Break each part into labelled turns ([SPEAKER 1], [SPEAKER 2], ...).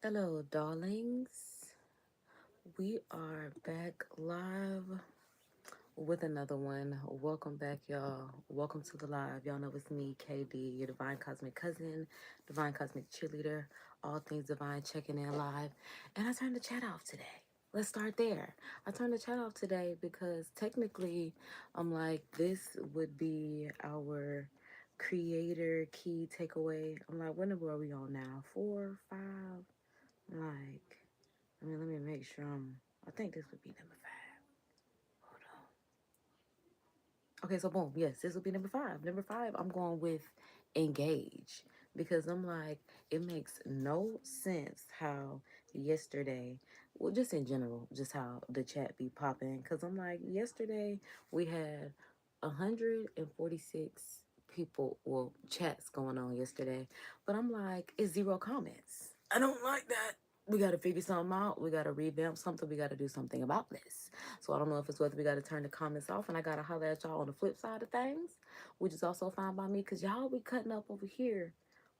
[SPEAKER 1] Hello, darlings. We are back live with another one. Welcome back, y'all. Welcome to the live. Y'all know it's me, KD, your divine cosmic cousin, divine cosmic cheerleader, all things divine checking in live. And I turned the chat off today. Let's start there. I turned the chat off today because technically, I'm like, this would be our creator key takeaway. I'm like, what number are we on now? Four, five? Like, let me make sure I think this would be number five. Hold on. Okay, so boom. Yes, this will be number five. Number five, I'm going with engage because I'm like, it makes no sense how yesterday, well, just in general, just how the chat be popping. Because I'm like, yesterday we had 146 people, well, chats going on yesterday, but I'm like, it's zero comments. I don't like that. We got to figure something out. We got to revamp something. We got to do something about this. So I don't know if it's whether we got to turn the comments off and I got to holler at y'all on the flip side of things, which is also fine by me because y'all be cutting up over here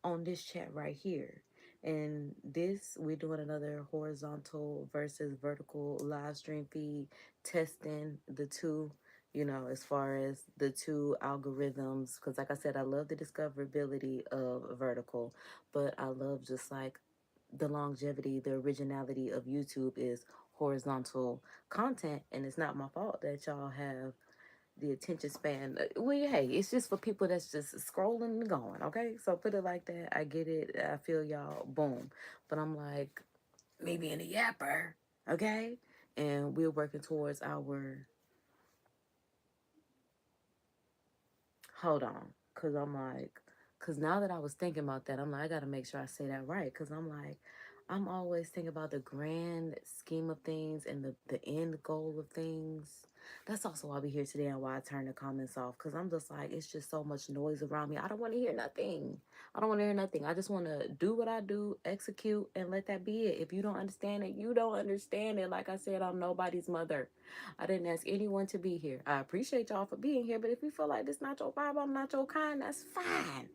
[SPEAKER 1] on this chat right here. And this, we're doing another horizontal versus vertical live stream feed, testing the two, as far as the two algorithms. Because, like I said, I love the discoverability of vertical, but I love just like the longevity, the originality of YouTube is horizontal content, and it's not my fault that y'all have the attention span. Well, hey, it's just for people that's just scrolling and going. Okay, so put it like that. I get it. I feel y'all. Boom. But I'm like maybe in a yapper. Okay, and we're working towards our. Hold on, cause I'm like, cause now that I was thinking about that, I'm like, I gotta make sure I say that right, cause I'm like, I'm always thinking about the grand scheme of things and the end goal of things. That's also why we here today and why I turn the comments off, cause I'm just like, it's just so much noise around me. I don't want to hear nothing. I don't want to hear nothing. I just want to do what I do, execute, and let that be it. If you don't understand it, you don't understand it. Like I said, I'm nobody's mother. I didn't ask anyone to be here. I appreciate y'all for being here, but if you feel like this not your vibe, I'm not your kind, that's fine.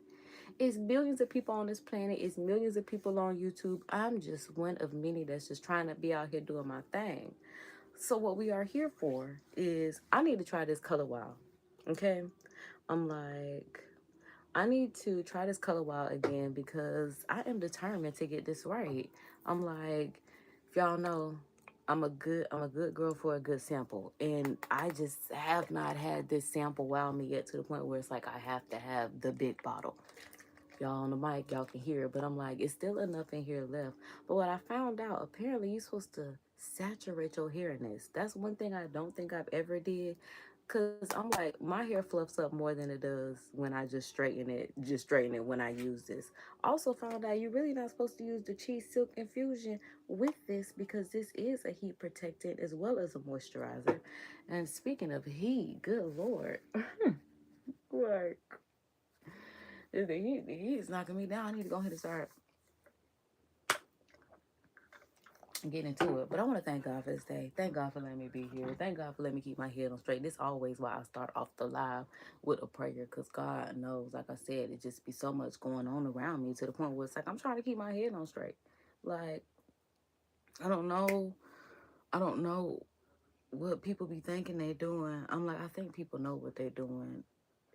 [SPEAKER 1] It's billions of people on this planet. It's millions of people on YouTube. I'm just one of many that's just trying to be out here doing my thing. So what we are here for is I need to try this color wow. Okay? I'm like, I need to try this color wow again because I am determined to get this right. I'm like, if y'all know, I'm a good girl for a good sample. And I just have not had this sample wow me yet to the point where it's like I have to have the big bottle. Y'all on the mic, y'all can hear it, but I'm like, it's still enough in here left. But what I found out, apparently you're supposed to saturate your hair in this. That's one thing I don't think I've ever did. Cause I'm like, my hair fluffs up more than it does when I just straighten it when I use this. Also found out you're really not supposed to use the cheese silk infusion with this because this is a heat protectant as well as a moisturizer. And speaking of heat, good lord. Like, the heat is knocking me down. I need to go ahead and start getting into it. But I want to thank God for this day. Thank God for letting me be here. Thank God for letting me keep my head on straight. This always why I start off the live with a prayer. Because God knows, like I said, it just be so much going on around me to the point where it's like I'm trying to keep my head on straight. Like, I don't know. I don't know what people be thinking they doing. I'm like, I think people know what they're doing.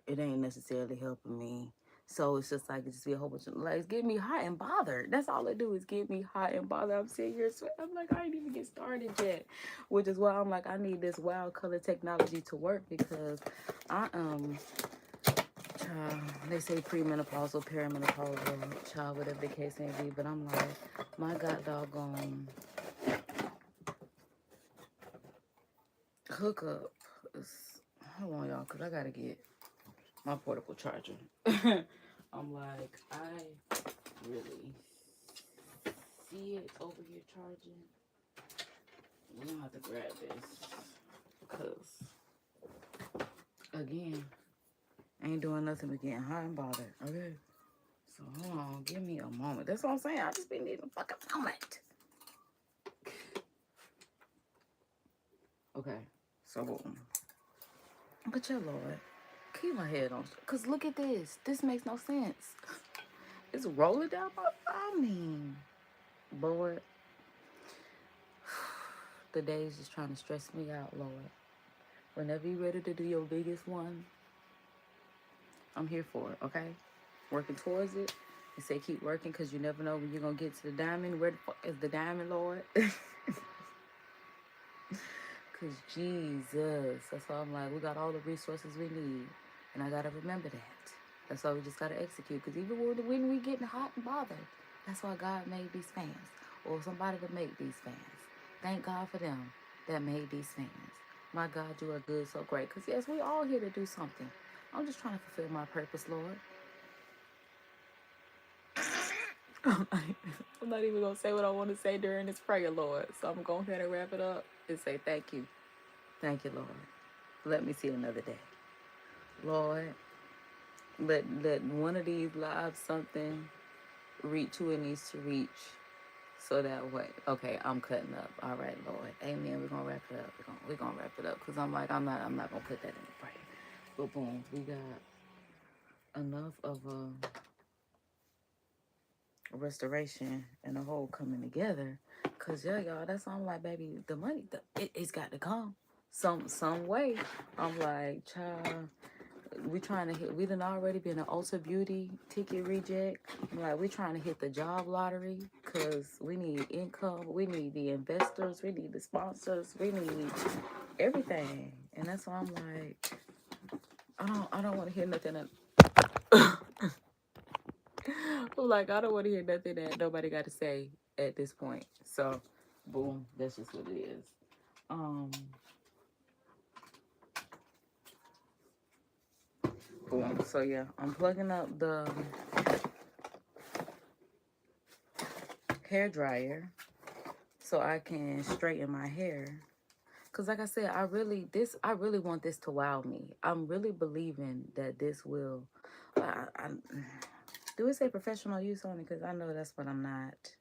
[SPEAKER 1] It ain't necessarily helping me. So it's just like it just be a whole bunch of like it's getting me hot and bothered. That's all it do is get me hot and bothered. I'm sitting here sweating. I'm like, I ain't even get started yet. Which is why I'm like, I need this wild color technology to work because I child, they say premenopausal, perimenopausal, child, whatever the case may be. But I'm like, my god doggone hookup is hold on y'all, cause I gotta get my portable charger. I'm like, I really see it over here charging. We're gonna have to grab this because, again, ain't doing nothing but getting hot and bothered. Okay, so hold on, give me a moment. That's what I'm saying. I just been needing a fucking moment. Okay, so but your lord, keep my head on. Cause look at this. This makes no sense. It's rolling down my. I mean. Lord, the day's just trying to stress me out, Lord. Whenever you're ready to do your biggest one, I'm here for it, okay? Working towards it. And say keep working because you never know when you're going to get to the diamond. Where the fuck is the diamond, Lord? Because Jesus, that's why I'm like, we got all the resources we need. And I got to remember that. That's why we just got to execute. Because even when we getting hot and bothered, that's why God made these fans. Or somebody to make these fans. Thank God for them that made these fans. My God, you are good, so great. Because yes, we all here to do something. I'm just trying to fulfill my purpose, Lord. I'm not even going to say what I want to say during this prayer, Lord. So I'm going to go ahead and wrap it up and say thank you. Thank you, Lord. Let me see another day. Lord, let one of these lives something reach who it needs to reach. So that way, okay, I'm cutting up. All right, Lord, Amen. We're gonna wrap it up. We're gonna wrap it up because I'm like I'm not gonna put that in the prayer. But boom, we got enough of a restoration and a whole coming together. Cause yeah, y'all, that's why I'm like, baby, the money, it's got to come some way. I'm like, child. We trying to hit. We done already been an Ulta Beauty ticket reject. I'm like, we trying to hit the job lottery because we need income. We need the investors. We need the sponsors. We need everything. And that's why I'm like, I don't want to hear nothing. I'm like, I don't want to hear nothing that nobody got to say at this point. So, boom, that's just what it is. Boom. So yeah, I'm plugging up the hair dryer so I can straighten my hair. Cause like I said, I really want this to wow me. I'm really believing that this will. Do it say professional use on it? Cause I know that's what I'm not.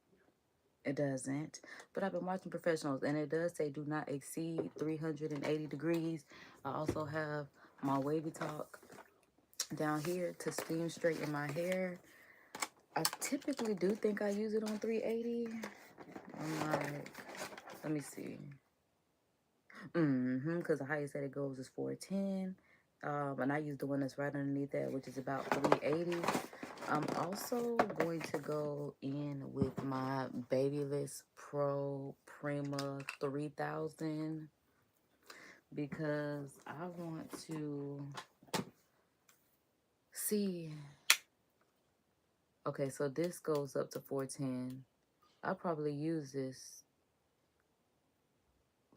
[SPEAKER 1] It doesn't. But I've been watching professionals, and it does say do not exceed 380 degrees. I also have my WavyTalk down here to steam straighten my hair. I typically do think I use it on 380. I'm like, let me see. Because the highest that it goes is 410. And I use the one that's right underneath that, which is about 380. I'm also going to go in with my BaByliss Pro PRIMA3000 because I want to see. Okay, so this goes up to 410. I'll probably use this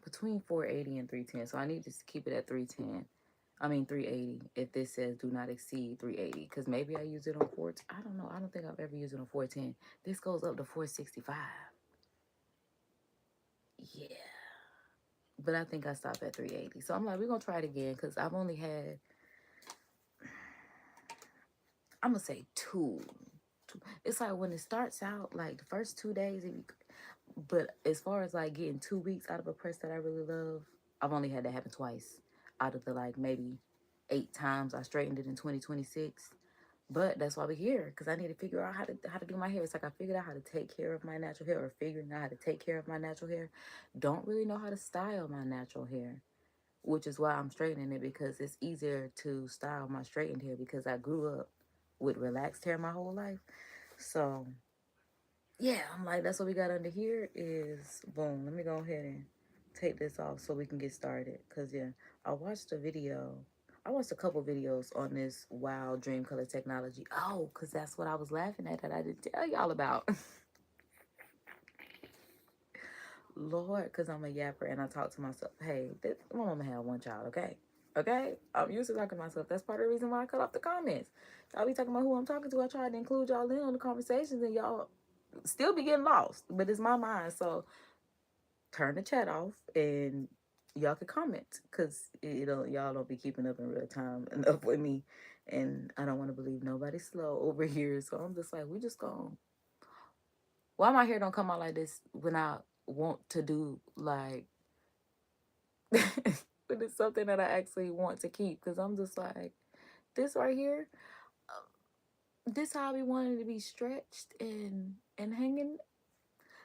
[SPEAKER 1] between 480 and 310. So I need to keep it at 310. I mean 380 if this says do not exceed 380. Because maybe I use it on 4. I don't know. I don't think I've ever used it on 410. This goes up to 465. Yeah. But I think I stopped at 380. So I'm like, we're going to try it again. Because I've only had, I'm going to say two. It's like when it starts out, like the first 2 days. But as far as like getting 2 weeks out of a press that I really love, I've only had that happen twice out of the like maybe 8 times I straightened it in 2026. But that's why we're here, because I need to figure out how to do my hair. It's like I figured out how to take care of my natural hair, or figuring out how to take care of my natural hair. Don't really know how to style my natural hair, which is why I'm straightening it, because it's easier to style my straightened hair because I grew up with relaxed hair my whole life. So yeah, I'm like, that's what we got under here is boom. Let me go ahead and take this off so we can get started. Because yeah, I watched a couple videos on this wild dream color technology. Oh, because that's what I was laughing at that I didn't tell y'all about. Lord, because I'm a yapper and I talk to myself. Hey, my mama had one child, okay? Okay? I'm used to talking to myself. That's part of the reason why I cut off the comments. Y'all be talking about who I'm talking to. I tried to include y'all in on the conversations and y'all still be getting lost. But it's my mind, so turn the chat off and y'all can comment, because y'all don't be keeping up in real time enough with me, and I don't want to believe nobody's slow over here. So I'm just like, we just gonna, why my hair don't come out like this when I want to do like but it's something that I actually want to keep, because I'm just like, this right here, this how I be wanting to be stretched and hanging.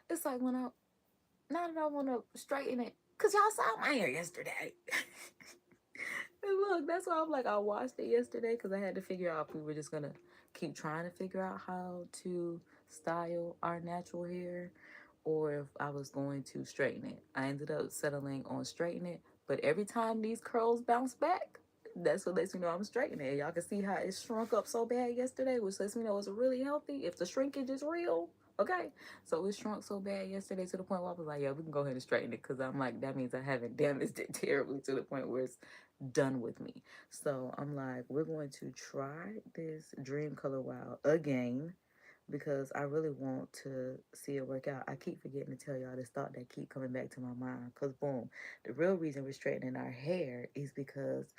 [SPEAKER 1] It's like when I, now that I want to straighten it, because y'all saw my hair yesterday. And look, that's why I'm like, I watched it yesterday because I had to figure out if we were just going to keep trying to figure out how to style our natural hair or if I was going to straighten it. I ended up settling on straighten it, but every time these curls bounce back, that's what lets me know I'm straightening it. Y'all can see how it shrunk up so bad yesterday, which lets me know it's really healthy if the shrinkage is real. Okay, so it shrunk so bad yesterday to the point where I was like, yeah, we can go ahead and straighten it because I'm like, that means I haven't damaged it terribly to the point where it's done with me. So I'm like, we're going to try this Dream Color Wow again because I really want to see it work out. I keep forgetting to tell y'all this thought that keep coming back to my mind because boom, the real reason we're straightening our hair is because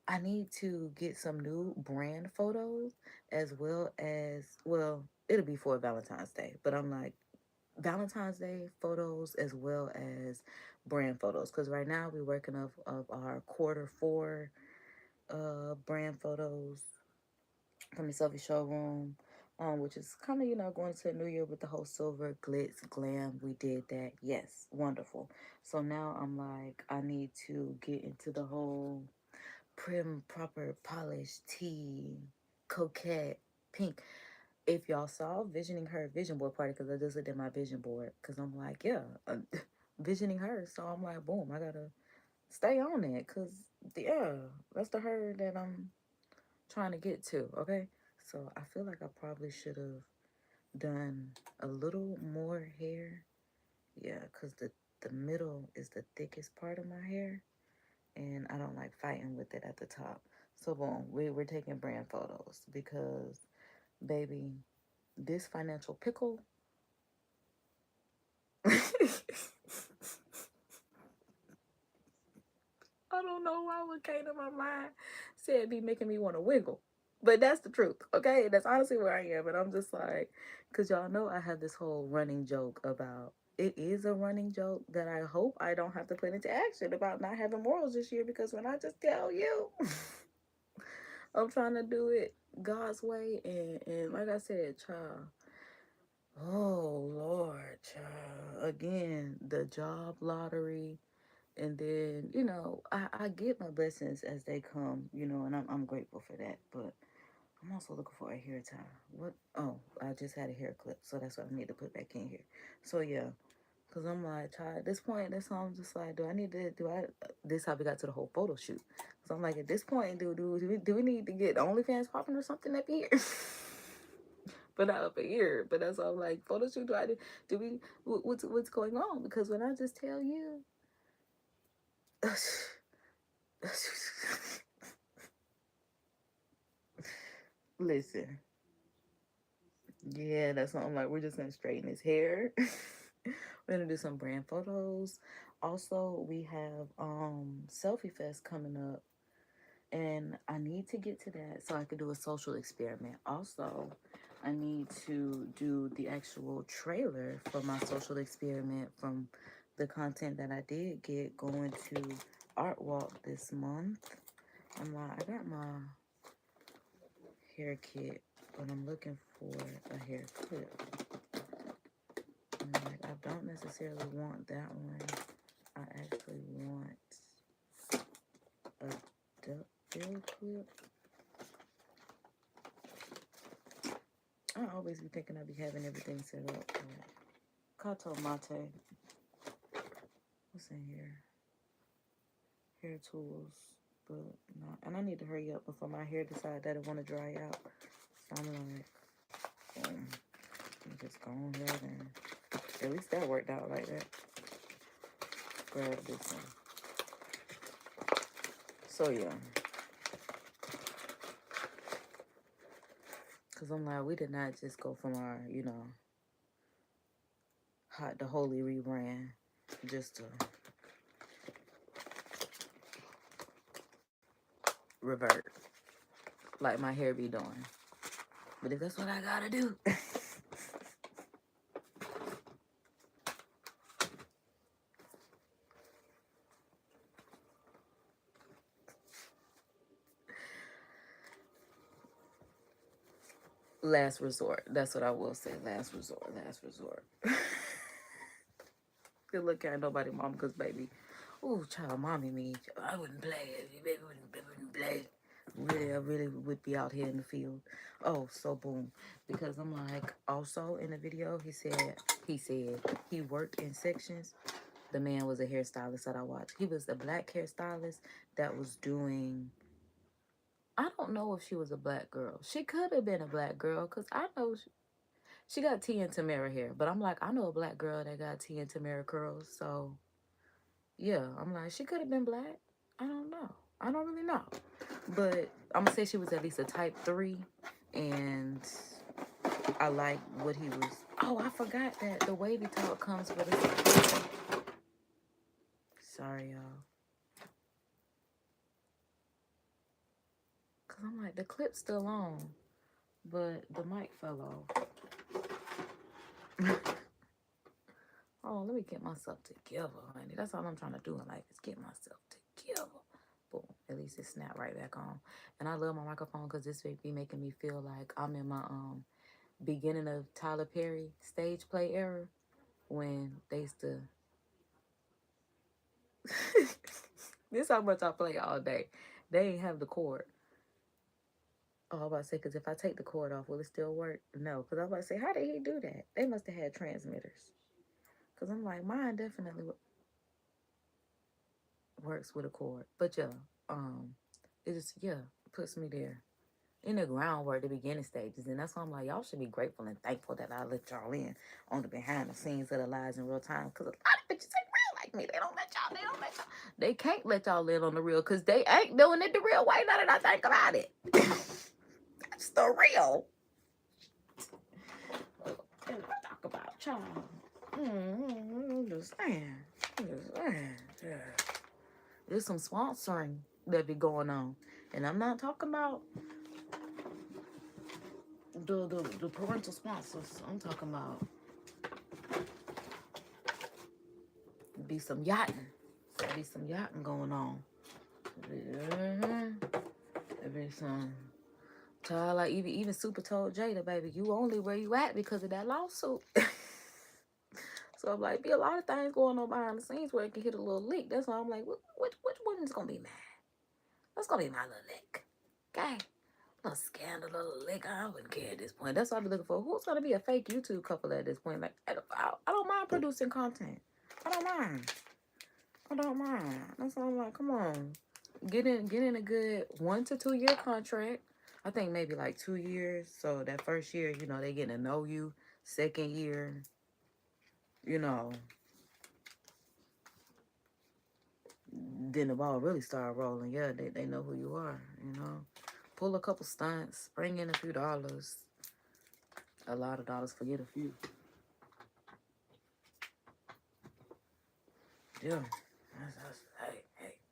[SPEAKER 1] I need to get some new brand photos as well as, well, it'll be for Valentine's Day, but I'm like, Valentine's Day photos as well as brand photos because right now we're working of our Q4 brand photos from the Selfie Showroom, which is kind of, you know, going to New Year with the whole silver glitz glam. We did that. Yes, wonderful. So now I'm like, I need to get into the whole prim, proper, polished tea, coquette, pink. If y'all saw Visioning Her vision board party, because I just looked at my vision board, because I'm like, yeah, visioning her. So I'm like, boom, I gotta stay on it, because, yeah, that's the her that I'm trying to get to, okay? So I feel like I probably should have done a little more hair. Yeah, because the middle is the thickest part of my hair, and I don't like fighting with it at the top. So boom, we're taking brand photos because, baby, this financial pickle. I don't know why what came to my mind said it'd be making me want to wiggle. But that's the truth, okay? That's honestly where I am. And I'm just like, because y'all know I have this whole running joke about, it is a running joke that I hope I don't have to put into action about not having morals this year. Because when I just tell you, I'm trying to do it God's way. And like I said, child, oh, Lord, child. Again, the job lottery. And then, you know, I get my blessings as they come, you know, and I'm grateful for that. But I'm also looking for a hair tie. What? Oh, I just had a hair clip, so that's what I need to put back in here. So yeah, because I'm like, child, at this point, that's how I'm just like, this how we got to the whole photo shoot. So I'm like, at this point, do we need to get OnlyFans popping or something up here? But not up here. But that's all I'm like, photo shoot, do we, what's going on? Because when I just tell you, listen, yeah, that's what I'm like. We're just gonna straighten his hair. We're gonna do some brand photos. Also, we have Selfie Fest coming up, and I need to get to that so I could do a social experiment. Also, I need to do the actual trailer for my social experiment from the content that I did get going to Art Walk this month. I got my hair kit, but I'm looking for a hair clip. I'm like, I don't necessarily want that one. I actually want a duckbill clip. I always be thinking I be having everything set up. Kato Mate. What's in here? Hair tools. But no, and I need to hurry up before my hair decide that it want to dry out. So I'm like, boom. I'm just go ahead and at least that worked out like that. Grab this one. So yeah. Because I'm like, we did not just go from our, you know, hot to holy rebrand just to revert like my hair be doing. But if that's what I gotta do. Last resort. That's what I will say. Last resort. Last resort. Feel like ain't nobody mom because baby. Ooh, child, mommy me. I wouldn't play it. Baby wouldn't play. Really, I really would be out here in the field. Oh, so boom. Because I'm like, also in the video, he worked in sections. The man was a hairstylist that I watched. He was a black hairstylist that was doing, I don't know if she was a black girl. She could have been a black girl because I know she got T and Tamara hair. But I'm like, I know a black girl that got T and Tamara curls. So, yeah, I'm like, she could have been black. I don't know. I don't really know. But I'm going to say she was at least a type 3. And I like what he was. Oh, I forgot that the WavyTalk comes with a... Sorry, y'all. Because I'm like, the clip's still on. But the mic fell off. Oh, let me get myself together, honey. That's all I'm trying to do in life is get myself together. Boom. At least it snapped right back on. And I love my microphone because this would be making me feel like I'm in my beginning of Tyler Perry stage play era when they used to... This is how much I play all day. They ain't have the cord. Oh, I was about to say, because if I take the cord off, will it still work? No, because I was about to say, how did he do that? They must have had transmitters. Because I'm like, mine definitely works with a cord. But yeah, it just, yeah, puts me there in the groundwork, the beginning stages. And that's why I'm like, y'all should be grateful and thankful that I let y'all in on the behind the scenes of the lives in real time. Because a lot of bitches ain't real like me. They don't let y'all. They can't let y'all in on the real because they ain't doing it the real way. Now that I think about it. That's the real. And I talk about y'all. I'm just saying. Yeah. There's some sponsoring that be going on. And I'm not talking about the parental sponsors. I'm talking about be some yachting. There be some yachting going on. There be some... Child, like even Super told Jada, baby, you only where you at because of that lawsuit. So I'm like, be a lot of things going on behind the scenes where it can hit a little leak. That's why I'm like, which woman's gonna be mad? That's gonna be my little lick. Okay? A little scandal, little lick. I wouldn't care at this point. That's what I've been looking for. Who's gonna be a fake YouTube couple at this point? Like, I don't mind producing content. I don't mind. That's why I'm like, come on. Get in a good 1 to 2 year contract. I think maybe like 2 years. So that first year, you know, they getting to know you. Second year, you know, then the ball really start rolling. Yeah, they know who you are, you know. Pull a couple stunts, bring in a few dollars. A lot of dollars, forget a few. Yeah.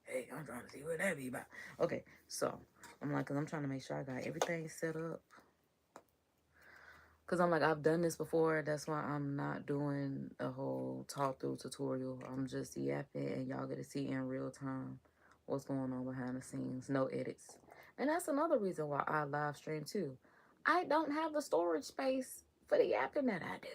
[SPEAKER 1] Hey, I'm trying to see what that be about. Okay, so I'm like, cause I'm trying to make sure I got everything set up. Cause I'm like, I've done this before. That's why I'm not doing a whole talk through tutorial. I'm just yapping and y'all get to see in real time what's going on behind the scenes. No edits. And that's another reason why I live stream too. I don't have the storage space for the yapping that I do.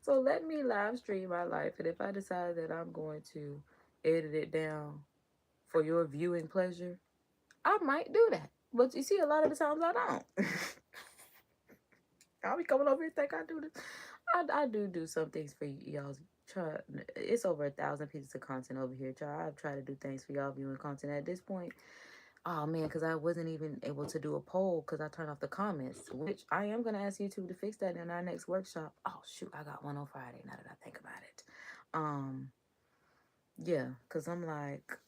[SPEAKER 1] So let me live stream my life. And if I decide that I'm going to edit it down for your viewing pleasure, I might do that. But you see, a lot of the times I don't. I'll be coming over here and think I do this. I do some things for y'all. Try, it's over 1,000 pieces of content over here. I've tried to do things for y'all viewing content at this point. Oh man, because I wasn't even able to do a poll because I turned off the comments, which I am going to ask YouTube to fix that in our next workshop. Oh shoot, I got one on Friday now that I think about it. Yeah, because I'm like,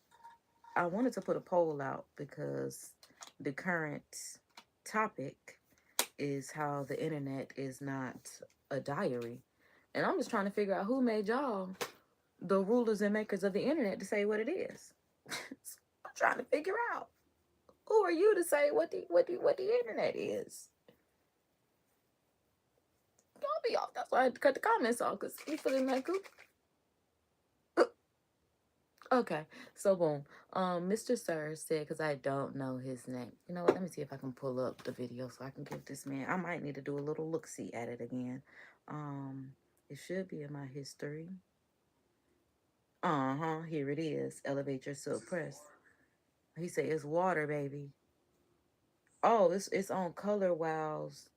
[SPEAKER 1] I wanted to put a poll out because the current topic is how the internet is not a diary. And I'm just trying to figure out who made y'all the rulers and makers of the internet to say what it is. I'm trying to figure out. Who are you to say what the internet is? Y'all be off. That's why I had to cut the comments off because you feeling like who? Okay, so boom. Mr. Sir said, because I don't know his name. You know what? Let me see if I can pull up the video so I can give this man. I might need to do a little look-see at it again. It should be in my history. Here it is. Elevate your silk press. He said it's water, baby. Oh, it's on Color Wow's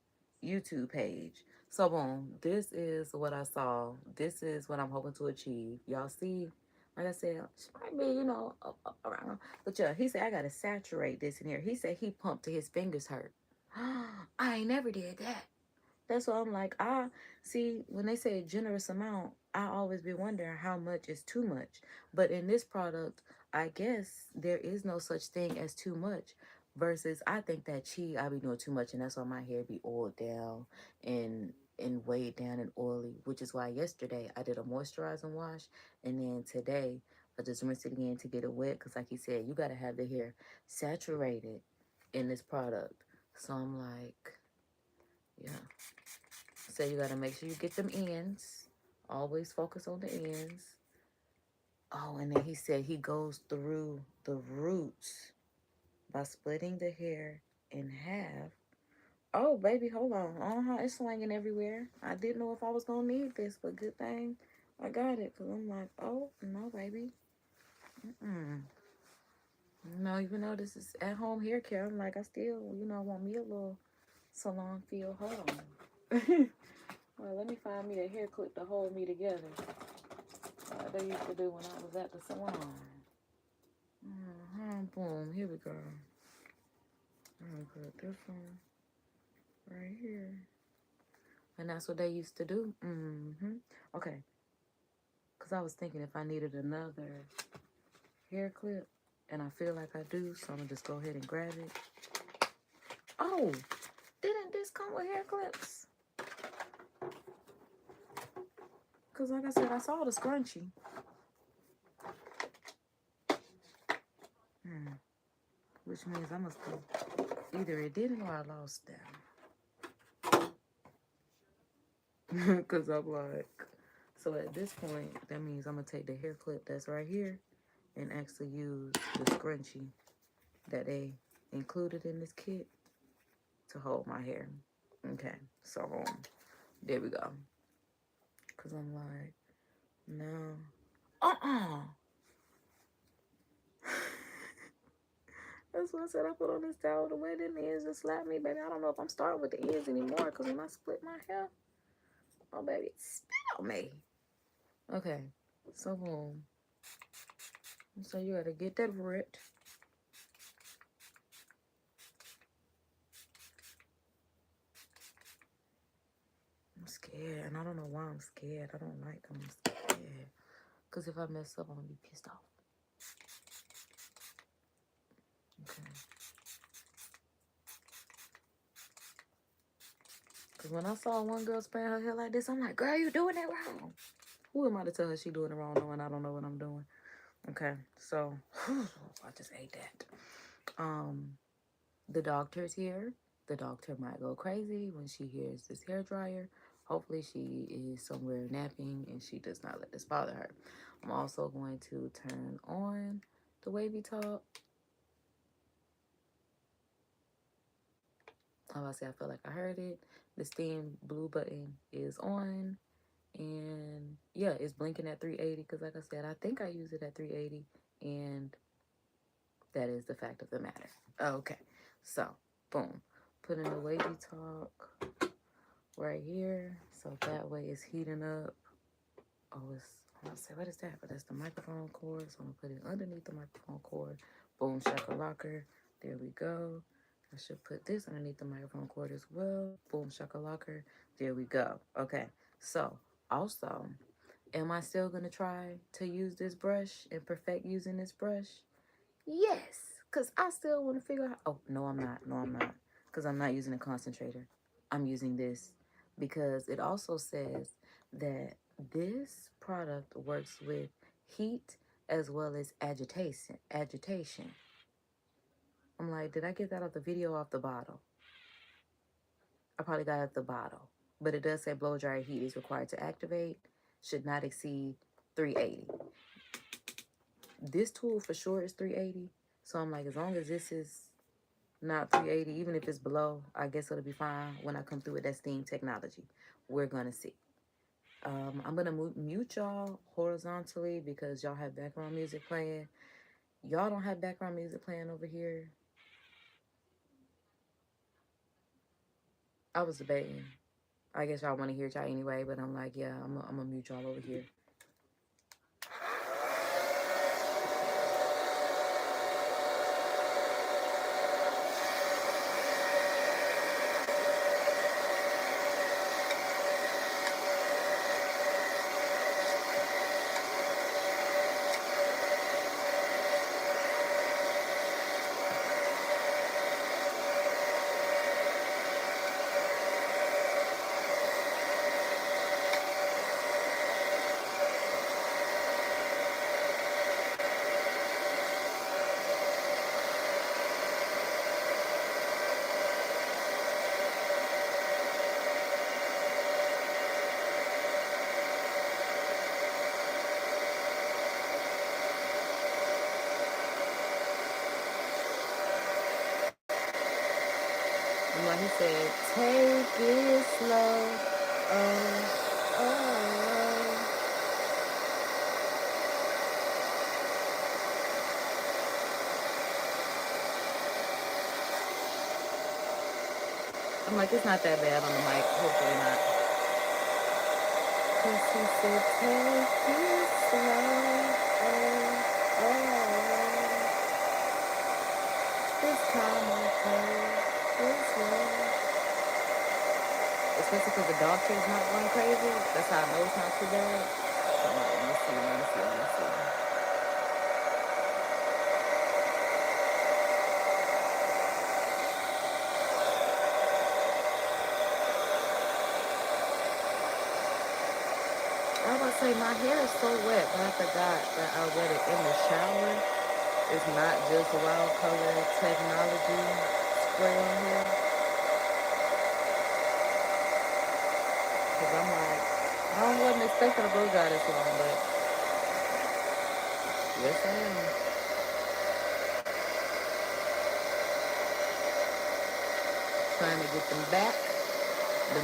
[SPEAKER 1] YouTube page. So boom, this is what I saw. This is what I'm hoping to achieve. Y'all see, like I said, she might be, around. But yeah, he said I gotta saturate this in here. He said he pumped till his fingers hurt. I ain't never did that. That's why I'm like, see, when they say a generous amount, I always be wondering how much is too much. But in this product, I guess there is no such thing as too much. Versus, I think that I be doing too much, and that's why my hair be oiled down and weighed down and oily. Which is why yesterday I did a moisturizing wash, and then today I just rinsed it again to get it wet. Cause like he said, you gotta have the hair saturated in this product. So I'm like, yeah. So you gotta make sure you get them ends. Always focus on the ends. Oh, and then he said he goes through the roots by splitting the hair in half. Oh, baby, hold on. It's swinging everywhere. I didn't know if I was gonna need this, but good thing I got it. Because I'm like, oh, no, baby. No, even though this is at-home hair care, I'm like, I still, want me a little salon feel. Hold on. Well, let me find me a hair clip to hold me together. Like they used to do when I was at the salon. Boom, here we go. I'm gonna put this one right here. And that's what they used to do. Okay. Because I was thinking if I needed another hair clip, and I feel like I do, so I'm gonna just go ahead and grab it. Oh, didn't this come with hair clips? Because like I said, I saw the scrunchie. Which means I must have, either it didn't or I lost them. Because I'm like, so at this point, that means I'm going to take the hair clip that's right here and actually use the scrunchie that they included in this kit to hold my hair. Okay, so there we go. Because I'm like, no. That's what I said. I put on this towel. The way the ends just slapped me, baby. I don't know if I'm starting with the ends anymore. Because when I split my hair, oh, baby, it spit on me. Okay. So, boom. So, you got to get that root. I'm scared. And I don't know why I'm scared. I don't like them. I'm scared. Because if I mess up, I'm going to be pissed off. Okay. Because when I saw one girl spraying her hair like this, I'm like, girl, you doing it wrong. Who am I to tell her she doing it wrong knowing I don't know what I'm doing? Okay. So, I just ate that. The doctor's here. The doctor might go crazy when she hears this hair dryer. Hopefully she is somewhere napping and she does not let this bother her. I'm also going to turn on the WavyTalk. I say I feel like I heard it. The steam blue button is on. And yeah, it's blinking at 380 because like I said, I think I use it at 380. And that is the fact of the matter. Okay, so boom. Put in the WavyTalk right here. So that way it's heating up. Oh, I'm gonna say, what is that? But that's the microphone cord. So I'm gonna put it underneath the microphone cord. Boom, shakalaka. There we go. I should put this underneath the microphone cord as well. Boom, shakalaka. There we go. Okay, so also, am I still gonna try to use this brush and perfect using this brush? Yes, because I still want to figure out. Oh, no, I'm not. No, I'm not. Because I'm not using a concentrator. I'm using this because it also says that this product works with heat as well as agitation. I'm like, did I get that off the video or off the bottle? I probably got it off the bottle. But it does say blow dry heat is required to activate. Should not exceed 380. This tool for sure is 380. So I'm like, as long as this is not 380, even if it's below, I guess it'll be fine when I come through with that steam technology. We're going to see. I'm gonna mute y'all horizontally because y'all have background music playing. Y'all don't have background music playing over here. I was debating. I guess y'all want to hear y'all anyway, but I'm like, yeah, I'm gonna mute y'all over here. And like he said, take it slow. Oh, oh. I'm like, it's not that bad on the mic. Hopefully not. Cause he said, take it slow. Oh, oh. This time will take it slow. Especially because the dog tail's not going crazy. That's how I know it's not too bad. So I'm like, let me see, let me see, let me see. I was about to say, my hair is so wet, but I forgot that I wet it in the shower. It's not just wild color technology spray on here. Because I'm like, I wasn't expecting to blow dry this long, but yes I am. Trying to get them back, the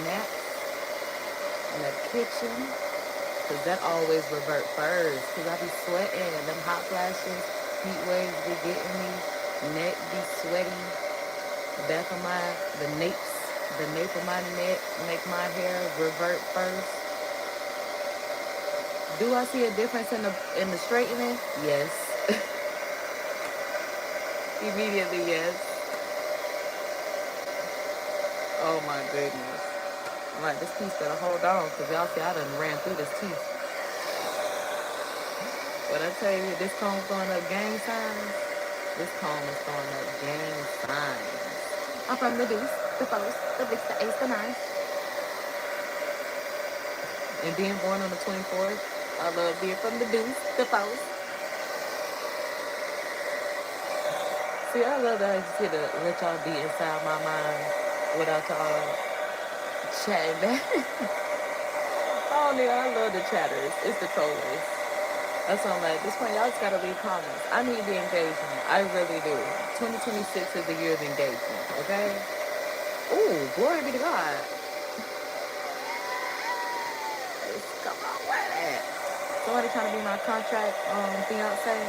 [SPEAKER 1] naps in the kitchen. Because that always revert first. Because I be sweating. Them hot flashes, heat waves be getting me. Neck be sweaty. Back of my, the nape of my neck make my hair revert first. Do I see a difference in the straightening? Yes. Immediately, yes. Oh my goodness. I'm like, this piece better hold on, because y'all see I done ran through this teeth. But I tell you, this comb's going up gang signs. This comb is throwing up gang signs. I'm from the deuce, the first, the six, the ace, the nine. And being born on the 24th, I love being from the deuce, the first. See, I love that I just get to let y'all be inside my mind without y'all chatting back. Oh, nigga, I love the chatters. It's the trollers. That's what I'm like. At this point, y'all just gotta leave comments. I need the engagement. I really do. 2026 is the year of engagement, okay? Ooh, glory be to God. Come on with it. Somebody trying to be my contract fiance,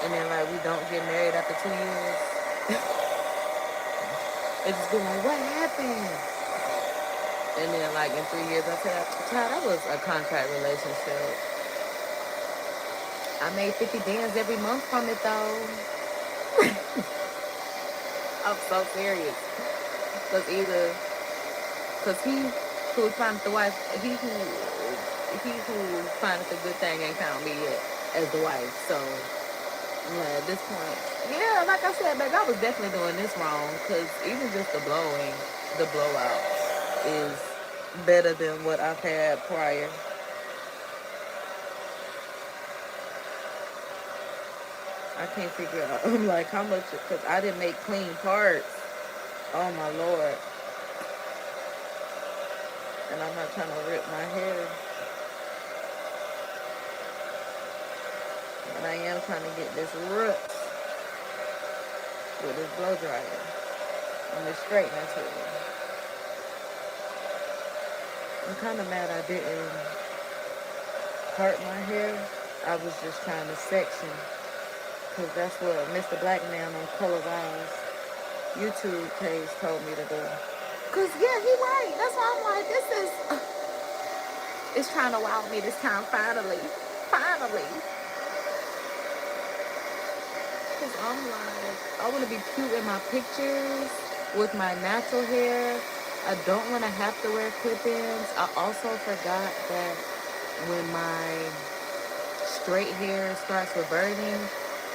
[SPEAKER 1] and then like we don't get married after 2 years. It just be like, what happened? And then like in 3 years, I said, child, that was a contract relationship. I made 50 bands every month from it though. I'm so serious. Cause he who finds the wife, he who finds the good thing ain't found me yet as the wife. So yeah, at this point, yeah, like I said, baby, I was definitely doing this wrong. Cause even just the blowout is better than what I've had prior. I can't figure out. I'm like, how much? Cause I didn't make clean parts. Oh my lord. And I'm not trying to rip my hair, but I am trying to get this roots with this blow dryer and this straightener too. I'm kind of mad I didn't part my hair. I was just trying to section, because that's what Mr. Black Man on Color Wise YouTube page told me to do. Cause yeah, he right. That's why I'm like, this is it's trying to wow me this time finally. Finally. Cause I'm like, I wanna be cute in my pictures with my natural hair. I don't wanna have to wear clip-ins. I also forgot that when my straight hair starts reverting,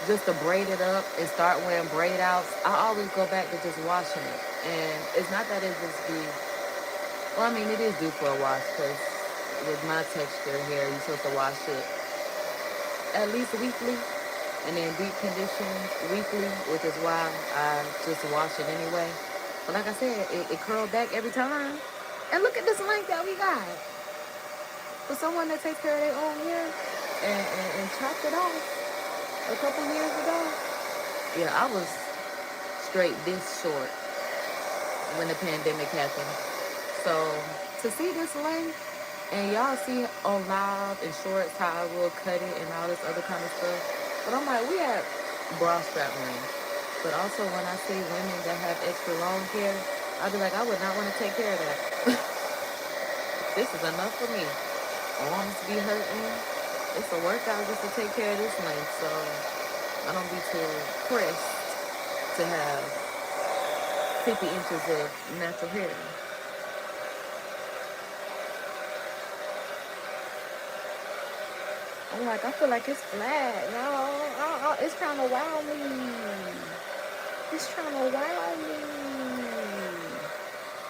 [SPEAKER 1] just to braid it up and start wearing braid outs, I always go back to just washing it. And it's not that it just be, well, I mean, it is due for a wash, because with my texture hair, you're supposed to wash it at least weekly, and then deep condition weekly, which is why I just wash it anyway. But like I said, it curled back every time. And look at this length that we got. For someone that takes care of their own hair and chopped it off a couple years ago. Yeah, I was straight this short when the pandemic happened. So to see this length, and y'all see on live and shorts how I will cut it and all this other kind of stuff. But I'm like, we have bra strap length. But also when I see women that have extra long hair, I'll be like, I would not want to take care of that. This is enough for me. Arms be hurting. It's a workout just to take care of this length. So I don't be too pressed to have 50 inches of natural hair. I'm like, I feel like it's flat, y'all. It's trying to wow me. It's trying to wow me.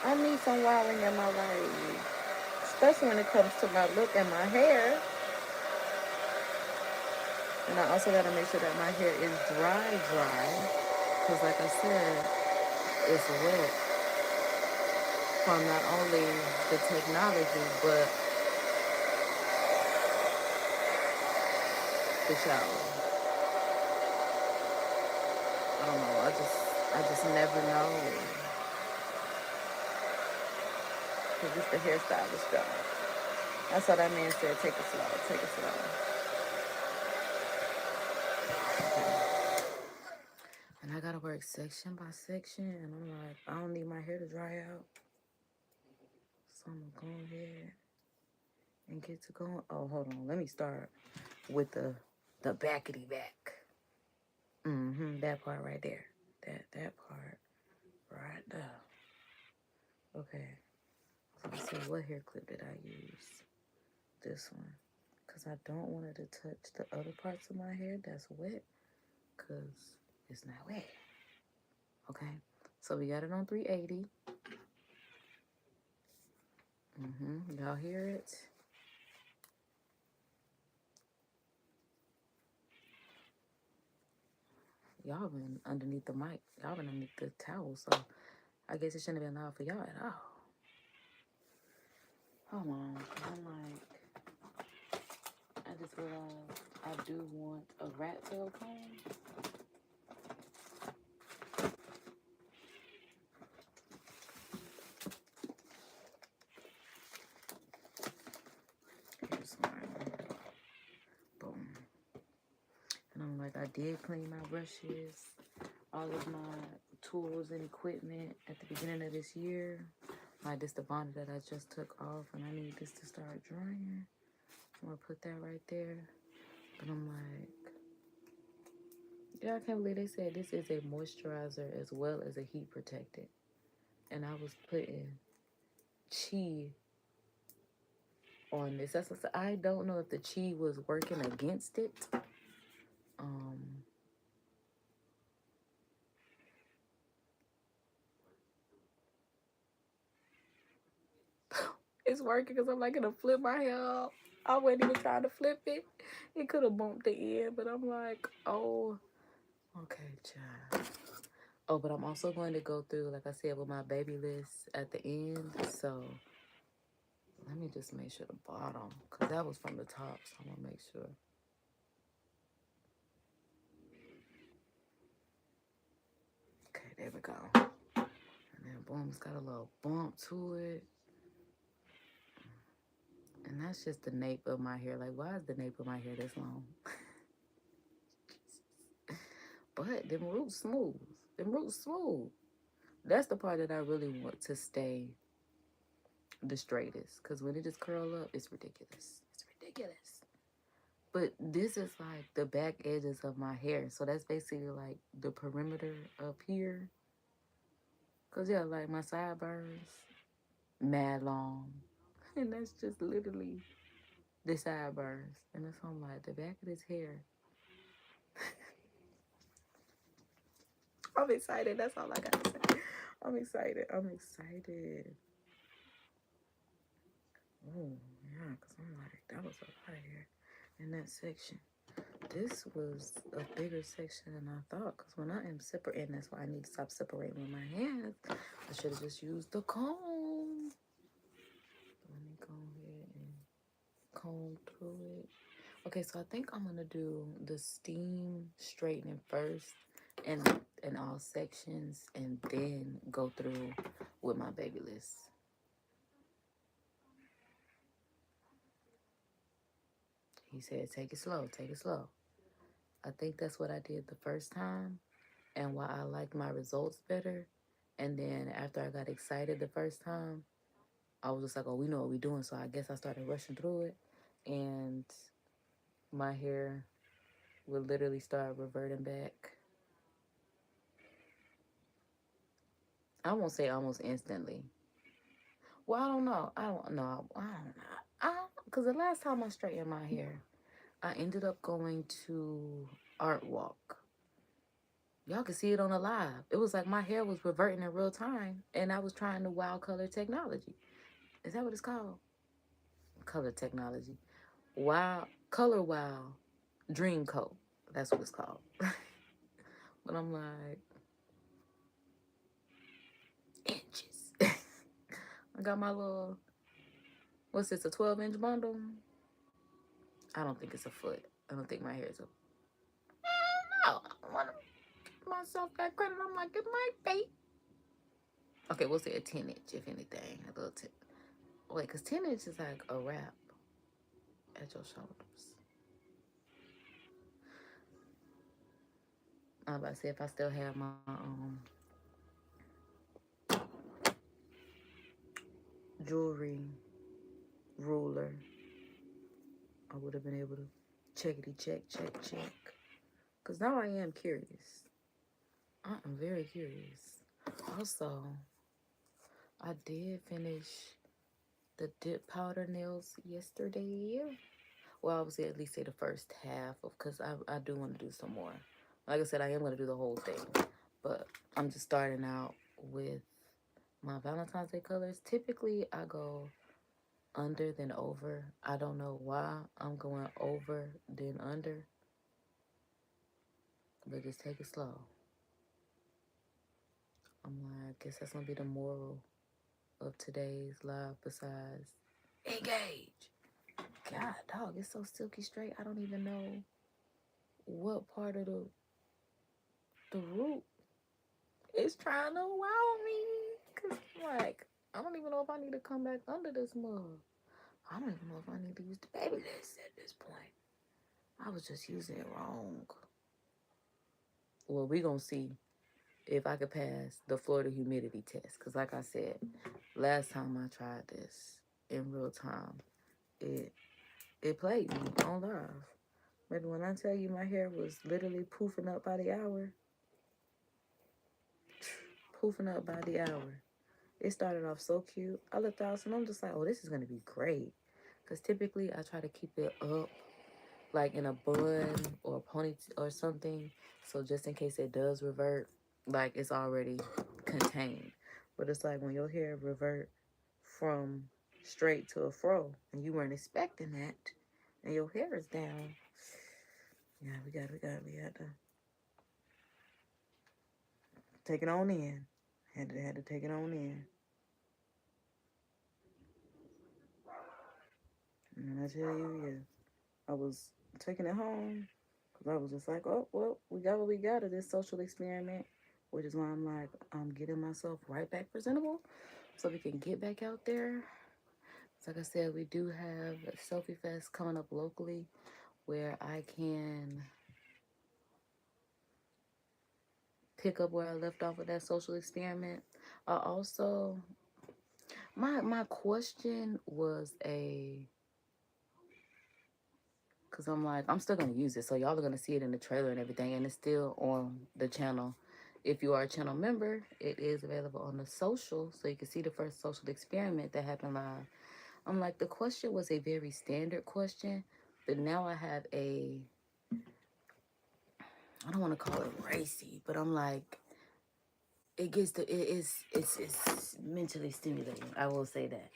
[SPEAKER 1] I need some wowing in my life, especially when it comes to my look and my hair. And I also gotta make sure that my hair is dry. Because like I said, it's wet from not only the technology, but the shower. I don't know. I just never know. Because it's the hairstylist job. That's what that man said. Take it slow. Take it slow. Okay. And I gotta work section by section. And I'm like, I don't need my hair to dry out. So I'm gonna go ahead and get to going. Oh, hold on. Let me start with the backity back. That part right there. That part right there. Okay. So let's see, what hair clip did I use? This one. Because I don't want it to touch the other parts of my hair that's wet. Because it's not wet. Okay. So we got it on 380. Y'all hear it? Y'all been underneath the mic. Y'all been underneath the towel. So I guess it shouldn't have been loud for y'all at all. Hold on. I'm like, I just realized I do want a rat tail comb. Here's mine. Boom. And I'm like, I did clean my brushes, all of my tools and equipment at the beginning of this year. Like this the bonnet that I just took off, and I need this to start drying. I'm gonna put that right there. But I'm like, yeah, I can't believe they said this is a moisturizer as well as a heat protectant. And I was putting chi on this. That's what I don't know if the chi was working against it. It's working because I'm like gonna flip my hair up. I wasn't even trying to flip it. It could have bumped the end, but I'm like, oh, okay, child. Oh, but I'm also going to go through, like I said, with my BaByliss at the end. So let me just make sure the bottom, because that was from the top, so I'm gonna make sure. Okay, there we go. And then boom, it's got a little bump to it. that's just the nape of my hair. Like, why is the nape of my hair this long? But them roots smooth. Them roots smooth. That's the part that I really want to stay the straightest. Because when it just curl up, it's ridiculous. It's ridiculous. But this is like the back edges of my hair. So that's basically like the perimeter up here. Because, yeah, like my sideburns, mad long. And that's just literally the sideburns. And it's on like the back of this hair. I'm excited. That's all I got to say. I'm excited. I'm excited. Oh, yeah, because I'm like, that was a lot of hair in that section. This was a bigger section than I thought, because when I am separating, that's why I need to stop separating with my hands. I should have just used the comb. Let me go ahead and comb through it. Okay, so I think I'm going to do the steam straightening first and in all sections, and then go through with my BaByliss. He said, take it slow, take it slow. I think that's what I did the first time, and why I liked my results better. And then after I got excited the first time, I was just like, oh, we know what we're doing. So I guess I started rushing through it, and my hair would literally start reverting back. I won't say almost instantly. Well, I don't know. I don't know. Because the last time I straightened my hair, I ended up going to Art Walk. Y'all can see it on the live. It was like my hair was reverting in real time, and I was trying the wild color technology. Is that what it's called? Color technology. Wow. Color wow. Dream coat. That's what it's called. But I'm like, inches. I got my little, what's this, a 12-inch bundle? I don't think it's a foot. I don't think my hair is a, I don't know. I want to give myself that credit. I'm like, it might be. Okay, we'll say a 10-inch, if anything. A little 10. Wait, because 10 inch is like a wrap at your shoulders. I'm about to say if I still have my jewelry ruler, I would have been able to checkity check. Because now I am curious. I am very curious. Also, I did finish the dip powder nails yesterday. Well, I would say at least say the first half of, because I do want to do some more. Like I said, I am going to do the whole thing. But I'm just starting out with my Valentine's Day colors. Typically, I go under then over. I don't know why I'm going over then under. But just take it slow. I'm like, I guess that's going to be the moral of today's live besides engage. God, dog, it's so silky straight. I don't even know what part of the root is trying to wow me. Because, like, I don't even know if I need to come back under this mug. I don't even know if I need to use the BaByliss at this point. I was just using it wrong. Well, we going to see if I could pass the Florida humidity test. Because like I said, last time I tried this in real time, it played me on live. But when I tell you my hair was literally poofing up by the hour, poofing up by the hour. It started off so cute. I looked out and I'm just like, oh, this is going to be great. Because typically I try to keep it up like in a bun or a ponytail or something. So just in case it does revert, like it's already contained. But it's like when your hair revert from straight to a fro and you weren't expecting that and your hair is down. Yeah, we had to take it on in. Had to take it on in. And I tell you, yeah, I was taking it home because I was just like, oh, well, we got what we got of this social experiment, which is why I'm like, I'm getting myself right back presentable so we can get back out there like I said, we do have a Selfie Fest coming up locally where I can pick up where I left off with that social experiment. Also, my question was because I'm like, I'm still going to use it. So y'all are going to see it in the trailer and everything. And it's still on the channel. If you are a channel member, it is available on the social. So you can see the first social experiment that happened live. I'm like, the question was a very standard question. But now I have I don't want to call it racy, but I'm like, it's mentally stimulating. I will say that.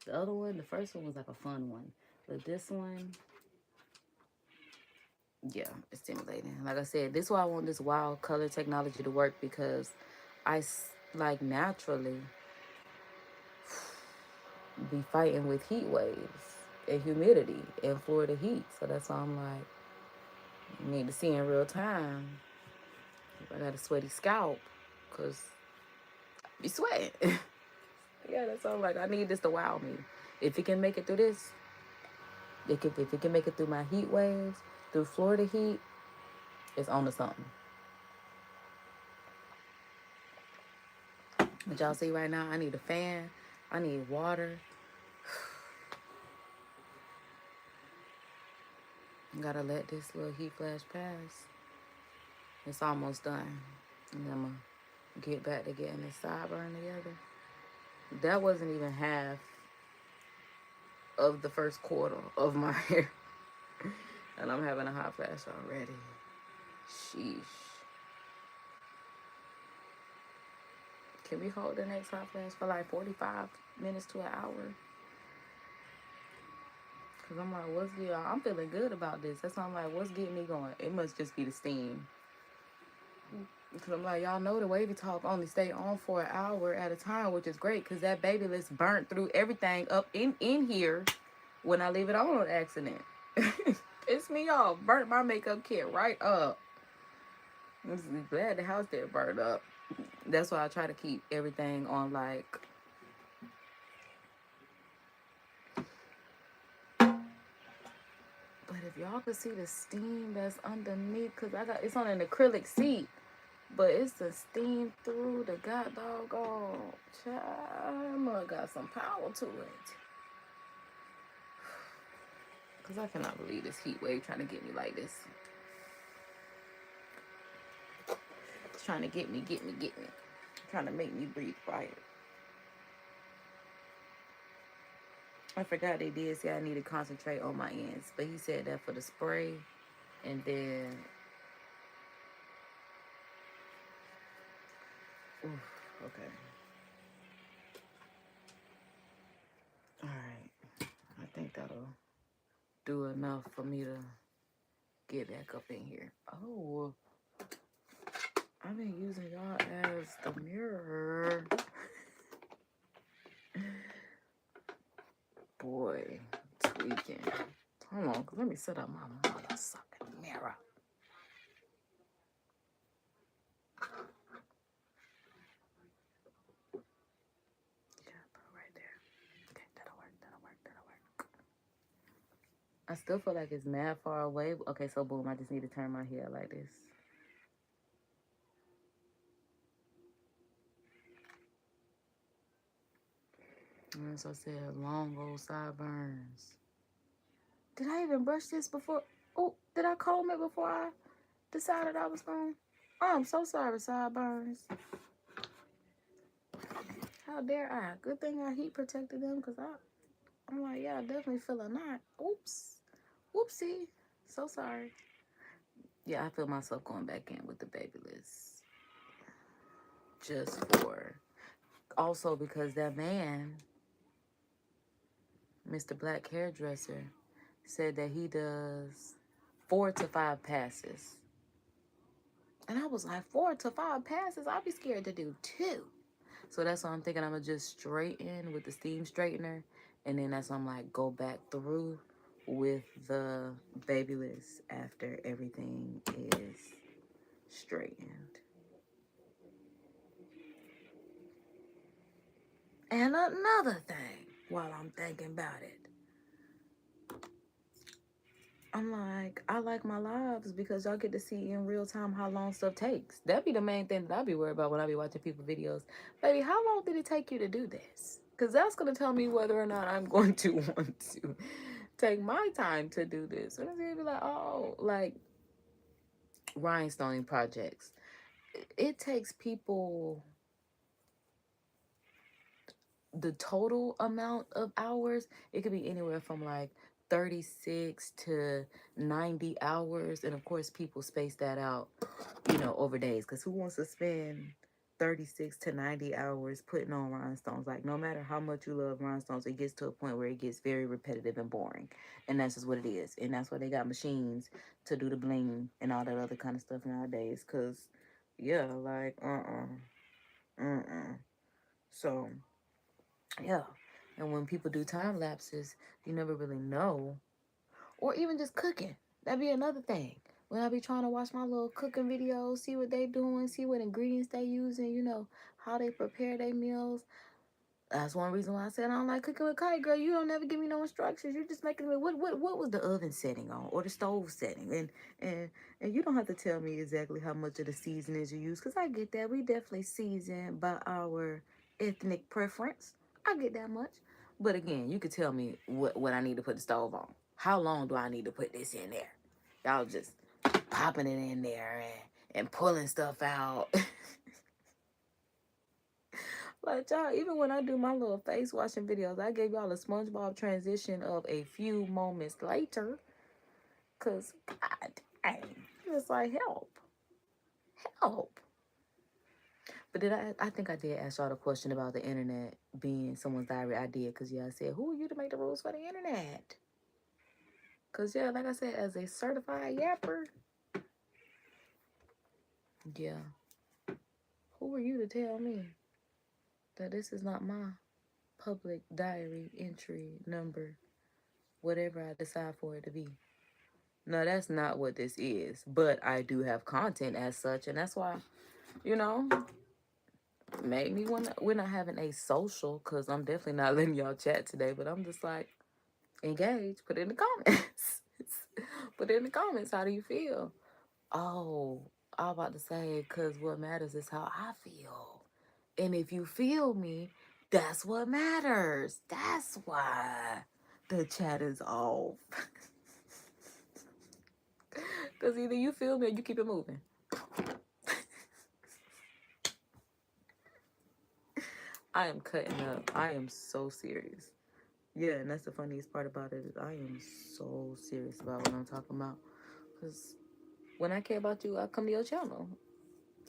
[SPEAKER 1] The other one, the first one was like a fun one. But this one, yeah, it's stimulating. Like I said, this is why I want this wild color technology to work, because like naturally be fighting with heat waves and humidity and Florida heat. So that's why I'm like, you need to see in real time if I got a sweaty scalp, because I be sweating. Yeah, that's why I'm like, I need this to wow me. If it can make it through this, if it can make it through my heat waves, through Florida heat, it's on to something. But y'all see right now, I need a fan. I need water. Gotta let this little heat flash pass. It's almost done. And then I'm gonna get back to getting this sideburn together. That wasn't even half of the first quarter of my hair. And I'm having a hot flash already. Sheesh. Can we hold the next hot flash for like 45 minutes to an hour? Because I'm like, I'm feeling good about this. That's why I'm like, what's getting me going? It must just be the steam. Because I'm like, y'all know the WavyTalk only stay on for an hour at a time, which is great, because that BaByliss burnt through everything up in here when I leave it on accident. Pissed me off. Burnt my makeup kit right up. I'm glad the house didn't burn up. That's why I try to keep everything on like... But if y'all could see the steam that's underneath, because it's on an acrylic seat. But it's the steam through the god doggone child. Got some power to it. Because I cannot believe this heat wave trying to get me like this. It's trying to get me. Trying to make me breathe fire. I forgot they did say I need to concentrate on my ends. But he said that for the spray. And then... Oof, okay. Alright. I think that'll do enough for me to get back up in here. Oh, I've been using y'all as the mirror. Boy, tweaking. Hold on, let me set up my motherfucking mirror. Yeah, put it right there. Okay, that'll work. I still feel like it's mad far away. Okay, so boom, I just need to turn my hair like this. And as I said, long old sideburns. Did I even brush this before? Oh, did I comb it before I decided I was going? Oh, I'm so sorry, sideburns. How dare I? Good thing I heat protected them, because I'm like, yeah, I definitely feel a knot. Oops. Whoopsie. So sorry. Yeah, I feel myself going back in with the BaByliss. Just for... Also because that man, Mr. Black Hairdresser, said that he does 4 to 5 passes. And I was like, 4 to 5 passes? I'd be scared to do 2. So that's why I'm thinking I'm going to just straighten with the steam straightener. And then that's why I'm like, go back through with the BaByliss after everything is straightened. And another thing, while I'm thinking about it. I'm like, I like my lives because y'all get to see in real time how long stuff takes. That'd be the main thing that I be worried about when I be watching people videos. Baby, how long did it take you to do this? Because that's going to tell me whether or not I'm going to want to take my time to do this. And it's going to be like, oh, like rhinestoning projects. It takes people the total amount of hours, it could be anywhere from like 36 to 90 hours. And of course, people space that out, over days. Because who wants to spend 36 to 90 hours putting on rhinestones? Like, no matter how much you love rhinestones, it gets to a point where it gets very repetitive and boring. And that's just what it is. And that's why they got machines to do the bling and all that other kind of stuff nowadays. Because, yeah, like, So, yeah. And when people do time lapses, you never really know. Or even just cooking. That'd be another thing. When I be trying to watch my little cooking videos, see what they doing, see what ingredients they using, how they prepare their meals. That's one reason why I said I don't like cooking with Kai, girl. You don't never give me no instructions. You're just making me what was the oven setting on or the stove setting, and you don't have to tell me exactly how much of the seasonings you use, because I get that. We definitely season by our ethnic preference. I get that much, but again, you could tell me what I need to put the stove on. How long do I need to put this in there? Y'all just popping it in there and pulling stuff out. Like, y'all, even when I do my little face washing videos, I gave y'all a SpongeBob transition of a few moments later. Because, God dang, it's like, help. But I think I did ask y'all the question about the internet being someone's diary. I did, because, yeah, I said, who are you to make the rules for the internet? Because, yeah, like I said, as a certified yapper, yeah, who are you to tell me that this is not my public diary entry number, whatever I decide for it to be? No, that's not what this is. But I do have content as such, and that's why, you know, made me wanna. We're not having a social, because I'm definitely not letting y'all chat today. But I'm just like, engage. Put it in the comments. Put it in the comments. How do you feel? Oh, I was about to say, because what matters is how I feel, and if you feel me, that's what matters. That's why the chat is off. Because either you feel me or you keep it moving. I am cutting up. I am so serious. Yeah, and that's the funniest part about it. Is I am so serious about what I'm talking about. Because when I care about you, I come to your channel.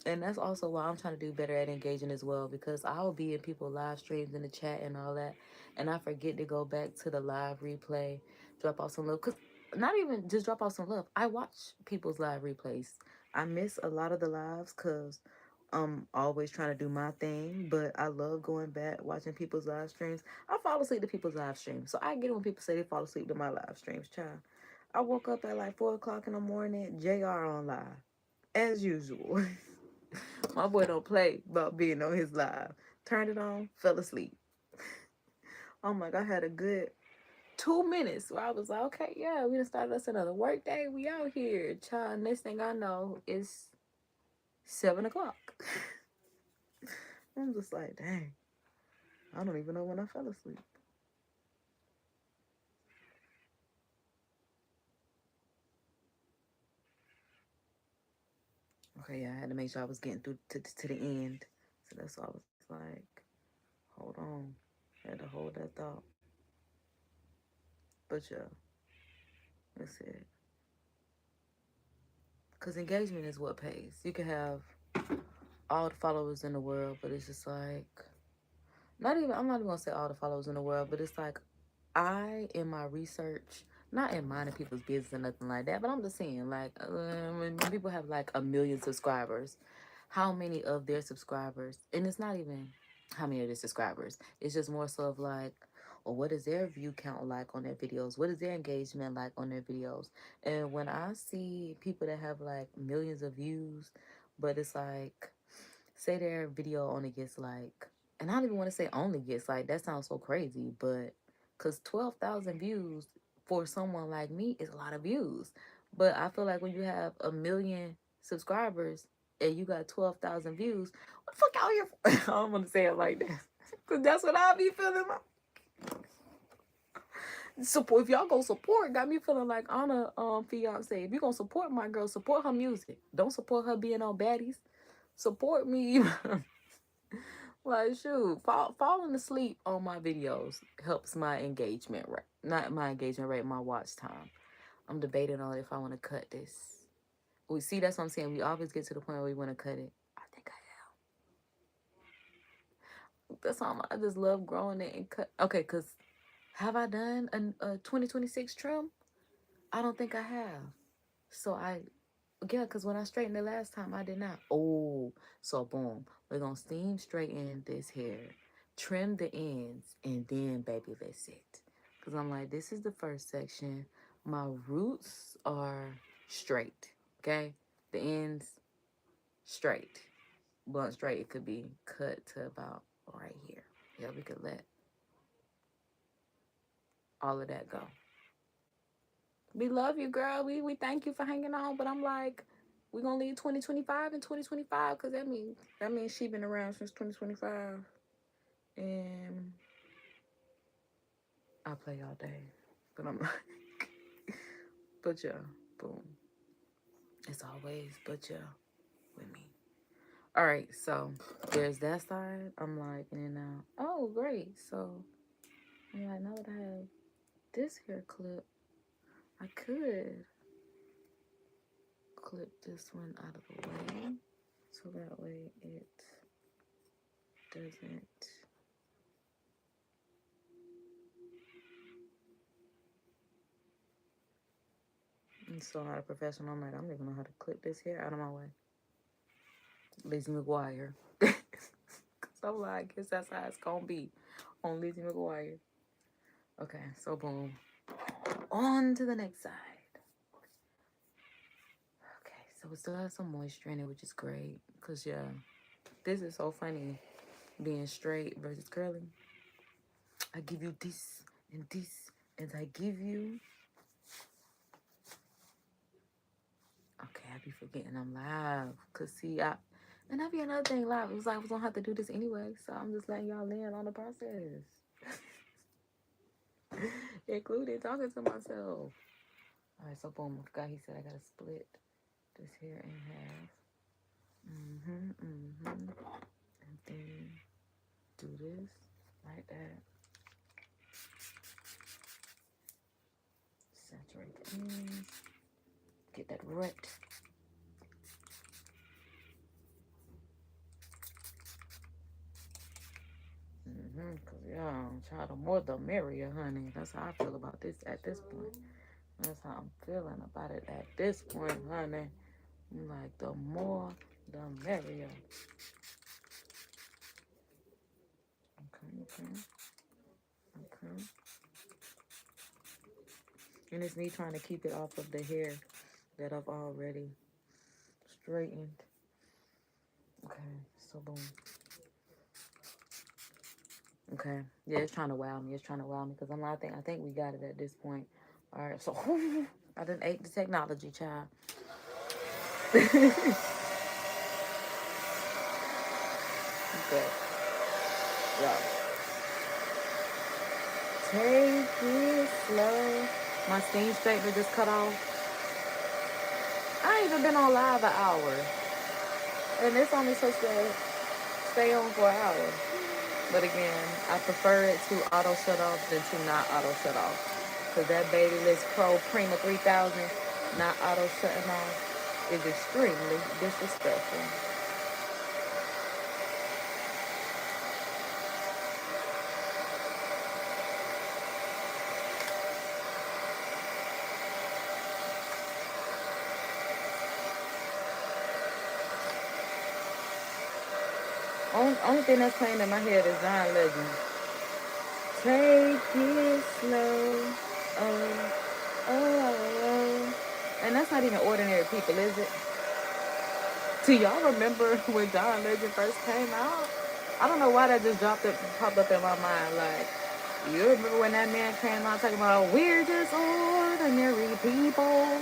[SPEAKER 1] And that's also why I'm trying to do better at engaging as well. Because I'll be in people's live streams in the chat and all that. And I forget to go back to the live replay, drop off some love. Because not even just drop off some love. I watch people's live replays. I miss a lot of the lives because I'm always trying to do my thing, but I love going back, watching people's live streams. I fall asleep to people's live streams. So I get it when people say they fall asleep to my live streams, child. I woke up at like 4 o'clock in the morning, JR on live, as usual. My boy don't play about being on his live. Turned it on, fell asleep. I'm like, I had a good 2 minutes where I was like, okay, yeah, we done started us another work day. We out here. Child, next thing I know, it's 7 o'clock. I'm just like, dang. I don't even know when I fell asleep. Okay, yeah, I had to make sure I was getting through to the end. So that's why I was like, hold on. I had to hold that thought. But yeah, that's it. Because engagement is what pays. You can have all the followers in the world, but it's just like, I'm not even going to say all the followers in the world, but it's like, in my research, not in minding people's business or nothing like that, but I'm just saying, like, when people have like 1 million subscribers, how many of their subscribers, and it's not even how many of their subscribers, it's just more so of like, well, what is their view count like on their videos? What is their engagement like on their videos? And when I see people that have like millions of views, but it's like, say their video only gets like and I don't even want to say only gets, like, that sounds so crazy, but because 12,000 views for someone like me is a lot of views. But I feel like when you have 1 million subscribers and you got 12,000 views, what the fuck y'all here for? I don't want to say it like that. Because that's what I be feeling like. Support, if y'all go support, got me feeling like on a fiance. If you gonna support my girl, support her music. Don't support her being on baddies. Support me. Like, shoot, falling asleep on my videos helps my engagement rate. Not my engagement rate, my watch time. I'm debating on if I want to cut this. We see, that's what I'm saying. We always get to the point where we want to cut it. I think I am. That's all. I just love growing it and cut. Okay, because have I done a 2026 trim? I don't think I have. So yeah, because when I straightened it last time, I did not. Oh, so boom. We're going to steam straighten this hair, trim the ends, and then BaByliss it. Because I'm like, this is the first section. My roots are straight, okay? The ends, straight. Blunt straight, it could be cut to about right here. Yeah, we could let all of that go. We love you, girl. We thank you for hanging on, but I'm like, we're gonna leave 2025 and 2025 because that means she been around since 2025, and I play all day, but I'm like, but yeah, boom. It's always but yeah with me. All right, so there's that side. I'm like, and then now, oh great. So I'm like, now that I have this hair clip, I could clip this one out of the way, so that way it doesn't. And so not a professional. I'm like, I don't even know how to clip this hair out of my way. Lizzie McGuire. Cause I'm like, I guess that's how it's gonna be on Lizzie McGuire. Okay, so boom. On to the next side. Okay, so we still have some moisture in it, which is great. Cause yeah, this is so funny being straight versus curly. I give you this and this, and I give you. Okay, I be forgetting I'm live. Cause see, and that'd be another thing live. It was like I was gonna have to do this anyway, so I'm just letting y'all in on the process. Including talking to myself. Alright, so boom, I forgot he said I gotta split this hair in half. And then do this like that. Saturate the ends. Get that wet. Cause yeah, child, the more the merrier, honey. That's how I feel about this at this point. That's how I'm feeling about it at this point, honey. I'm like, the more the merrier. Okay. And it's me trying to keep it off of the hair that I've already straightened. Okay, so boom. Okay, yeah, it's trying to wow me. It's trying to wow me because I'm not. I think we got it at this point. All right, so I done ate the technology, child. Okay. Yeah. Take it slow. My steam straightener just cut off. I ain't even been on live an hour. And it's only supposed to stay on for an hour. But again, I prefer it to auto shut off than to not auto shut off. Because that BaByliss Pro PRIMA3000 not auto shutting off is extremely disrespectful. Only thing that's playing in my head is John Legend. Take it slow. Oh, oh. And that's not even ordinary people, is it? Do y'all remember when John Legend first came out? I don't know why that just popped up in my mind. Like, you remember when that man came out talking about we're just ordinary people.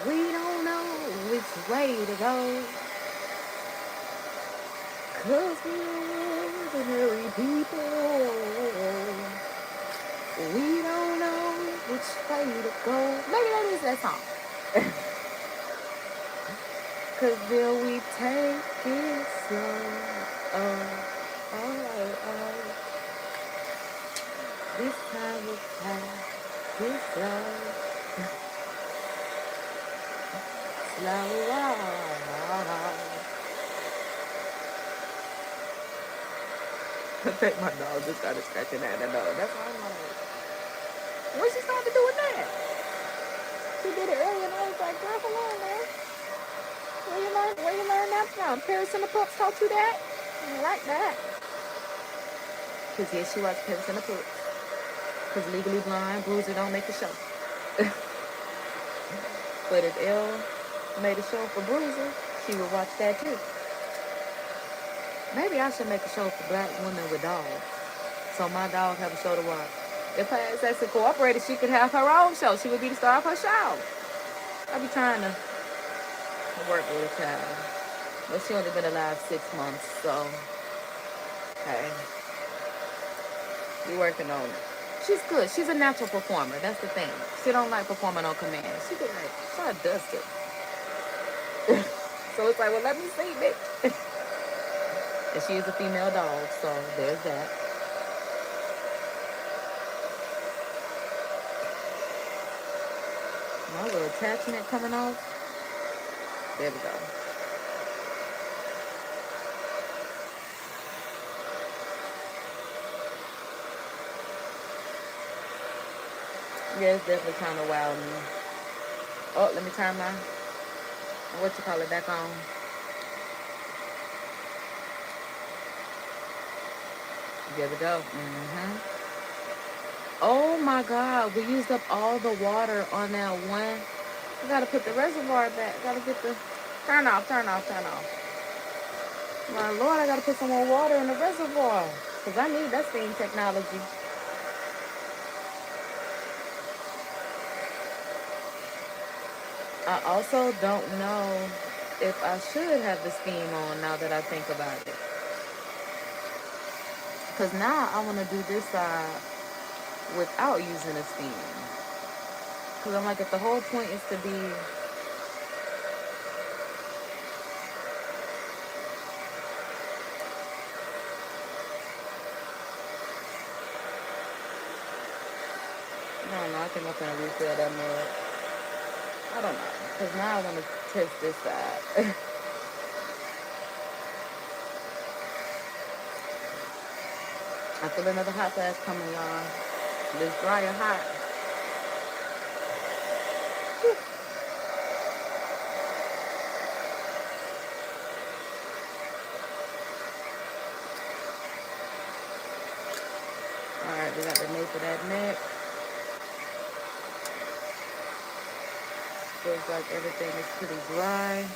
[SPEAKER 1] We don't know which way to go. 'Cause we're ordinary people. We don't know which way to go. Maybe that is that song. 'Cause will we take it slow? Oh. This time we'll take it slow. I think my dog just started scratching at the door. That's why I'm like, when she started doing that? She did it earlier and I was like, girl, come on, man. Where you learn that from? Paris and the Pups taught you that? I like that. Because yes, she watched Paris and the Pups. Because Legally Blonde, Bruiser don't make the show. But if Elle made a show for Bruiser, she would watch that too. Maybe I should make a show for black women with dogs. So my dog have a show to watch. If her ass incorporated, she could have her own show. She would be the star of her show. I be trying to work with a child. But she only been alive 6 months, so hey. We working on it. She's good. She's a natural performer. That's the thing. She don't like performing on command. She be like, try to dust it. So it's like, well, let me see, bitch. And she is a female dog, so there's that. My little attachment coming off. There we go. Yeah, it's definitely kind of wild me. Oh, let me turn my, back on. There we go. Oh my God, we used up all the water on that one. We gotta put the reservoir back. Gotta get the, turn off. My Lord, I gotta put some more water in the reservoir. Because I need that steam technology. I also don't know if I should have the steam on now that I think about it. Because now I want to do this side without using the steam. Because I'm like, if the whole point is to be... I don't know. I think I'm going to refill that mug. I don't know. Because now I want to test this side. I feel another hot flash coming, y'all. This dry and hot. Whew. Alright, we got the nape of that neck. Feels like everything is pretty dry.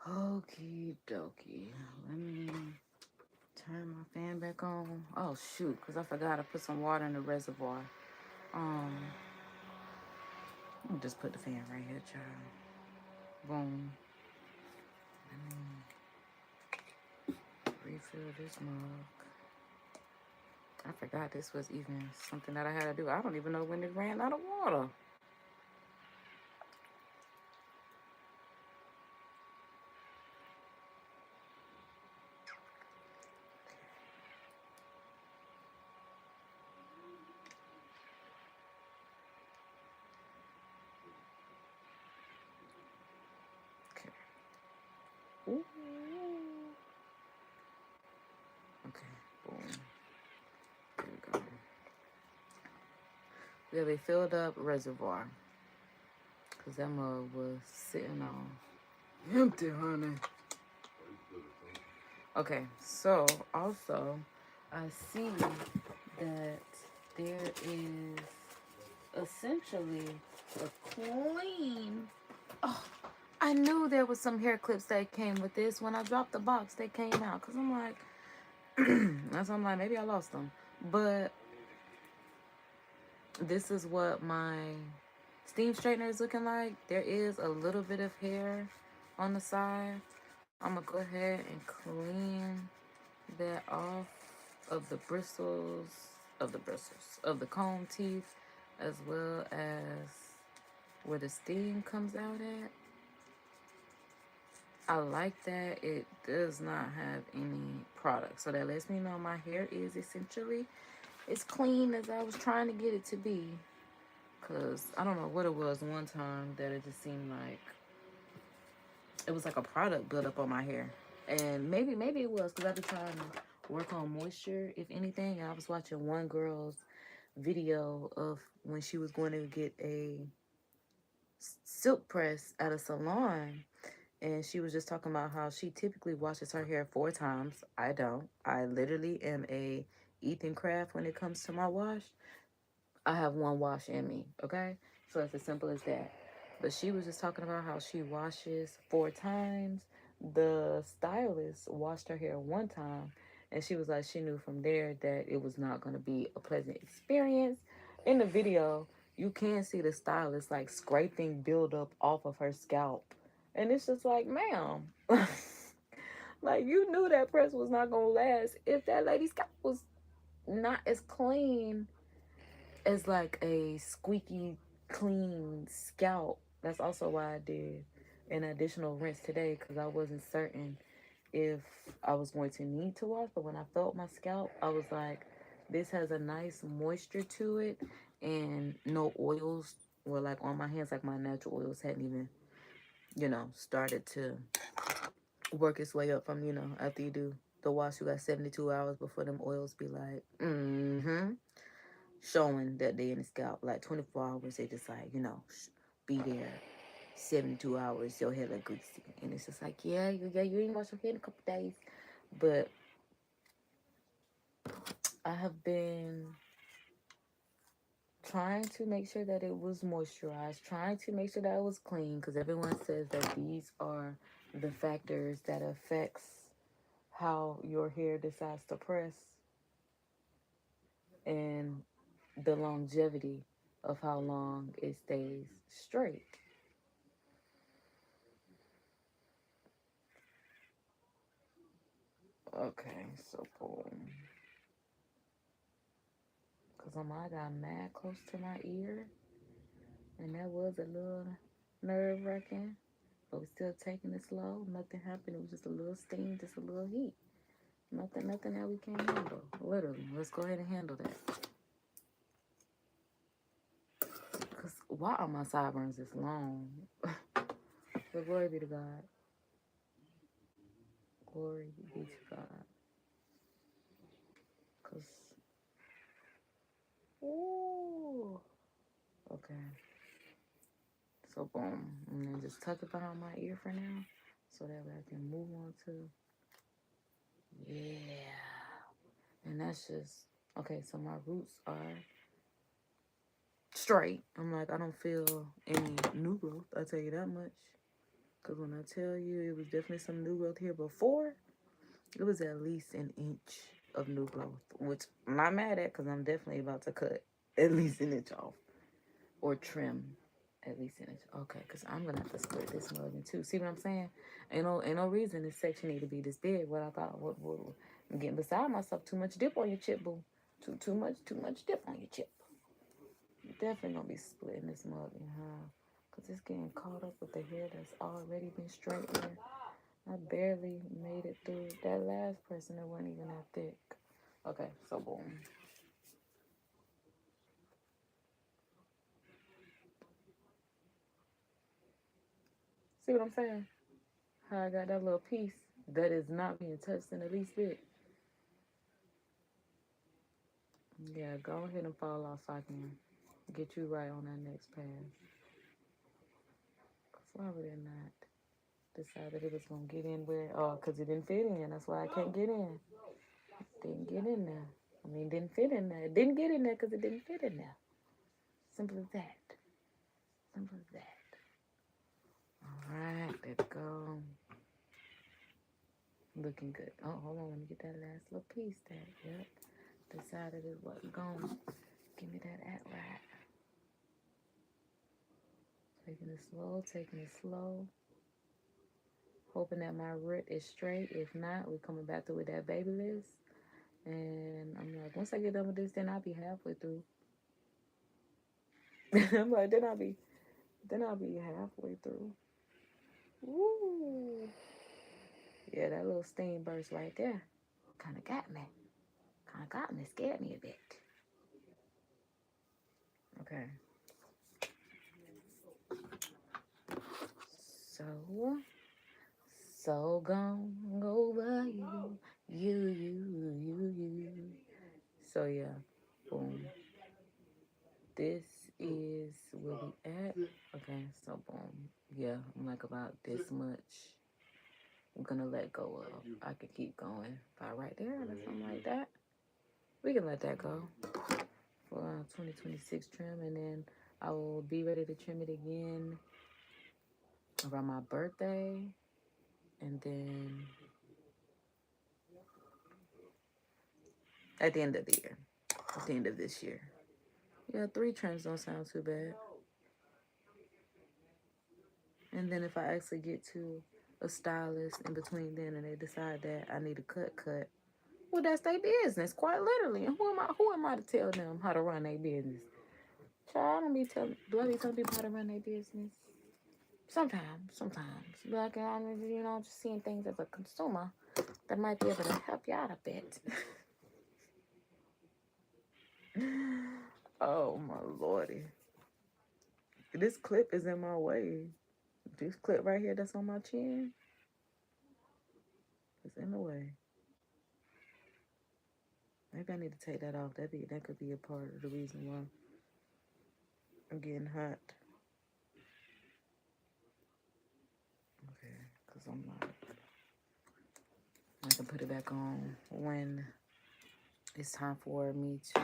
[SPEAKER 1] Okie dokie. Let me turn my fan back on. Oh shoot, because I forgot to put some water in the reservoir. I'll just put the fan right here, child. Boom. Refill this mug. I forgot this was even something that I had to do. I don't even know when it ran out of water. Okay. Ooh. We have a filled up reservoir. Because that mug was sitting on empty, honey. Okay, so also I see that there is essentially a clean. Oh, I knew there was some hair clips that came with this. When I dropped the box, they came out. Because I'm like, that's why I'm like, maybe I lost them. But this is what my steam straightener is looking like. There is a little bit of hair on the side. I'm going to go ahead and clean that off of the bristles, of the comb teeth, as well as where the steam comes out at. I like that it does not have any product. So that lets me know my hair is essentially as clean as I was trying to get it to be. Because I don't know what it was one time that it just seemed like it was like a product built up on my hair. And maybe it was because I've been trying to work on moisture, if anything. And I was watching one girl's video of when she was going to get a silk press at a salon. And she was just talking about how she typically washes her hair 4 times. I don't. I literally am a Ethan Craft when it comes to my wash. I have one wash in me, okay? So it's as simple as that. But she was just talking about how she washes 4 times. The stylist washed her hair 1 time, and she was like, she knew from there that it was not going to be a pleasant experience. In the video, you can see the stylist like scraping buildup off of her scalp. And it's just like, ma'am, like you knew that press was not going to last if that lady's scalp was not as clean as like a squeaky clean scalp. That's also why I did an additional rinse today, because I wasn't certain if I was going to need to wash. But when I felt my scalp, I was like, this has a nice moisture to it, and no oils were like on my hands. Like my natural oils hadn't even, started to work its way up from, after you do the wash, you got 72 hours before them oils be like, showing that they in the scalp. Like 24 hours, they just like, be there. 72 hours, your hair look greasy. And it's just like, yeah, you ain't wash your hair in a couple days. But I have been trying to make sure that it was moisturized, trying to make sure that it was clean, because everyone says that these are the factors that affects how your hair decides to press and the longevity of how long it stays straight. Okay, so boom. Because I got mad close to my ear, and that was a little nerve-wracking, but we're still taking it slow. Nothing happened. It was just a little steam, just a little heat. Nothing that we can't handle. Literally, let's go ahead and handle that. Because why are my sideburns this long? But glory be to God. Glory be to God. Because, ooh. Okay. So, boom. And then just tuck it behind my ear for now, so that way I can move on to, yeah. And that's just, okay, so my roots are straight. I'm like, I don't feel any new growth, I'll tell you that much. Because when I tell you it was definitely some new growth here before, it was at least an inch of new growth, which I'm not mad at, because I'm definitely about to cut at least an inch off or trim at least an inch. Okay, because I'm gonna have to split this mug in two. See what I'm saying? Ain't no reason this section need to be this big. What I thought, I'm getting beside myself. Too much dip on your chip, boo. Too much dip on your chip. You're definitely gonna be splitting this mug in half, because it's getting caught up with the hair that's already been straightened. I barely made it through that last person that wasn't even that thick. Okay, so boom. See what I'm saying? How I got that little piece that is not being touched in the least bit. Yeah, go ahead and fall off so I can get you right on that next pass. Why would it not decide that it was gonna get in where? Oh, because it didn't fit in. That's why I can't get in. Didn't get in there. I mean, didn't fit in there. It didn't get in there because it didn't fit in there. Simple as that. Simple as that. All right, let's go. Looking good. Oh, hold on. Let me get that last little piece. Yep. Decided it wasn't going. Give me that at right. Taking it slow, taking it slow. Hoping that my root is straight. If not, we're coming back through with that BaByliss. And I'm like, once I get done with this, then I'll be halfway through. I'm like, then I'll be halfway through. Woo! Yeah, that little steam burst right there kind of got me. Scared me a bit. Okay. So gone over you. So yeah, boom. This is where we at. Okay, so boom. Yeah, I'm like about this much. I'm gonna let go of. I could keep going. About right there or something like that. We can let that go for 2026 trim, and then I will be ready to trim it again around my birthday, and then at the end of the year, at the end of this year. Yeah, 3 trims don't sound too bad. And then if I actually get to a stylist in between then and they decide that I need a cut, well, that's their business, quite literally. And who am I to tell them how to run their business? Child, do I be telling people how to run their business? Sometimes. Like, I'm just seeing things as a consumer that might be able to help you out a bit. Oh, my lordy. This clip is in my way. This clip right here that's on my chin is in the way. Maybe I need to take that off. That could be a part of the reason why I'm getting hot. Okay, because I'm like, I can put it back on when it's time for me to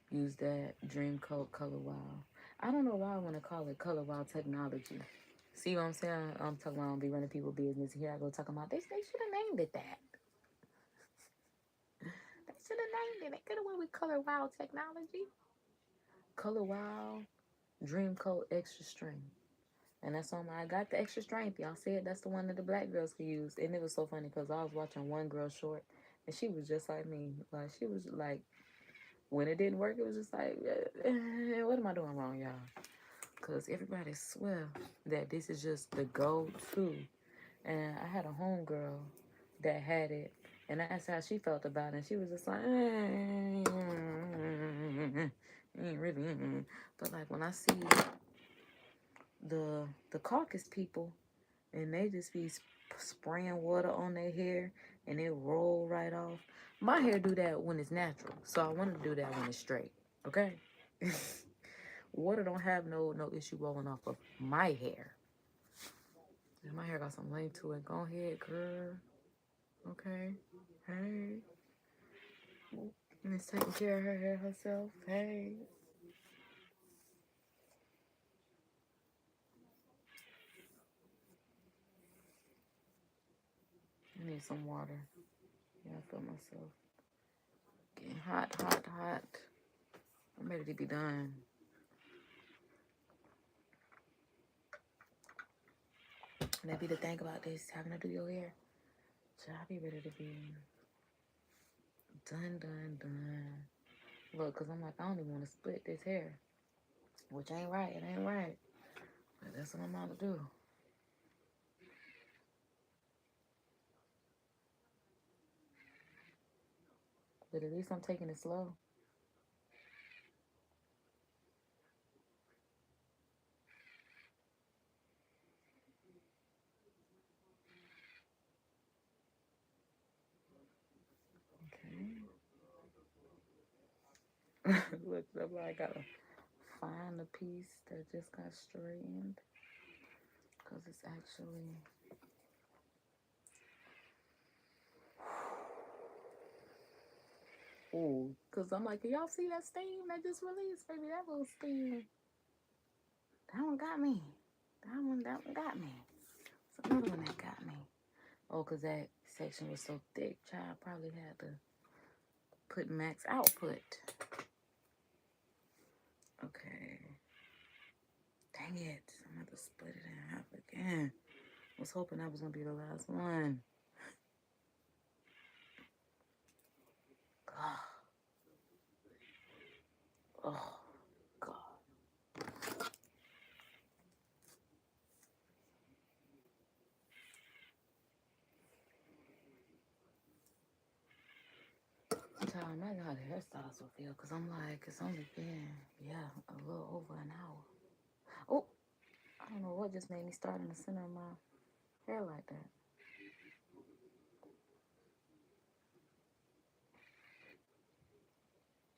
[SPEAKER 1] use that Dream Coat Color Wow. I don't know why I want to call it Color Wow Technology. See what I'm saying? I'm talking about I don't be running people's business. Here I go talking about this. They should have named it that. They should have named it. They could have went with Color Wow Technology. Color Wow Dream Coat Extra Strength. And that's on I got the extra strength. Y'all said that's the one that the black girls could use. And it was so funny because I was watching one girl short and she was just like me. Like, she was like, when it didn't work, it was just like, what am I doing wrong, y'all? Because everybody swear that this is just the go-to. And I had a homegirl that had it. And I asked how she felt about it. And she was just like, ain't really. But like when I see the caucus people and they just be spraying water on their hair and it roll right off. My hair do that when it's natural, so I want to do that when it's straight. Okay. Water don't have no issue rolling off of my hair. And my hair got some length to it. Go ahead, girl. Okay. Hey. Miss taking care of her hair herself. Hey. I need some water. Yeah, I feel myself getting hot. I'm ready to be done. And that be the thing about this, having to do your hair. So I'll be ready to be done. Look, because I'm like, I don't even want to split this hair. Which ain't right. It ain't right. But that's what I'm about to do. But at least I'm taking it slow. Okay. Look, that's why I got a find the piece that just got straightened, because it's actually... Ooh, because I'm like, can y'all see that steam that just released? Baby, that little steam. That one got me. That one got me. It's another one that got me. Oh, because that section was so thick, child probably had to put max output. Okay. Dang it. I'm going to have to split it in half again. I was hoping that was going to be the last one. Oh, God. Child, imagine how the hairstyles will feel, because I'm like, it's only been, a little over an hour. Oh, I don't know what just made me start in the center of my hair like that.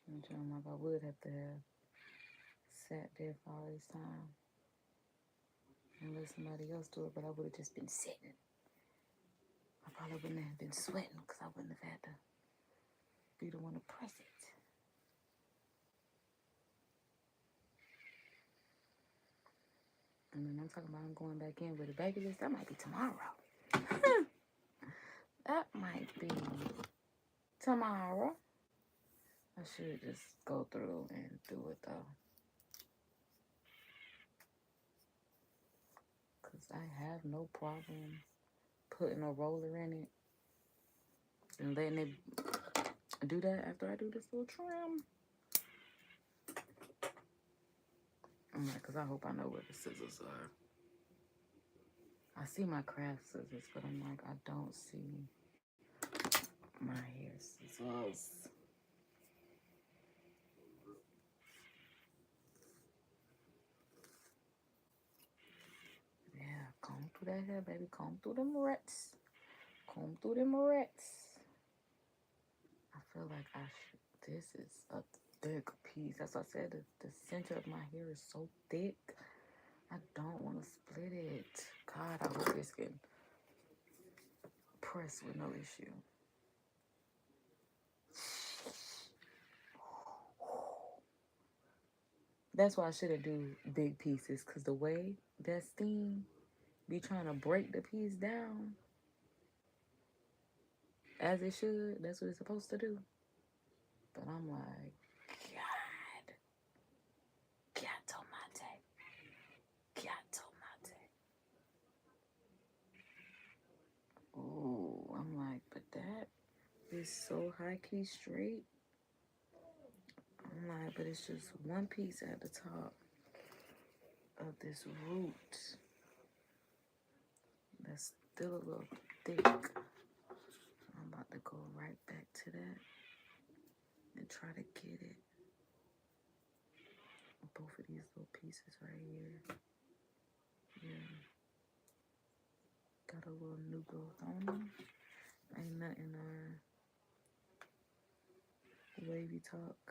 [SPEAKER 1] I'm trying like I would have to have sat there for all this time and let somebody else do it, but I would have just been sitting. I probably wouldn't have been sweating because I wouldn't have had to be the one to press it. And then I'm talking about I'm going back in with a BaByliss. That might be tomorrow. That might be tomorrow. I should just go through and do it though. Because I have no problem putting a roller in it and letting it do that after I do this little trim. I'm like, because I hope I know where the scissors are. I see my craft scissors, but I'm like, I don't see my hair scissors. Yeah, comb through that hair, baby. Comb through them rats. Comb through them rats. I feel like I should. This is a thick piece. That's what I said. The center of my hair is so thick. I don't want to split it. God, I hope this can press with no issue. That's why I shouldn't do big pieces, because the way that steam be trying to break the piece down as it should, that's what it's supposed to do. But I'm like, God, gato mate. Ooh, I'm like, but that is so high-key straight. I'm like, but it's just one piece at the top of this root that's still a little thick. I'm about to go right back to that and try to get it. Both of these little pieces right here. Yeah. Got a little new growth on them. Ain't nothing WavyTalk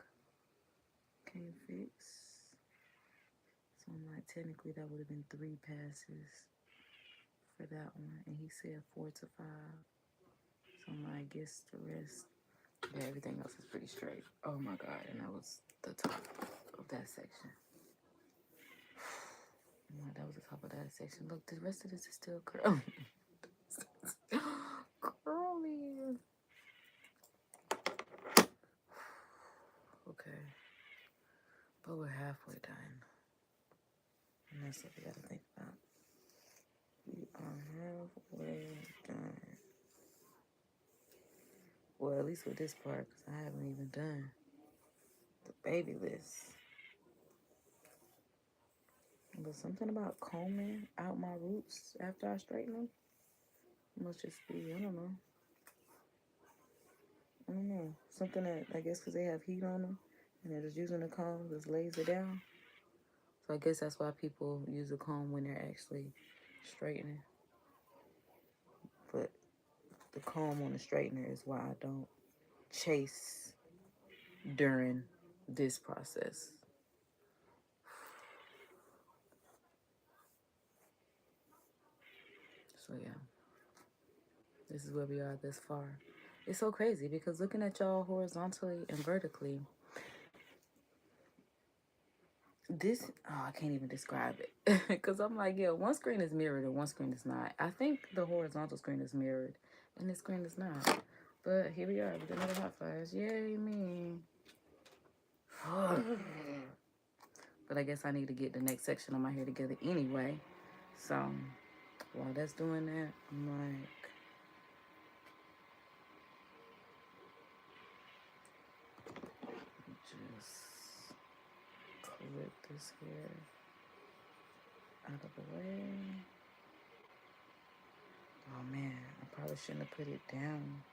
[SPEAKER 1] can't fix. So I'm like, technically that would have been 3 passes for that one. And he said 4 to 5. So I'm like, I guess the rest, yeah, everything else is pretty straight. Oh my God, and that was the top of that section. I'm like, that was the top of that section. Look, the rest of this is still curly. Curly. Okay. But we're halfway done. And that's what we gotta think about. We are halfway done. Well, at least with this part, because I haven't even done the BaByliss. But something about combing out my roots after I straighten them must just be, I don't know. Something that, I guess because they have heat on them and they're just using the comb, just lays it down. So I guess that's why people use a comb when they're actually straightening. But the comb on the straightener is why I don't chase during this process. So yeah, this is where we are this far. It's so crazy because looking at y'all horizontally and vertically, this, oh, I can't even describe it. Because I'm like, yeah, one screen is mirrored and one screen is not. I think the horizontal screen is mirrored and this screen is not. But here we are with another hot flash. Yay, me. But I guess I need to get the next section of my hair together anyway. So while that's doing that, I'm like, just clip this hair out of the way. Oh man, I probably shouldn't have put it down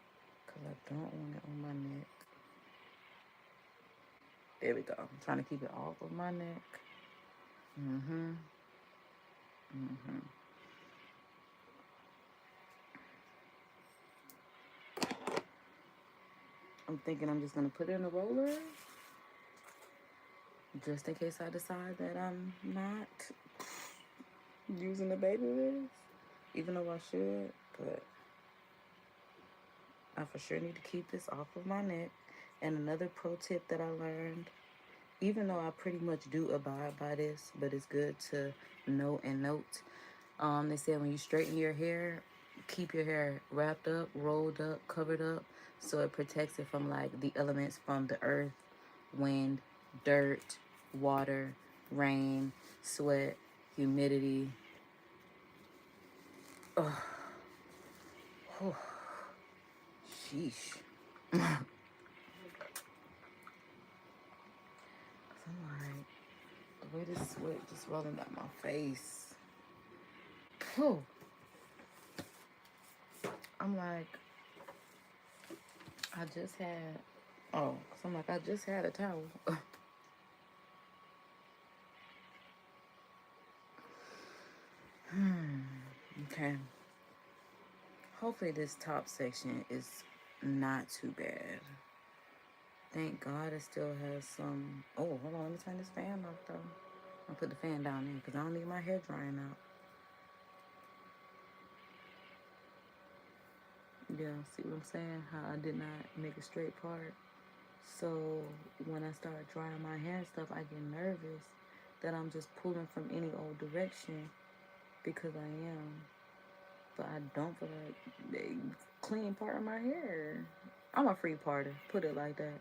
[SPEAKER 1] because I don't want it on my neck. There we go. I'm trying to keep it off of my neck. I'm thinking I'm just going to put it in a roller just in case I decide that I'm not using the BaByliss, even though I should, but I for sure need to keep this off of my neck. And another pro tip that I learned, even though I pretty much do abide by this, but it's good to know and note. They said when you straighten your hair, keep your hair wrapped up, rolled up, covered up, so it protects it from like the elements from the earth, wind, dirt, water, rain, sweat, humidity. Oh, oh. Sheesh. I'm like, the way this sweat just rolling down my face. Whew. I'm like, I just had, oh, so I'm like, I just had a towel. Okay. Hopefully this top section is not too bad. Thank God it still has some, oh, hold on, let me turn this fan off though. I'll put the fan down there because I don't need my hair drying out. Yeah, see what I'm saying? How I did not make a straight part. So when I start drying my hair and stuff, I get nervous that I'm just pulling from any old direction because I am. But I don't feel like they clean part of my hair. I'm a free parter, put it like that.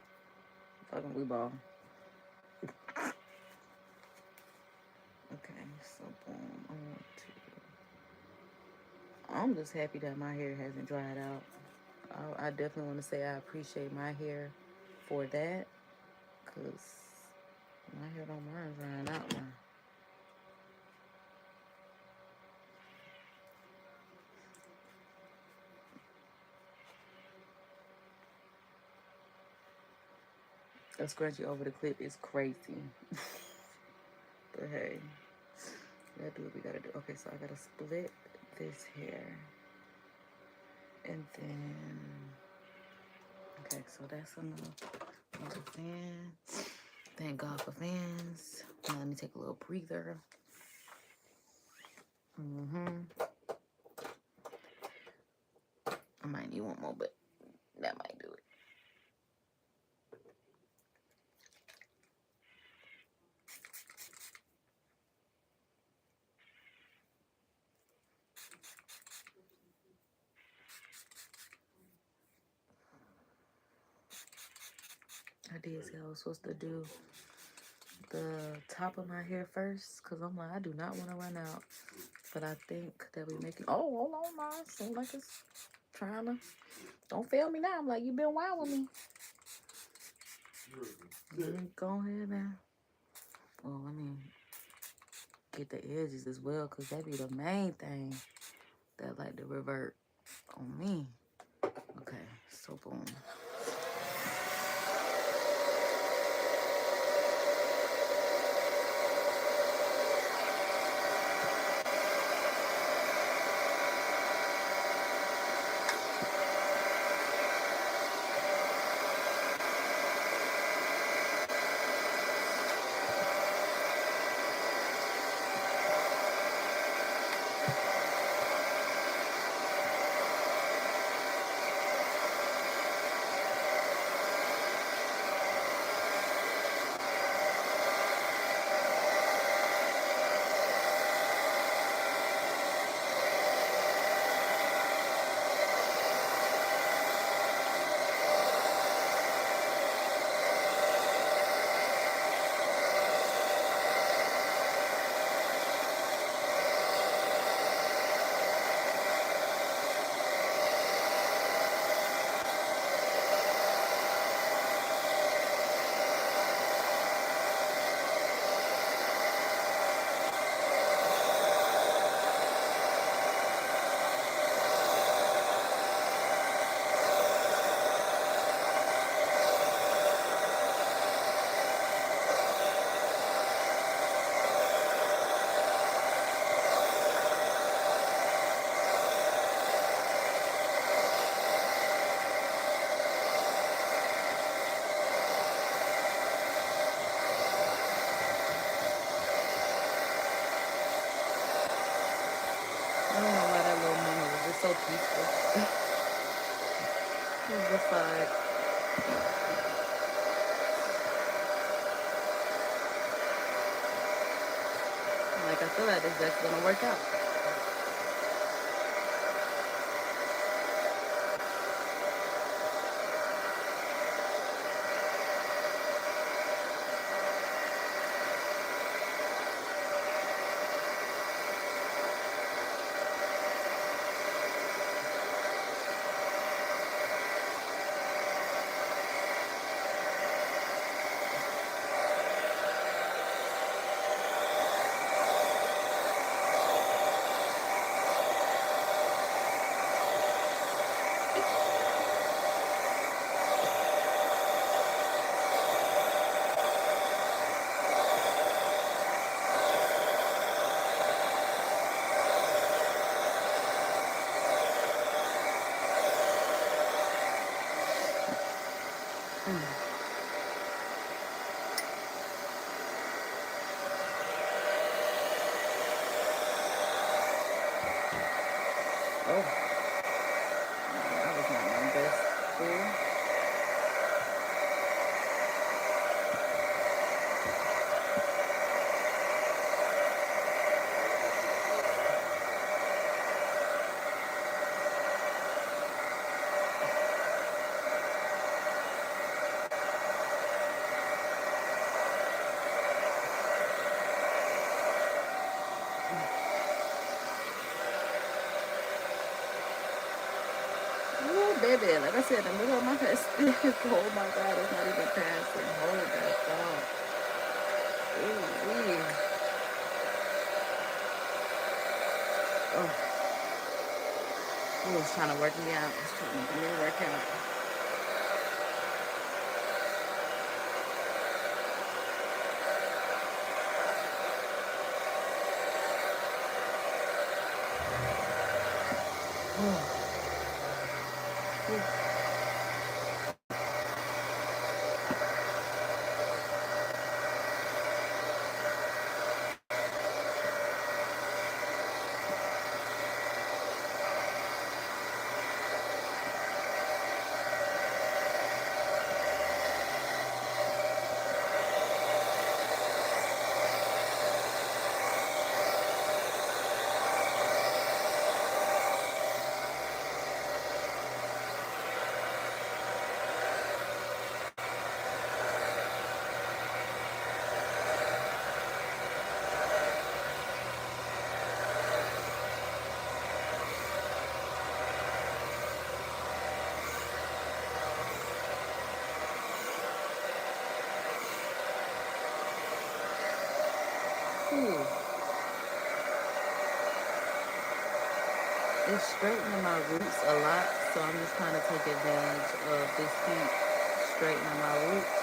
[SPEAKER 1] Fucking we ball. Okay, so boom, I'm just happy that my hair hasn't dried out. I definitely want to say I appreciate my hair for that, because my hair don't mind drying out now. A scrunchie over the clip is crazy. But hey, we gotta do what we gotta do. Okay, so I gotta split this hair. And then, okay, so that's enough. There's a fan. Thank God for fans. Now let me take a little breather. I might need one more, but that might do it. I did say I was supposed to do the top of my hair first, because I'm like, I do not want to run out. But I think that we make it. Oh, hold on now. Seems like it's trying to. Don't fail me now. I'm like, you've been wild with me. Let me go ahead and. Well, let me get the edges as well, because that be the main thing that like to revert on me. Okay, so boom. so peaceful. It's just like I feel like that's gonna work out. Oh, that was not my best tool. Oh, baby, like I said, the middle of my face. Oh my God, it's not even passing. Hold that thought. Ooh, oh, it's trying to work me out. It's trying to make me work out. Ooh. It's straightening my roots a lot, so I'm just trying to take advantage of this heat straightening my roots.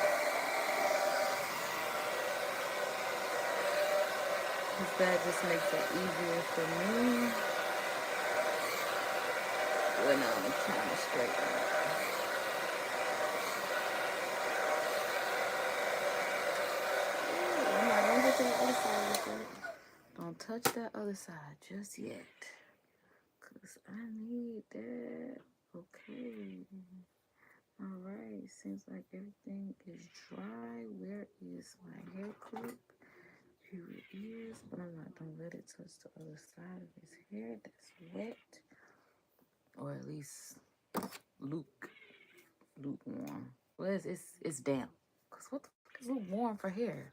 [SPEAKER 1] Because that just makes it easier for me when I'm trying to straighten it. Ooh, I'm not going to get to the other side with it. Don't touch that other side just yet. Because I need that. Okay. All right. Seems like everything is dry. Where is my hair clip? Here it is. But I'm not going to let it touch the other side of his hair. That's wet. Or at least lukewarm. Well, it's damp. Because what the fuck is lukewarm for hair?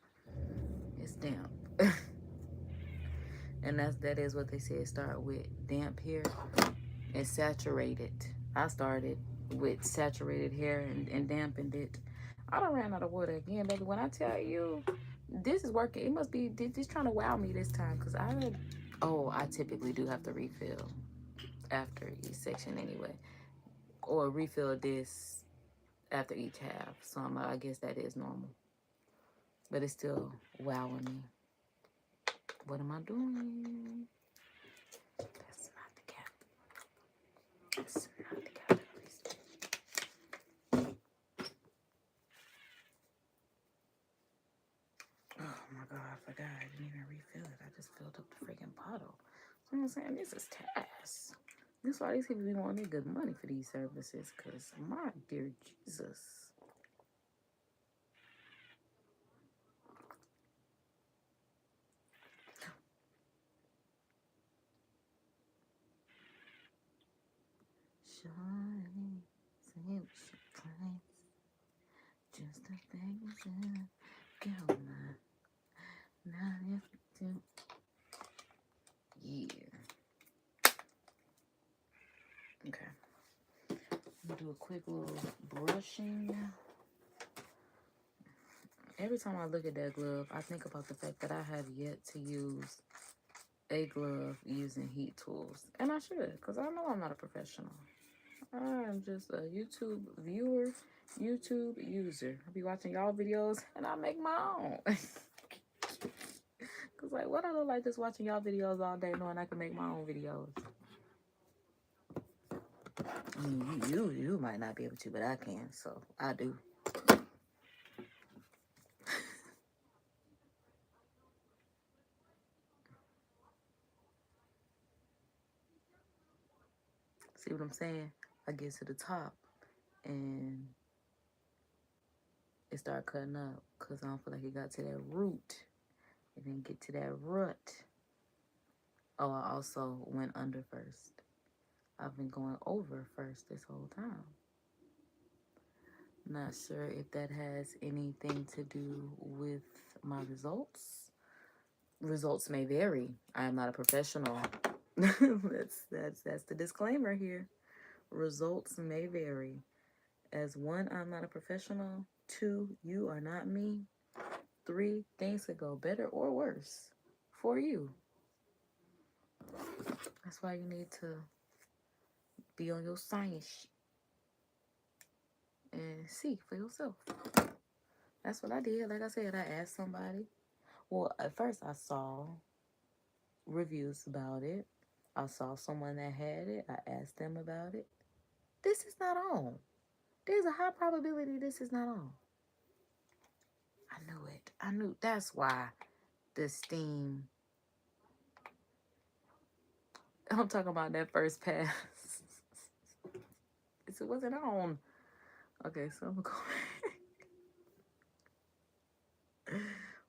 [SPEAKER 1] It's damp. And that is what they said. Start with damp hair and saturated. I started with saturated hair and dampened it. I done ran out of water again, baby. When I tell you this is working, it must be this trying to wow me this time. Because I typically do have to refill after each section anyway. Or refill this after each half. So I guess that is normal. But it's still wowing me. What am I doing? That's not the cap. That's not the cap. Oh my God, I forgot. I didn't even refill it. I just filled up the freaking bottle. So I'm saying, this is Taz. That's why these people be wanting their good money for these services, because my dear Jesus. Shawty, say what she claims. Just the things that go on. Now if you do. Yeah. Okay. I'm gonna do a quick little brushing. Every time I look at that glove, I think about the fact that I have yet to use a glove using heat tools. And I should, because I know I'm not a professional. I'm just a YouTube viewer, YouTube user. I be watching y'all videos and I make my own. Cause like, what I look like just watching y'all videos all day knowing I can make my own videos. I mean, you might not be able to, but I can, so I do. See what I'm saying? I get to the top and it started cutting up because I don't feel like it got to that root. It didn't get to that rut. Oh, I also went under first. I've been going over first this whole time. Not sure if that has anything to do with my results. Results may vary. I am not a professional. that's the disclaimer here. Results may vary. As 1, I'm not a professional. 2, you are not me. 3, things could go better or worse for you. That's why you need to be on your science and see for yourself. That's what I did. Like I said, I asked somebody. Well, at first I saw reviews about it. I saw someone that had it. I asked them about it. This is not on. There's a high probability this is not on. I knew it. I knew. That's why the steam. I'm talking about that first pass. It wasn't on. Okay, so I'm going to go back.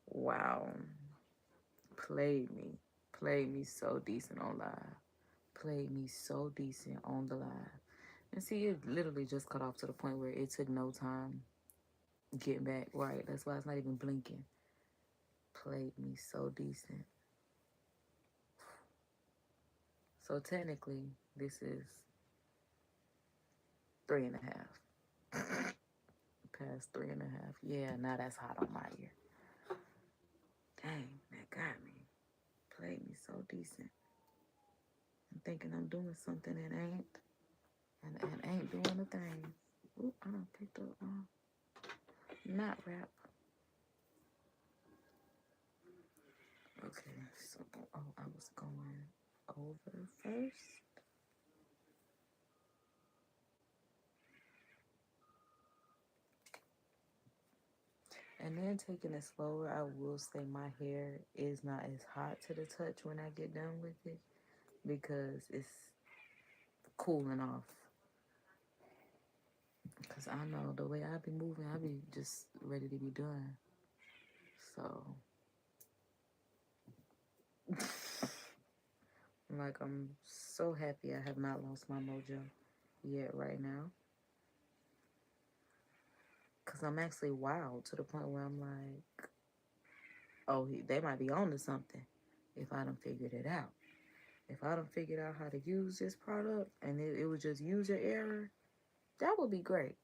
[SPEAKER 1] Wow. Played me. Played me so decent on live. Played me so decent on the live. And see, it literally just cut off to the point where it took no time getting back right. That's why it's not even blinking. Played me so decent. So technically, this is 3.5. Past 3.5. Yeah, now that's hot on my ear. Dang, that got me. Played me so decent. I'm thinking I'm doing something and ain't. And ain't doing a thing. Oop, I done picked up knot wrap. Okay, so, oh, I was going over first. And then taking it slower, I will say my hair is not as hot to the touch when I get done with it because it's cooling off. Because I know the way I be moving, I be just ready to be done. So, like, I'm so happy I have not lost my mojo yet right now. Because I'm actually wild to the point where I'm like, oh, they might be on to something if I done figured it out. If I done figured out how to use this product and it was just user error, that would be great.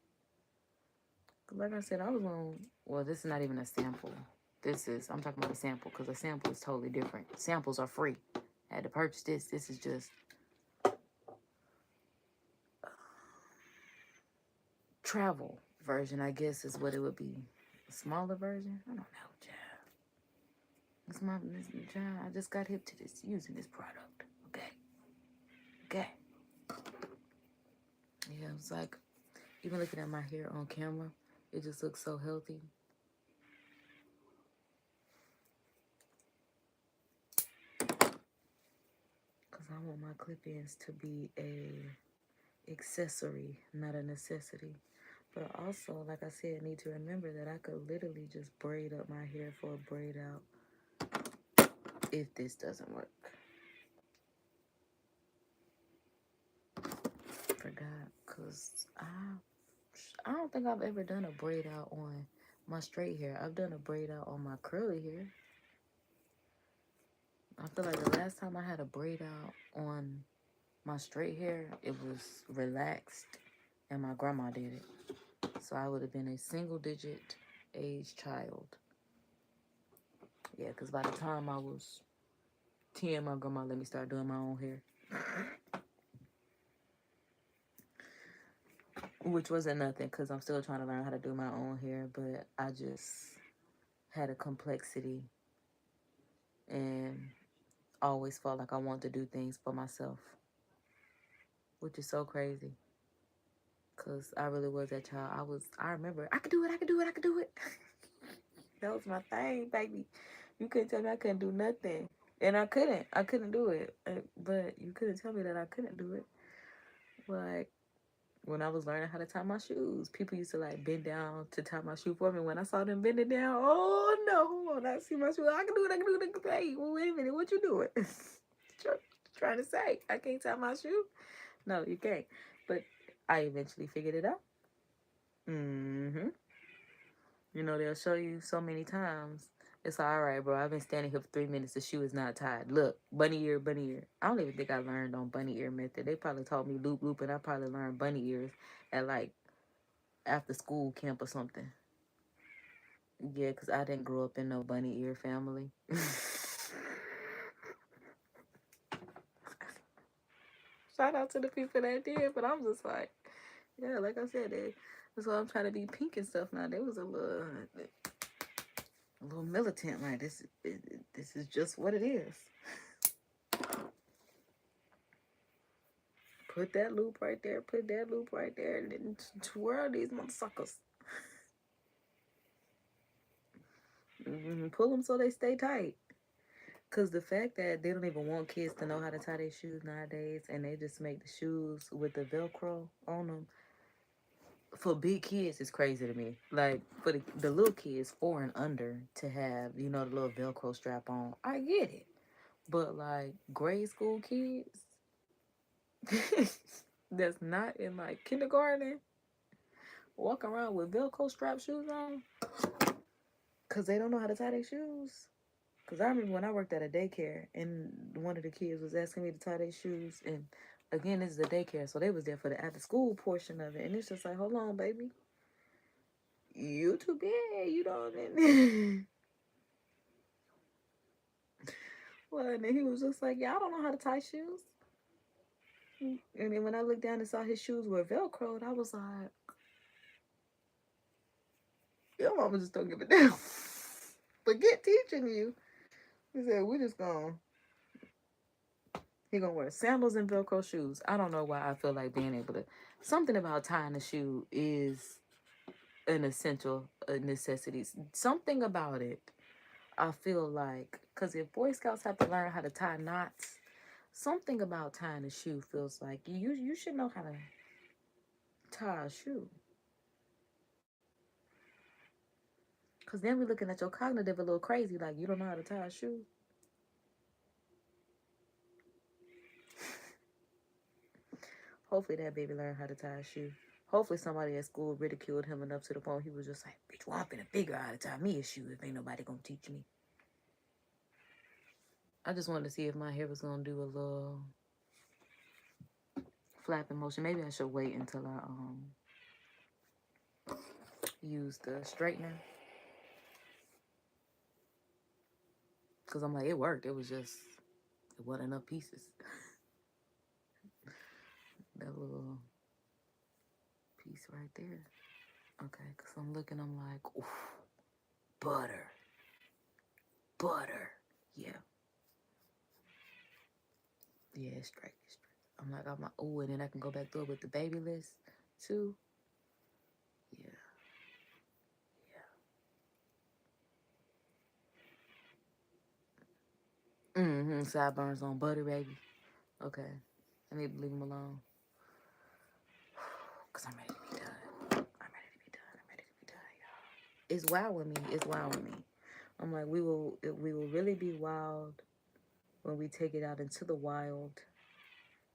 [SPEAKER 1] Like I said, I was on, well, this is not even a sample. I'm talking about a sample because a sample is totally different. Samples are free. I had to purchase this. This is just travel version, I guess is what it would be. A smaller version? I don't know, child. Child, I just got hip to this, using this product. Okay. Yeah, it's like, even looking at my hair on camera, it just looks so healthy. Because want my clip-ins to be a accessory, not a necessity. But also, like I said, need to remember that I could literally just braid up my hair for a braid out if this doesn't work. Forgot, because I don't think I've ever done a braid out on my straight hair. I've done a braid out on my curly hair. I feel like the last time I had a braid out on my straight hair, it was relaxed, and my grandma did it. So I would have been a single-digit age child. Yeah, because by the time I was 10, my grandma let me start doing my own hair. Which wasn't nothing, because I'm still trying to learn how to do my own hair, but I just had a complexity and always felt like I wanted to do things for myself, which is so crazy, because I really was that child. I remember, I could do it, I could do it, I could do it. That was my thing, baby. You couldn't tell me I couldn't do nothing. And I couldn't do it. But you couldn't tell me that I couldn't do it. Like, when I was learning how to tie my shoes, people used to like bend down to tie my shoe for me. When I saw them bending down, oh no, hold on, I see my shoe. I can do it, I can do it. Hey, well, wait a minute, what you doing? Trying to say, I can't tie my shoe? No, you can't. But I eventually figured it out. Mm-hmm. You know, they'll show you so many times. It's like, all right, bro, I've been standing here for 3 minutes. The shoe is not tied. Look, bunny ear, bunny ear. I don't even think I learned on bunny ear method. They probably taught me loop, loop, and I probably learned bunny ears at like after school camp or something. Yeah, because I didn't grow up in no bunny ear family. Shout out to the people that did, but I'm just like, yeah, like I said, that's why I'm trying to be pink and stuff now. They was a little militant, like this is just what it is. Put that loop right there, put that loop right there, and then twirl these motherfuckers. Pull them so they stay tight. Because the fact that they don't even want kids to know how to tie their shoes nowadays, and they just make the shoes with the Velcro on them, for big kids, is crazy to me. Like, for the little kids, 4 and under, to have, you know, the little Velcro strap on, I get it. But, like, grade school kids, that's not in, like, kindergarten, walk around with Velcro strap shoes on, because they don't know how to tie their shoes. Because I remember when I worked at a daycare, and one of the kids was asking me to tie their shoes, and again, this is a daycare, so they was there for the after-school portion of it, and it's just like, hold on, baby. You too big, you don't. Well, and then he was just like, yeah, I don't know how to tie shoes. And then when I looked down and saw his shoes were Velcroed, I was like, your mama just don't give a damn. Forget teaching you. He said, we just gonna, he gonna wear sandals and Velcro shoes. I don't know why I feel like being able to, something about tying a shoe is an essential necessity. Something about it, I feel like, because if Boy Scouts have to learn how to tie knots, something about tying a shoe feels like you should know how to tie a shoe. Because then we're looking at your cognitive a little crazy, like you don't know how to tie a shoe. Hopefully that baby learned how to tie a shoe. Hopefully somebody at school ridiculed him enough to the point he was just like, bitch, well, I'm finna figure out how to tie me a shoe if ain't nobody gonna teach me. I just wanted to see if my hair was gonna do a little flapping motion. Maybe I should wait until I use the straightener. Because I'm like, it worked. It was just, it wasn't enough pieces. That little piece right there. Okay, because I'm looking, I'm like, oof, butter. Butter. Yeah. Yeah, it's straight. It's straight. I'm like, I'm like, oh, and then I can go back through it with the BaByliss too. Yeah. Yeah. Sideburns on butter, baby. Okay. I need to leave them alone. Because I'm ready to be done. I'm ready to be done. I'm ready to be done, y'all. It's wowing me. It's wowing me. I'm like, we will really be wild when we take it out into the wild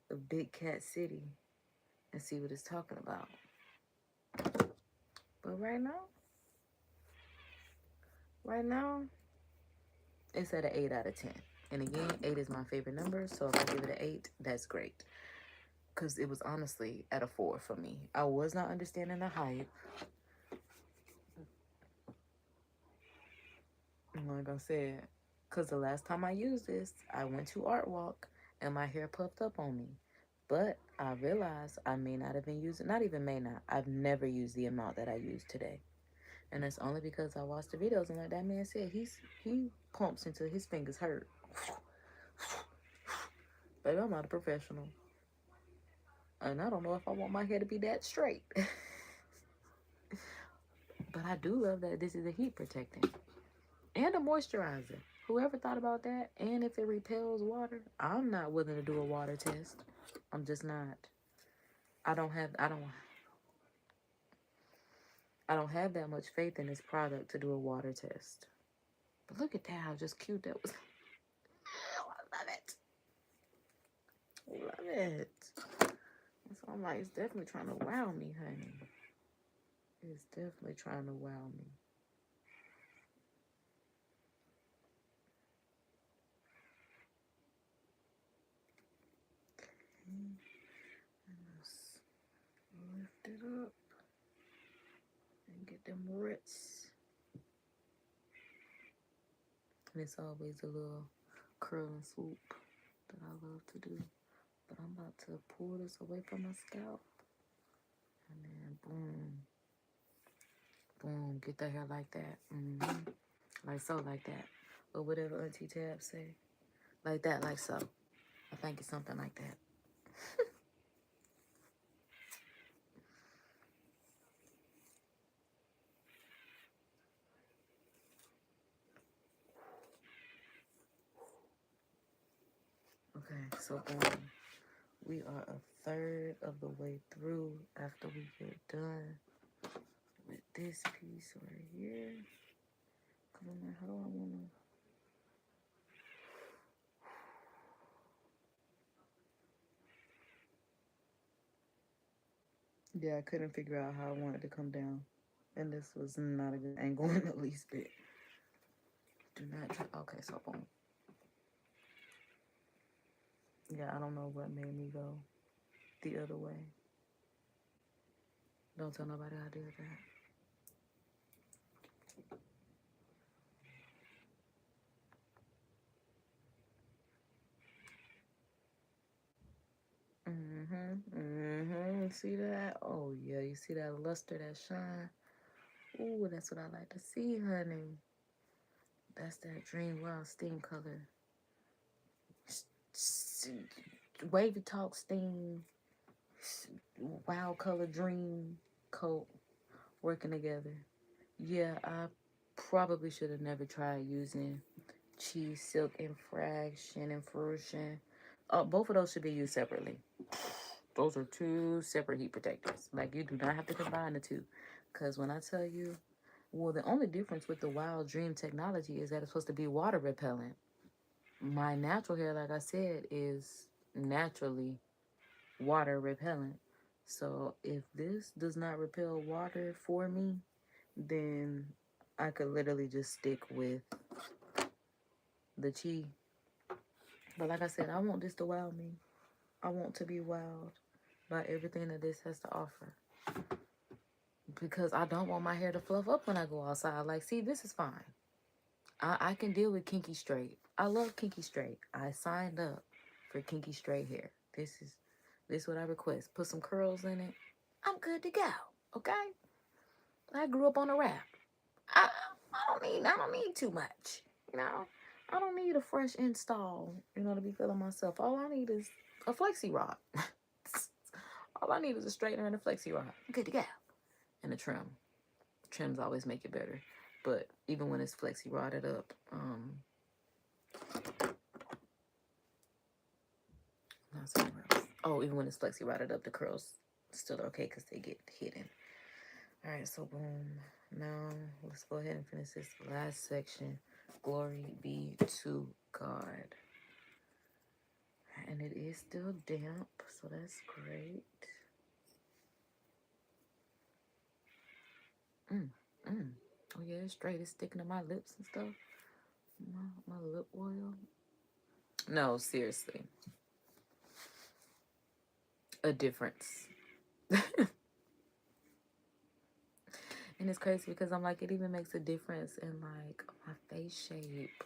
[SPEAKER 1] of Big Cat City and see what it's talking about. But right now, it's at an 8 out of 10. And again, 8 is my favorite number, so if I give it an 8, that's great. Because it was honestly at a 4 for me. I was not understanding the hype. Like I said, because the last time I used this, I went to Art Walk and my hair puffed up on me. But I realized I may not have been using, not even may not, I've never used the amount that I used today. And it's only because I watched the videos and like that man said, he pumps until his fingers hurt. Baby, I'm not a professional. And I don't know if I want my hair to be that straight. But I do love that this is a heat protectant and a moisturizer. Whoever thought about that? And if it repels water, I'm not willing to do a water test. I'm just not. I don't have that much faith in this product to do a water test. But look at that, how just cute that was. I love it. Love it. So I'm like, it's definitely trying to wow me, honey. It's definitely trying to wow me. Let's lift it up and get them roots. And it's always a little curl and swoop that I love to do. But I'm about to pull this away from my scalp. And then boom. Boom. Get the hair like that. Like so, like that. Or whatever Auntie Tab say. Like that, like so. I think it's something like that. Okay, so boom. We are a third of the way through after we get done with this piece right here. Come on, how do I want to... Yeah, I couldn't figure out how I wanted to come down. And this was not a good angle in the least bit. Do not try... Okay, so boom. Yeah, I don't know what made me go the other way. Don't tell nobody I did that. See that? Oh, yeah, you see that luster, that shine? Ooh, that's what I like to see, honey. That's that Dream Wild Steam color. WavyTalk Steam, Wild Color Dream coat working together. Yeah, I probably should have never tried using Cheese Silk Infraction and Fruition. Both of those should be used separately. Those are two separate heat protectors. Like, you do not have to combine the two. Because when I tell you, well, the only difference with the Wild Dream technology is that it's supposed to be water repellent. My natural hair, like I said, is naturally water repellent. So if this does not repel water for me, then I could literally just stick with the Chi. But like I said, I want this to wow me. I want to be wowed by everything that this has to offer. Because I don't want my hair to fluff up when I go outside. Like, see, this is fine. I can deal with kinky straight. I love kinky straight. I signed up for kinky straight hair. This is what I request. Put some curls in it. I'm good to go. Okay? I grew up on a rap. I don't need too much. You know? I don't need a fresh install, to be feeling myself. All I need is a flexi rod. All I need is a straightener and a flexi rod. I'm good to go. And a trim. Trims always make it better. But even when it's flexi rodded up, now somewhere else. Oh, even when it's flexi routed up, the curls still okay because they get hidden. All right, so boom. Now let's go ahead and finish this last section. Glory be to God. And it is still damp, so that's great. Oh yeah, it's straight. It's sticking to my lips and stuff. My lip oil. No, seriously. A difference. And it's crazy because I'm like, it even makes a difference in like my face shape.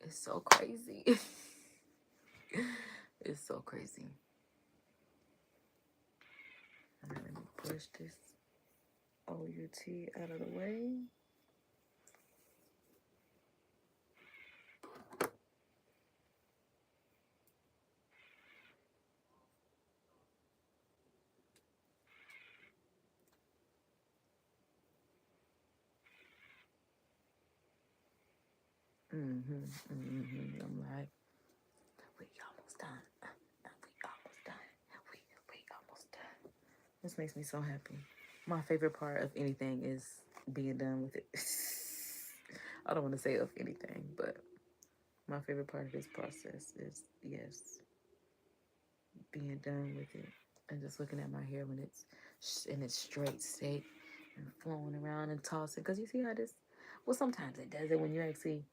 [SPEAKER 1] It's so crazy. It's so crazy. All right, let me push this OUT out of the way. I'm like, we almost done. We almost done. We almost done. This makes me so happy. My favorite part of anything is being done with it. I don't want to say of anything, but my favorite part of this process is, yes, being done with it and just looking at my hair when it's in its straight state and flowing around and tossing. Because you see how this, well, sometimes it does it when you actually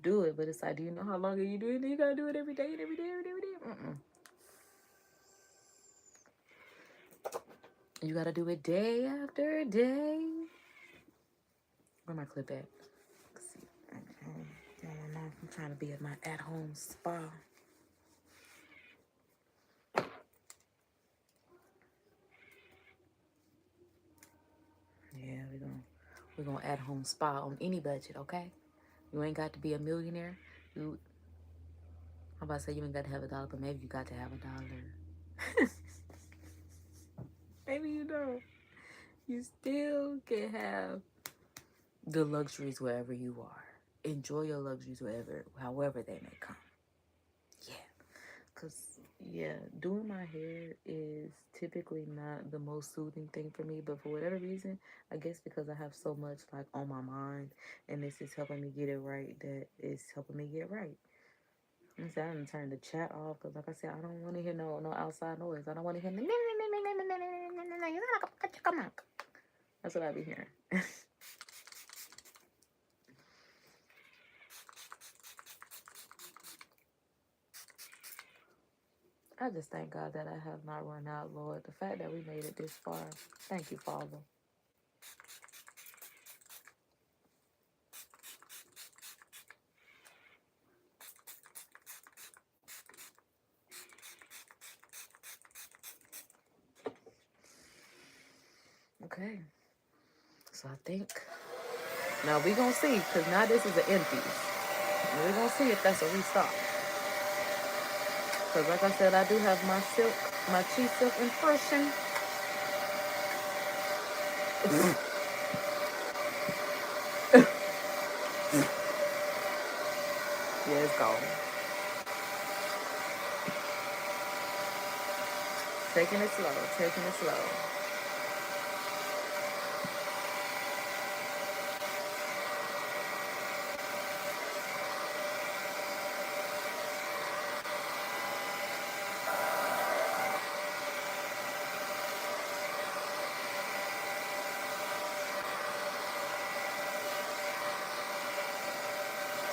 [SPEAKER 1] do it, but it's like, do you know how long are you doing it? You gotta do it every day and every day, every day, every day. You gotta do it day after day. Where my clip at? Let's see. I'm trying to be at my at-home spa. Yeah, we're gonna at-home spa on any budget, okay? You ain't got to be a millionaire. I'm about to say you ain't got to have $1, but maybe you got to have $1. Maybe you don't. You still can have the luxuries wherever you are. Enjoy your luxuries however they may come. Yeah. Because, yeah, doing my hair is typically not the most soothing thing for me. But for whatever reason, I guess because I have so much, like, on my mind. And this is helping me get it right. That is helping me get right. And so I didn't turn the chat off. Because, like I said, I don't want to hear no outside noise. I don't want to hear... That's what I be hearing. I just thank God that I have not run out, Lord. The fact that we made it this far. Thank you, Father. Okay. So I think... Now we're going to see. Because now this is an empty. We're going to see if that's a restock. Because like I said, I do have my silk, my cheese silk impression. Yeah, it's gone. Taking it slow, taking it slow.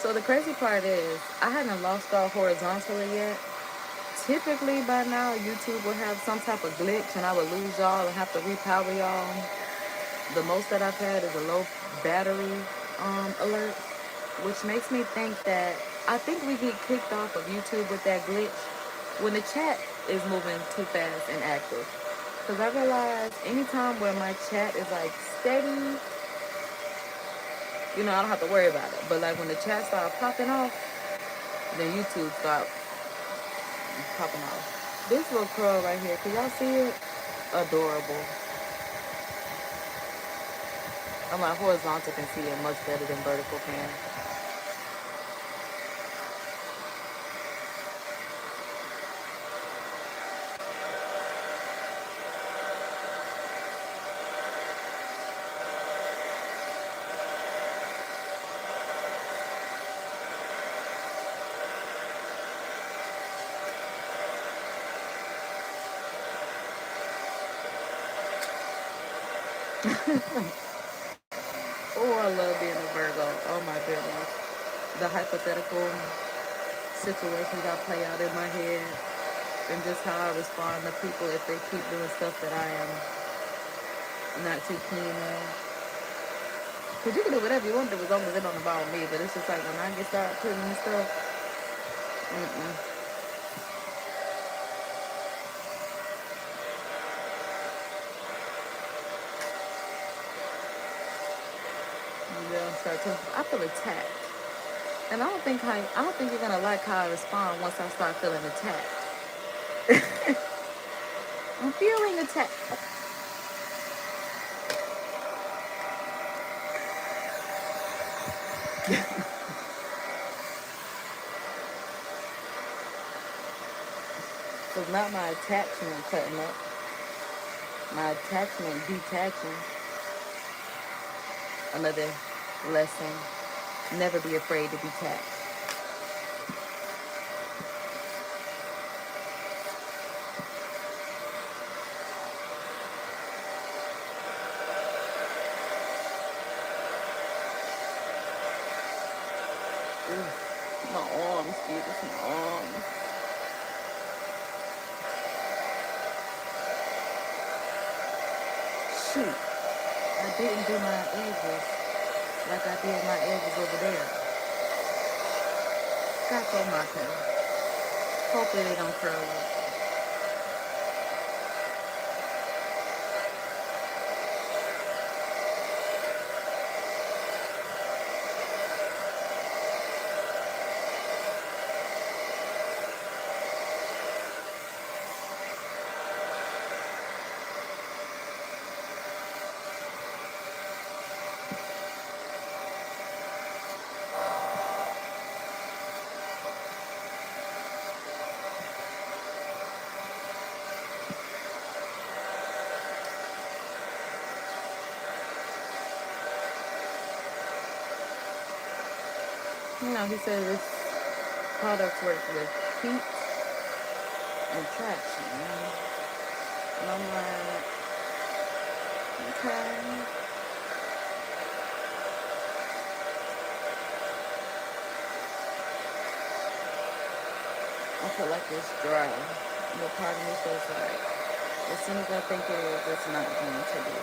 [SPEAKER 1] So the crazy part is, I haven't lost all horizontally yet. Typically by now, YouTube will have some type of glitch and I would lose y'all and have to repower y'all. The most that I've had is a low battery alert, which makes me think that I think we get kicked off of YouTube with that glitch when the chat is moving too fast and active. Because I realize anytime where my chat is like steady, you know, I don't have to worry about it. But like when the chat starts popping off, then YouTube start popping off. This little curl right here, can y'all see it? Adorable. I'm like horizontal can see it much better than vertical can. Oh, I love being a Virgo. Oh my goodness. The hypothetical situations I play out in my head and just how I respond to people if they keep doing stuff that I am not too keen on. Because you can do whatever you want to as long as it don't involve me. But it's just like when I get started putting in stuff, mm-mm. You know, I feel attacked. And I don't think you're gonna like how I respond once I start feeling attacked. I'm feeling attacked. Because not my attachment cutting up, my attachment detaching. Another lesson: never be afraid to detach. Ooh, my arms, dude, it's my arms. Shoot, I didn't do my edges like I did my edges over there. Got on my tail. Hopefully they don't curl up. You know, he said this product works with heat and traction. And I'm like, okay. I feel like it's dry. But part of me feels like as soon as I think it is, it's not going to be.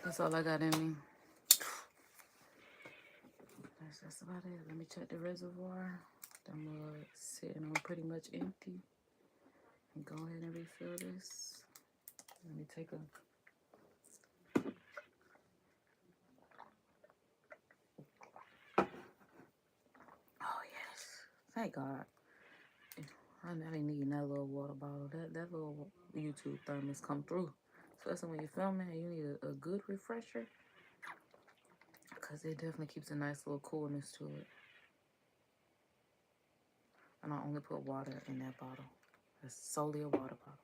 [SPEAKER 1] That's all I got in me. That's just about it. Let me check the reservoir. The mug sitting on pretty much empty. And go ahead and refill this. Let me take a... Oh, yes. Thank God. I never need that little water bottle. That little YouTube thermos come through. Especially when you're filming and you need a good refresher. Because it definitely keeps a nice little coolness to it. And I only put water in that bottle. It's solely a water bottle.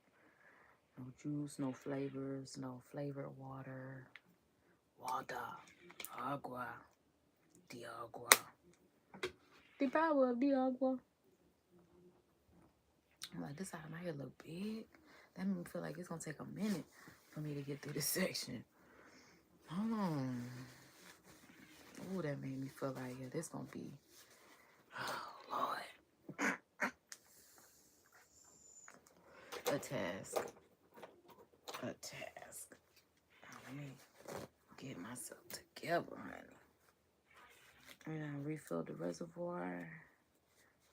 [SPEAKER 1] No juice, no flavors, no flavored water. Water. Agua. The agua. The power of the agua. I'm like, this side of my hair look big. That made me feel like it's going to take a minute for me to get through this section. Hold on. Ooh, that made me feel like, yeah, this going to be... Oh, Lord. A task. A task. Now, let me get myself together, honey. And I refilled the reservoir.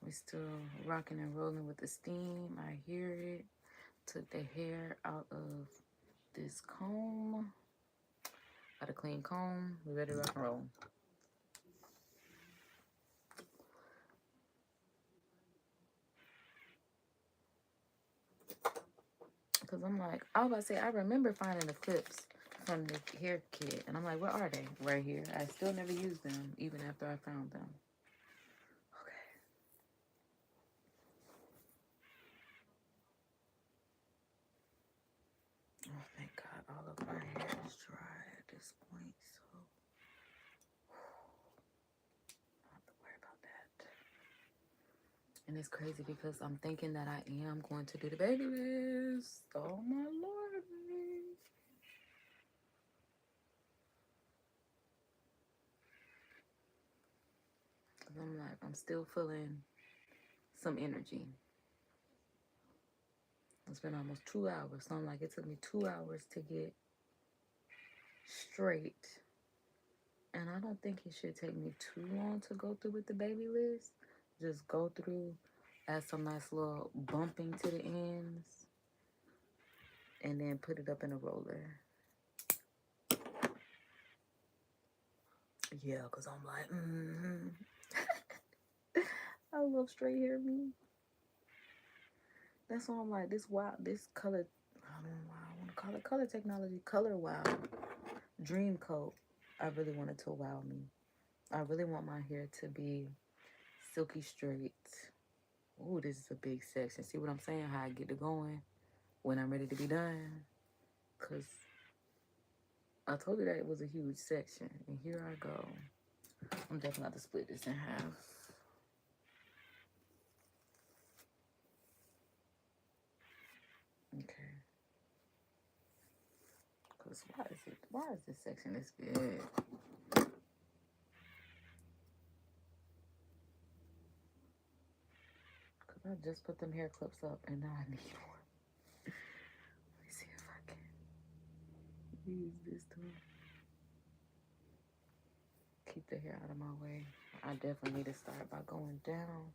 [SPEAKER 1] We still rocking and rolling with the steam. I hear it. Took the hair out of this comb. Got a clean comb. We ready to rock and roll. Because I'm like, I was about to say, I remember finding the clips from the hair kit. And I'm like, where are they? Right here. I still never used them, even after I found them. Okay. Oh, thank God. All of my hair is dry at this point. So, I don't have to worry about that. And it's crazy because I'm thinking that I am going to do the BaByliss. Oh, my Lord. I'm like, I'm still feeling some energy. It's been almost 2 hours. So I'm like, it took me 2 hours to get straight. And I don't think it should take me too long to go through with the BaByliss. Just go through, add some nice little bumping to the ends, and then put it up in a roller. Yeah, because I'm like, I love straight hair me. That's why I'm like, this color, I don't know why I want to call it color technology, color wow, dream coat. I really want it to wow me. I really want my hair to be silky straight. Ooh, this is a big section. See what I'm saying? How I get it going when I'm ready to be done. Because I told you that it was a huge section. And here I go. I'm definitely going to split this in half. Okay. Because why is this section this big? Because I just put them hair clips up and now I need one. Let me see if I can use this tool. Keep the hair out of my way. I definitely need to start by going down.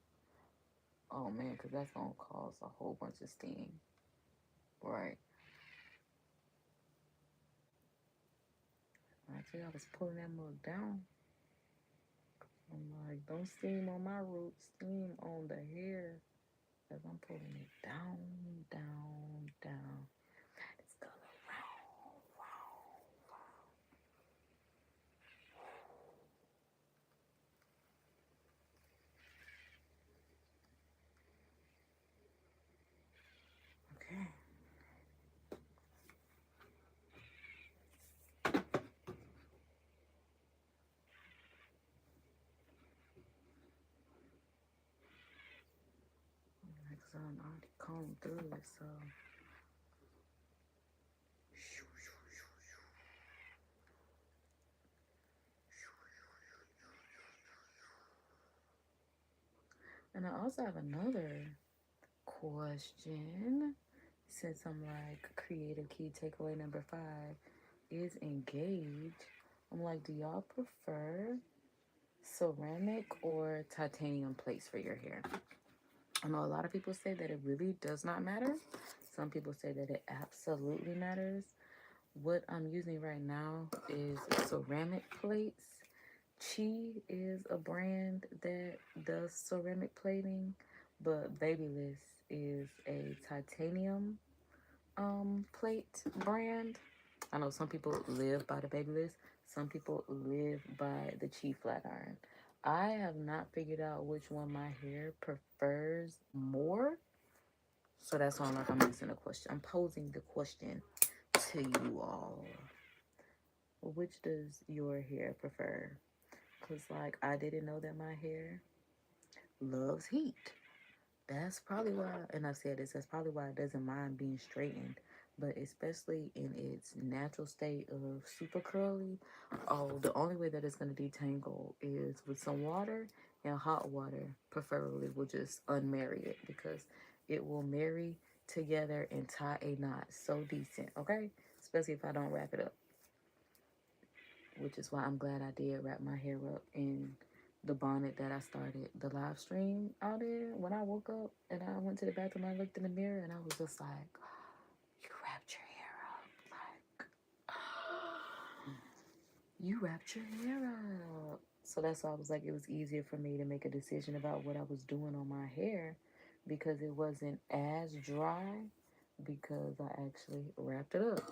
[SPEAKER 1] Oh man, because that's going to cause a whole bunch of steam. Right. Actually, I was pulling that mug down. I'm like, don't steam on my roots, steam on the hair. Because I'm pulling it down, down, down. It's color round, round, round. Okay. Because I'm already combed through it, so. And I also have another question. Since I'm like creative key takeaway number 5 is engage. I'm like, do y'all prefer ceramic or titanium plates for your hair? I know a lot of people say that it really does not matter. Some people say that it absolutely matters. What I'm using right now is ceramic plates. Chi is a brand that does ceramic plating, but BaByliss is a titanium plate brand. I know some people live by the BaByliss. Some people live by the Chi flat iron. I have not figured out which one my hair prefers more. So that's why I'm asking the question. I'm posing the question to you all. Which does your hair prefer? Because, like, I didn't know that my hair loves heat. That's probably why, and I've said this, that's probably why it doesn't mind being straightened. But especially in its natural state of super curly, the only way that it's going to detangle is with some water, and hot water preferably will just unmarry it, because it will marry together and tie a knot so decent, okay? Especially if I don't wrap it up. Which is why I'm glad I did wrap my hair up in the bonnet that I started the live stream out in. When I woke up and I went to the bathroom, I looked in the mirror and I was just like, you wrapped your hair up. Like, you wrapped your hair up. So that's why I was like, it was easier for me to make a decision about what I was doing on my hair, because it wasn't as dry, because I actually wrapped it up.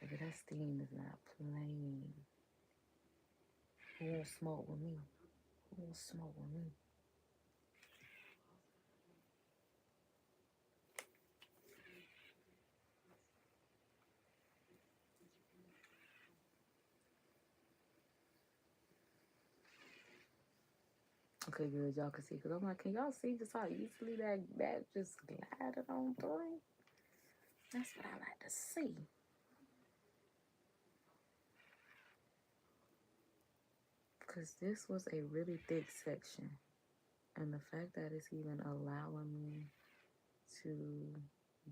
[SPEAKER 1] Maybe that steam is not playing. Who will smoke with me? Who will smoke with me? Okay, good. Y'all can see. Because I'm like, can y'all see just how easily that just glided on through? That's what I like to see. Because this was a really thick section. And the fact that it's even allowing me to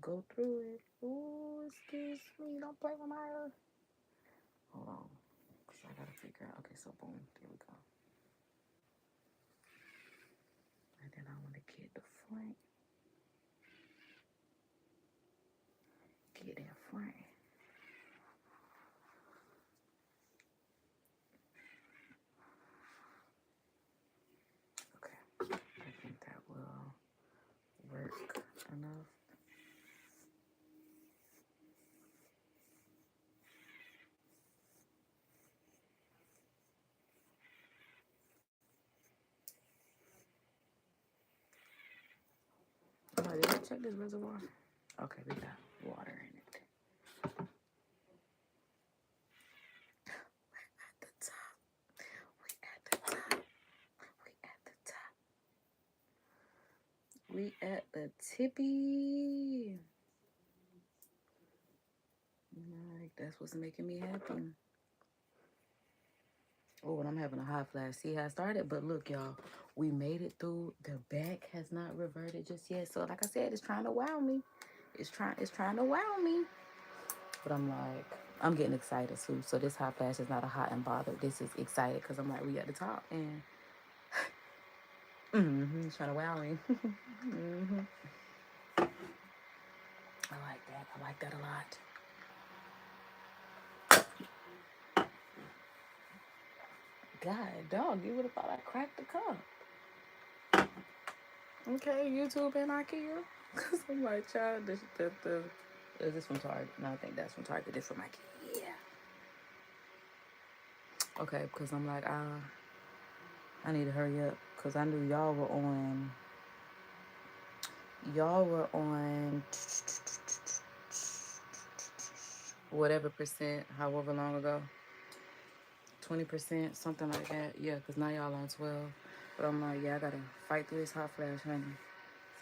[SPEAKER 1] go through it. Ooh, excuse me. Don't play with my hair. Hold on. Because I got to figure out. Okay, so boom. There we go. And then I want to get the front. Get that front. Okay. I think that will work enough. Oh, did I check this reservoir? Okay, we got water in it. At the top. We at the top. We at the top. We at the tippy. Like, that's what's making me happy. Oh, and I'm having a hot flash. See how I started? But look, y'all, we made it through. The back has not reverted just yet. So, like I said, it's trying to wow me. It's trying to wow me. But I'm like, I'm getting excited too. So this hot flash is not a hot and bothered. This is excited because I'm like, we at the top and it's trying to wow me. I like that. I like that a lot. God, dog, you would have thought I cracked the cup. Okay, YouTube and IKEA. Because I'm like, child, is this from Target? No, I think that's from Target. This from IKEA. Yeah. Okay, because I'm like, I need to hurry up. Because I knew y'all were on whatever percent, however long ago. 20%, something like that. Yeah, because now y'all on 12. But I'm like, yeah, I gotta fight through this hot flash, honey.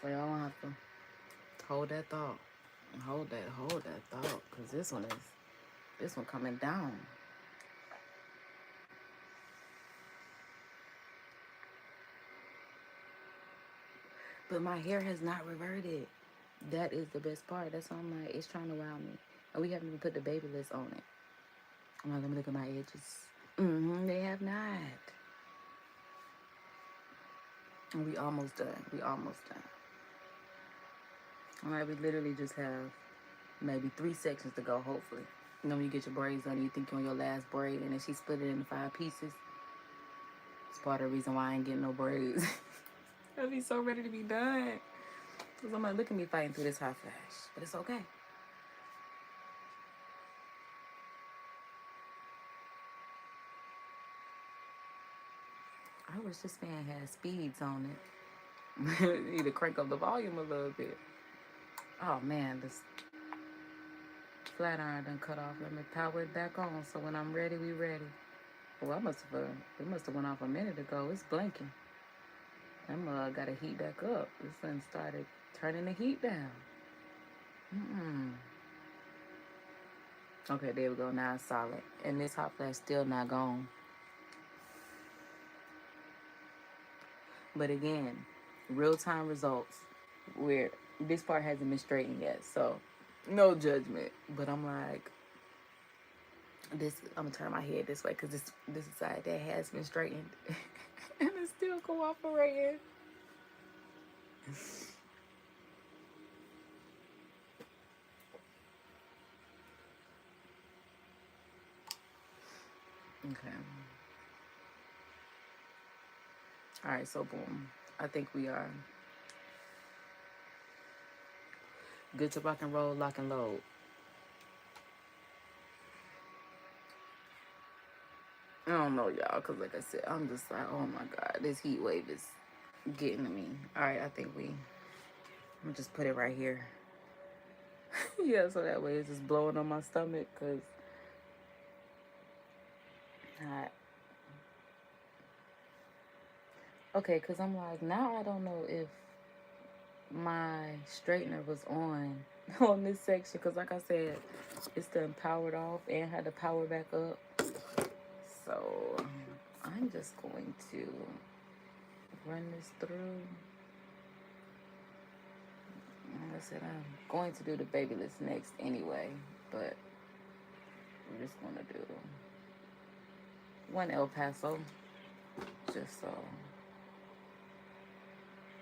[SPEAKER 1] So y'all gonna have to hold that thought. Hold that thought. Because this one coming down. But my hair has not reverted. That is the best part. That's why I'm like, it's trying to wow me. And we haven't even put the BaByliss on it. I'm like, let me look at my edges. They have not. And we almost done. All right, we literally just have maybe 3 sections to go, hopefully. You know, when you get your braids done, you think you're on your last braid, and then she split it into 5 pieces. It's part of the reason why I ain't getting no braids. I'll be so ready to be done. Because I'm like, look at me fighting through this hot flash. But it's okay. I wish this fan had speeds on it. You need to crank up the volume a little bit. Oh, man, this flat iron done cut off. Let me power it back on so when I'm ready, we ready. Well, it must have went off a minute ago. It's blinking. I'm gotta heat back up. This thing started turning the heat down. Okay, there we go. Now it's solid. And this hot flash still not gone. But again, real-time results where this part hasn't been straightened yet. So no judgment. But I'm like, I'm gonna turn my head this way because this side that has been straightened. And it's still cooperating. Okay. All right, so boom. I think we are good to rock and roll, lock and load. I don't know, y'all, because like I said, I'm just like, oh my God, this heat wave is getting to me. All right, I think I'm gonna just put it right here. Yeah, so that way it's just blowing on my stomach, because hot. Okay, because I'm like, now I don't know if my straightener was on this section, because like I said, it's done powered off and had to power back up. So I'm just going to run this through. Like I said, I'm going to do the BaByliss next anyway, but we're just going to do one El Paso, just so,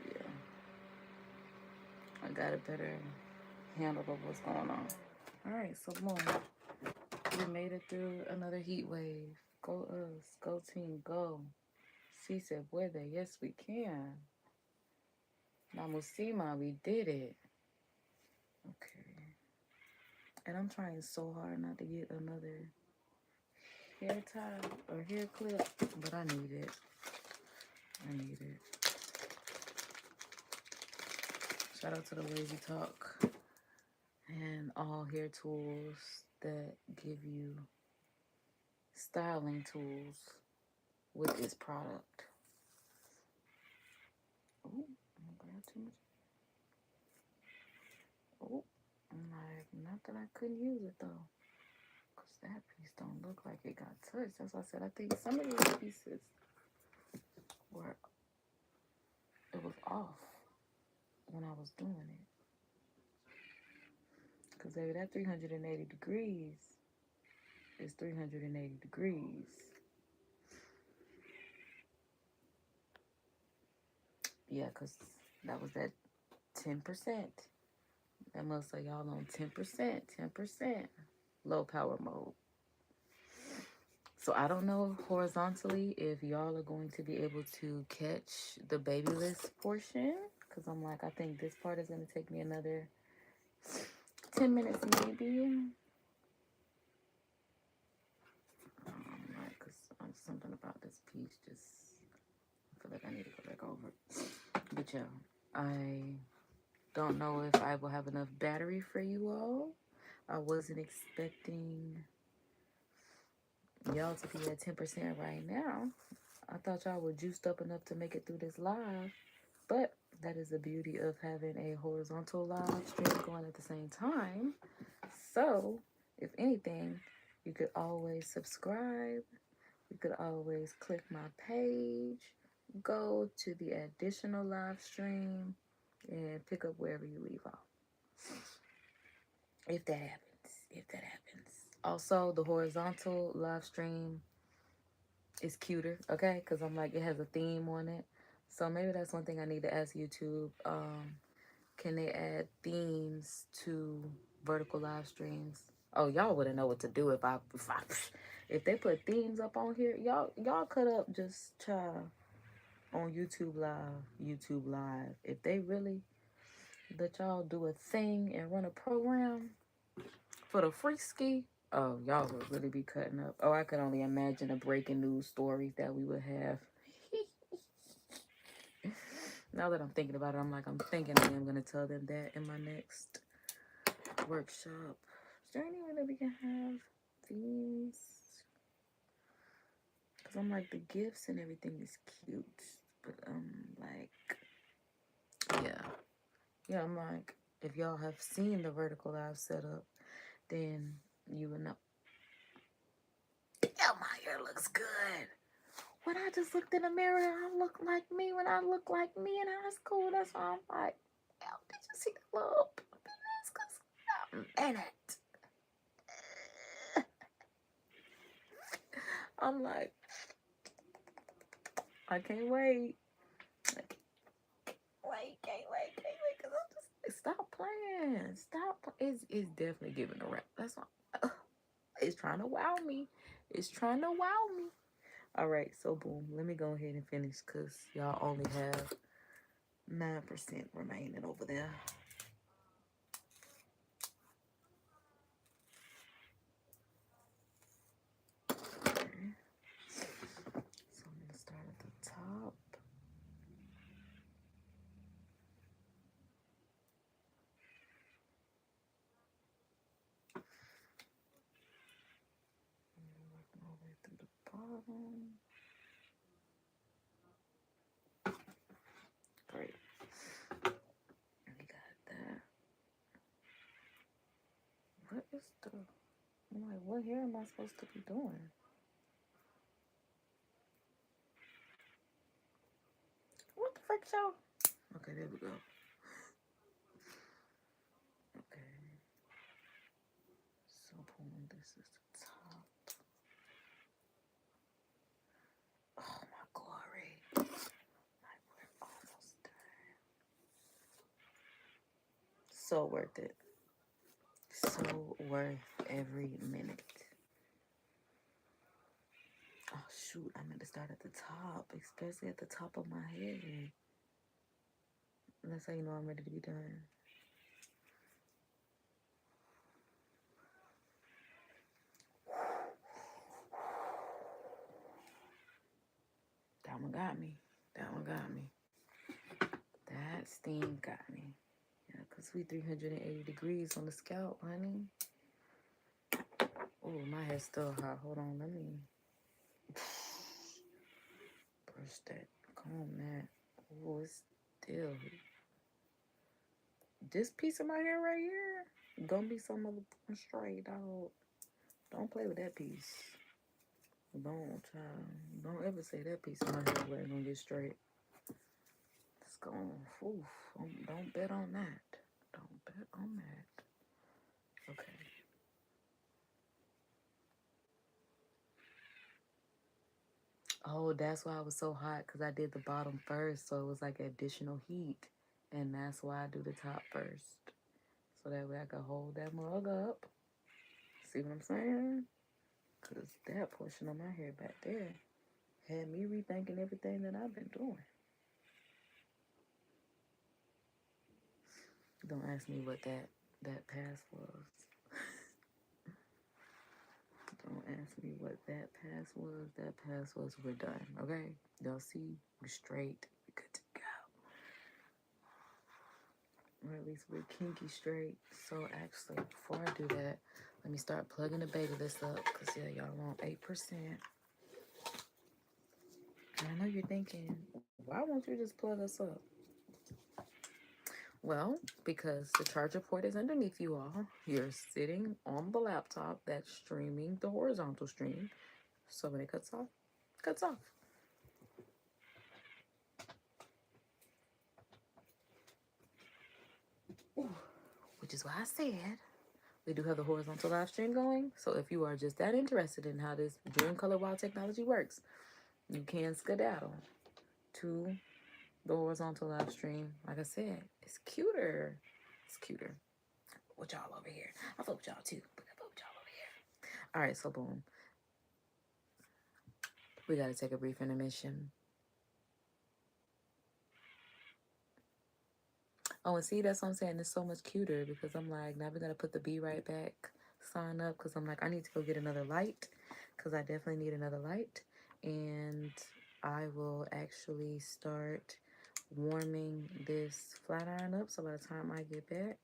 [SPEAKER 1] yeah, I got a better handle of what's going on. All right, so boom, we made it through another heat wave. Go us, go team, go. Si se puede, yes we can. Namusima, we did it. Okay. And I'm trying so hard not to get another hair tie or hair clip, but I need it. I need it. Shout out to the WavyTalk and all hair tools that give you styling tools with this product. Oh, I grabbed too much. Oh, I'm like, not that I couldn't use it though, because that piece don't look like it got touched. That's why I said I think some of these pieces were, it was off when I was doing it. Because baby, that 380 degrees is 380 degrees. Yeah, because that was that 10%. That must say y'all on 10%, 10%. Low power mode. So I don't know horizontally if y'all are going to be able to catch the BaByliss portion. Because I'm like, I think this part is going to take me another 10 minutes maybe. Like, because something about this piece just, I feel like I need to go back over it. But yeah, I don't know if I will have enough battery for you all. I wasn't expecting y'all to be at 10% right now. I thought y'all were juiced up enough to make it through this live. But that is the beauty of having a horizontal live stream going at the same time. So, if anything, you could always subscribe. You could always click my page, go to the additional live stream, and pick up wherever you leave off. If that happens. If that happens. Also, the horizontal live stream is cuter, okay? Because I'm like, it has a theme on it. So maybe that's one thing I need to ask YouTube. Can they add themes to vertical live streams? Oh, y'all wouldn't know what to do if they put themes up on here. Y'all cut up just try on YouTube Live. If they really let y'all do a thing and run a program for the free ski, oh, y'all would really be cutting up. Oh, I could only imagine the breaking news stories that we would have. Now that I'm thinking about it, I'm thinking I am going to tell them that in my next workshop. Is there any way that we can have themes? Because I'm like, the gifts and everything is cute. But like, yeah. Yeah, I'm like, if y'all have seen the vertical live setup, then you would know. Yeah, my hair looks good. When I just looked in the mirror, I look like me when I look like me in high school. That's why I'm like, oh, did you see the little penis? Because I'm in it. I'm like, I can't wait. Can't wait. Because I'm just, stop playing. It's definitely giving a rap. That's why. It's trying to wow me. It's trying to wow me. All right, so boom. Let me go ahead and finish because y'all only have 9% remaining over there. Okay. So I'm going to start at the top. Work my way through the bottom. Great. We got that. What is the... I'm like, what hair am I supposed to be doing? What the frick, y'all? Okay, there we go. Okay. So boom, this is the top. Oh my glory. Like, we're almost done. So worth it. So worth every minute. Oh shoot, I meant to start at the top, especially at the top of my head. That's how you know I'm ready to be done. That one got me. That one got me. That steam got me. Yeah, because we 380 degrees on the scalp, honey. Oh, my head's still hot. Hold on, let me brush that. Comb that. Oh, it's still... This piece of my hair right here gonna be some motherfucking straight, dog. Don't play with that piece. Don't, child. Don't ever say that piece of my hair ain't gonna get straight. It's gone. Oof. Don't bet on that. Don't bet on that. Okay. Oh, that's why it was so hot, because I did the bottom first, so it was like additional heat. And that's why I do the top first. So that way I can hold that mug up. See what I'm saying? Because that portion of my hair back there had me rethinking everything that I've been doing. Don't ask me what that pass was. Don't ask me what that pass was. That pass was we're done, okay? Y'all see? We're straight. We're good to go. Or at least we're kinky straight. So actually, before I do that, let me start plugging the BaByliss up. Because, yeah, y'all want 8%. And I know you're thinking, why won't you just plug us up? Well, because the charger port is underneath you all. You're sitting on the laptop that's streaming the horizontal stream. So when it cuts off, it cuts off. Ooh, which is why I said we do have the horizontal live stream going. So if you are just that interested in how this Dream Color Wow technology works, you can skedaddle to the horizontal live stream. Like I said, it's cuter. It's cuter. With y'all over here. I fuck with y'all too, but I fuck with y'all over here. All right, so boom. We gotta take a brief intermission. Oh, and see, that's what I'm saying. It's so much cuter because I'm like, now we're gonna put the Be Right Back sign up because I'm like, I need to go get another light because I definitely need another light. And I will actually start warming this flat iron up so by the time I get back,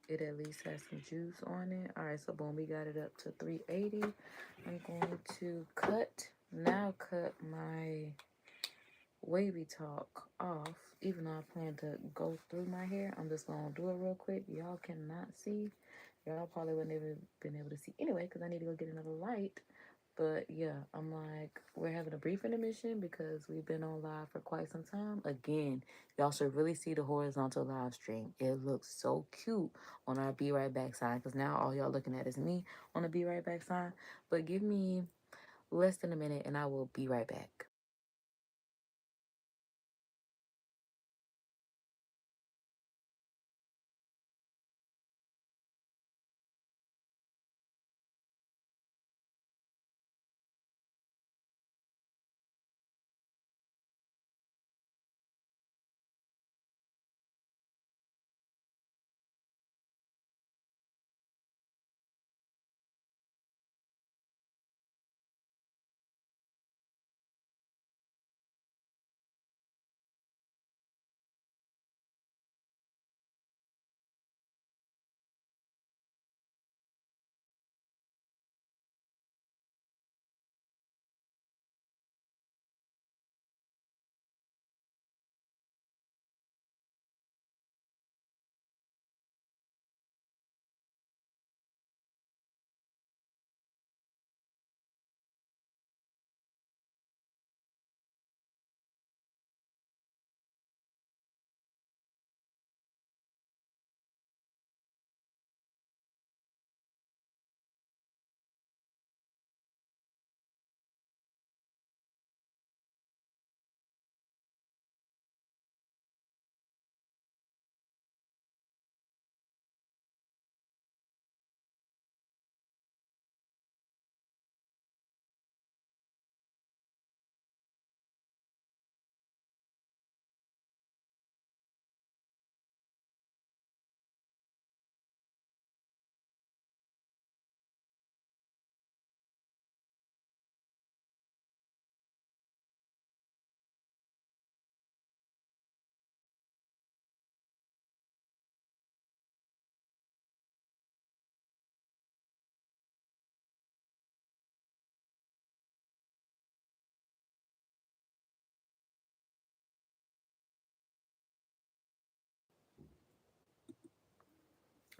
[SPEAKER 1] it at least has some juice on it. All right, so boom, we got it up to 380. I'm going to cut my WavyTalk off. Even though I plan to go through my hair, I'm just gonna do it real quick. Y'all cannot see. Y'all probably wouldn't have been able to see anyway because I need to go get another light. But yeah, I'm like, we're having a brief intermission because we've been on live for quite some time. Again, y'all should really see the horizontal live stream. It looks so cute on our Be Right Back sign because now all y'all looking at is me on the Be Right Back sign. But give me less than a minute and I will be right back.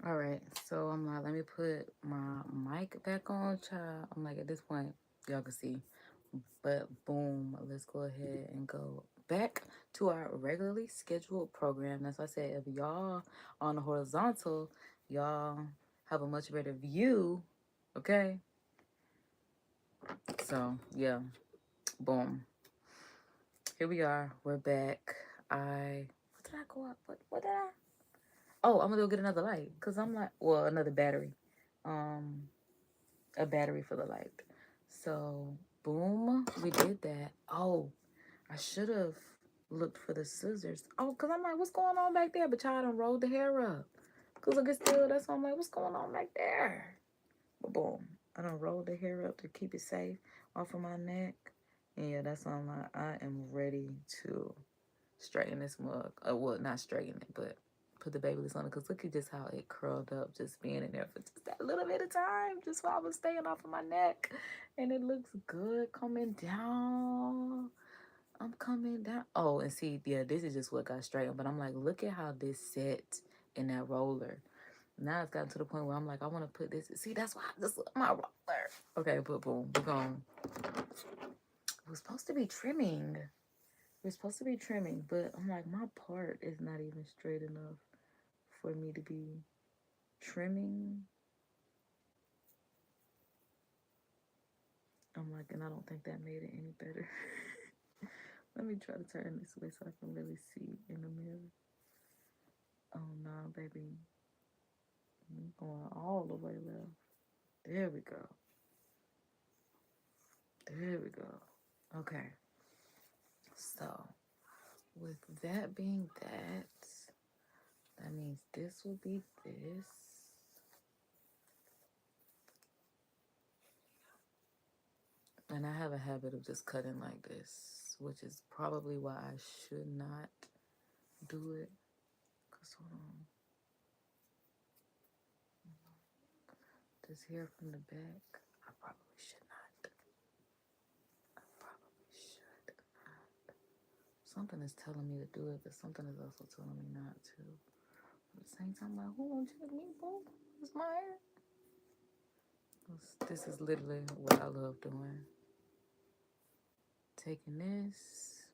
[SPEAKER 1] All right, so I'm like, let me put my mic back on, child. I'm like, at this point, y'all can see. But boom, let's go ahead and go back to our regularly scheduled program. That's why I said, if y'all on the horizontal, y'all have a much better view. Okay, so yeah, boom. Here we are. We're back. What did I go up? What did I? Oh, I'm gonna go get another light because I'm like, well, another battery. Um, a battery for the light. So, boom, we did that. Oh, I should have looked for the scissors. Oh, because I'm like, what's going on back there? But y'all done rolled the hair up. Because look, it's still, that's why I'm like, what's going on back there? But boom, I done rolled the hair up to keep it safe off of my neck. And yeah, that's why I'm like, I am ready to straighten this mug. Well, not straighten it, but put the BaByliss on it. Because look at just how it curled up, just being in there for just that little bit of time, just while I was staying off of my neck. And it looks good coming down. I'm coming down. Oh, and see, yeah, this is just what got straightened. But I'm like, look at how this set in that roller. Now it's gotten to the point where I'm like, I want to put this. See, that's why this is my roller. Okay, but boom, we're going. We're supposed to be trimming. We're supposed to be trimming, but I'm like, my part is not even straight enough for me to be trimming. I'm like, and I don't think that made it any better. Let me try to turn this way so I can really see in the mirror. Oh no, baby. I'm going all the way left. There we go. There we go. Okay. So, with that being that means this will be this. And I have a habit of just cutting like this, which is probably why I should not do it. Cause hold on. This hair from the back, I probably should not. I probably should not. Something is telling me to do it, but something is also telling me not to. At the same time, like, who won't check me, boo? It's my hair. This is literally what I love doing. Taking this,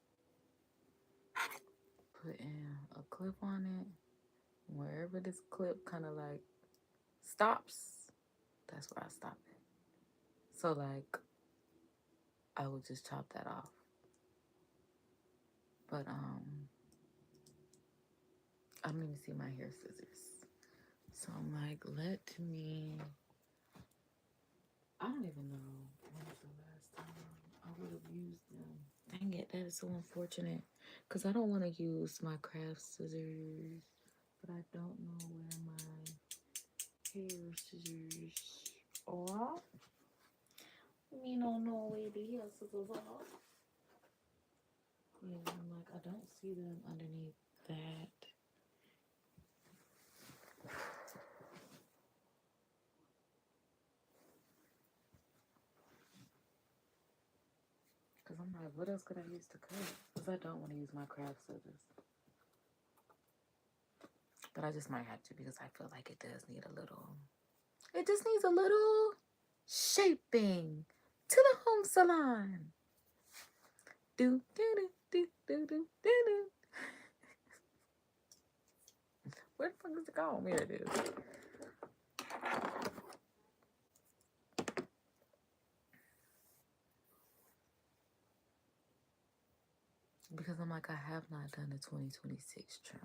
[SPEAKER 1] putting a clip on it. Wherever this clip kind of like stops, that's where I stop it. So like, I would just chop that off. But I don't even see my hair scissors. So I'm like, let me. I don't even know when was the last time I would have used them. Dang it, that is so unfortunate. Because I don't want to use my craft scissors, but I don't know where my hair scissors are. Me don't know where the hair scissors are. Yeah, I'm like, I don't see them underneath that. Because I'm like, what else could I use to cut? Because I don't want to use my craft scissors. But I just might have to because I feel like it does need a little. It just needs a little shaping to the home salon. Do, do, do, do, do, do, do, do. Where the fuck is it going? Here it is. Because I'm like, I have not done the 2026 trim.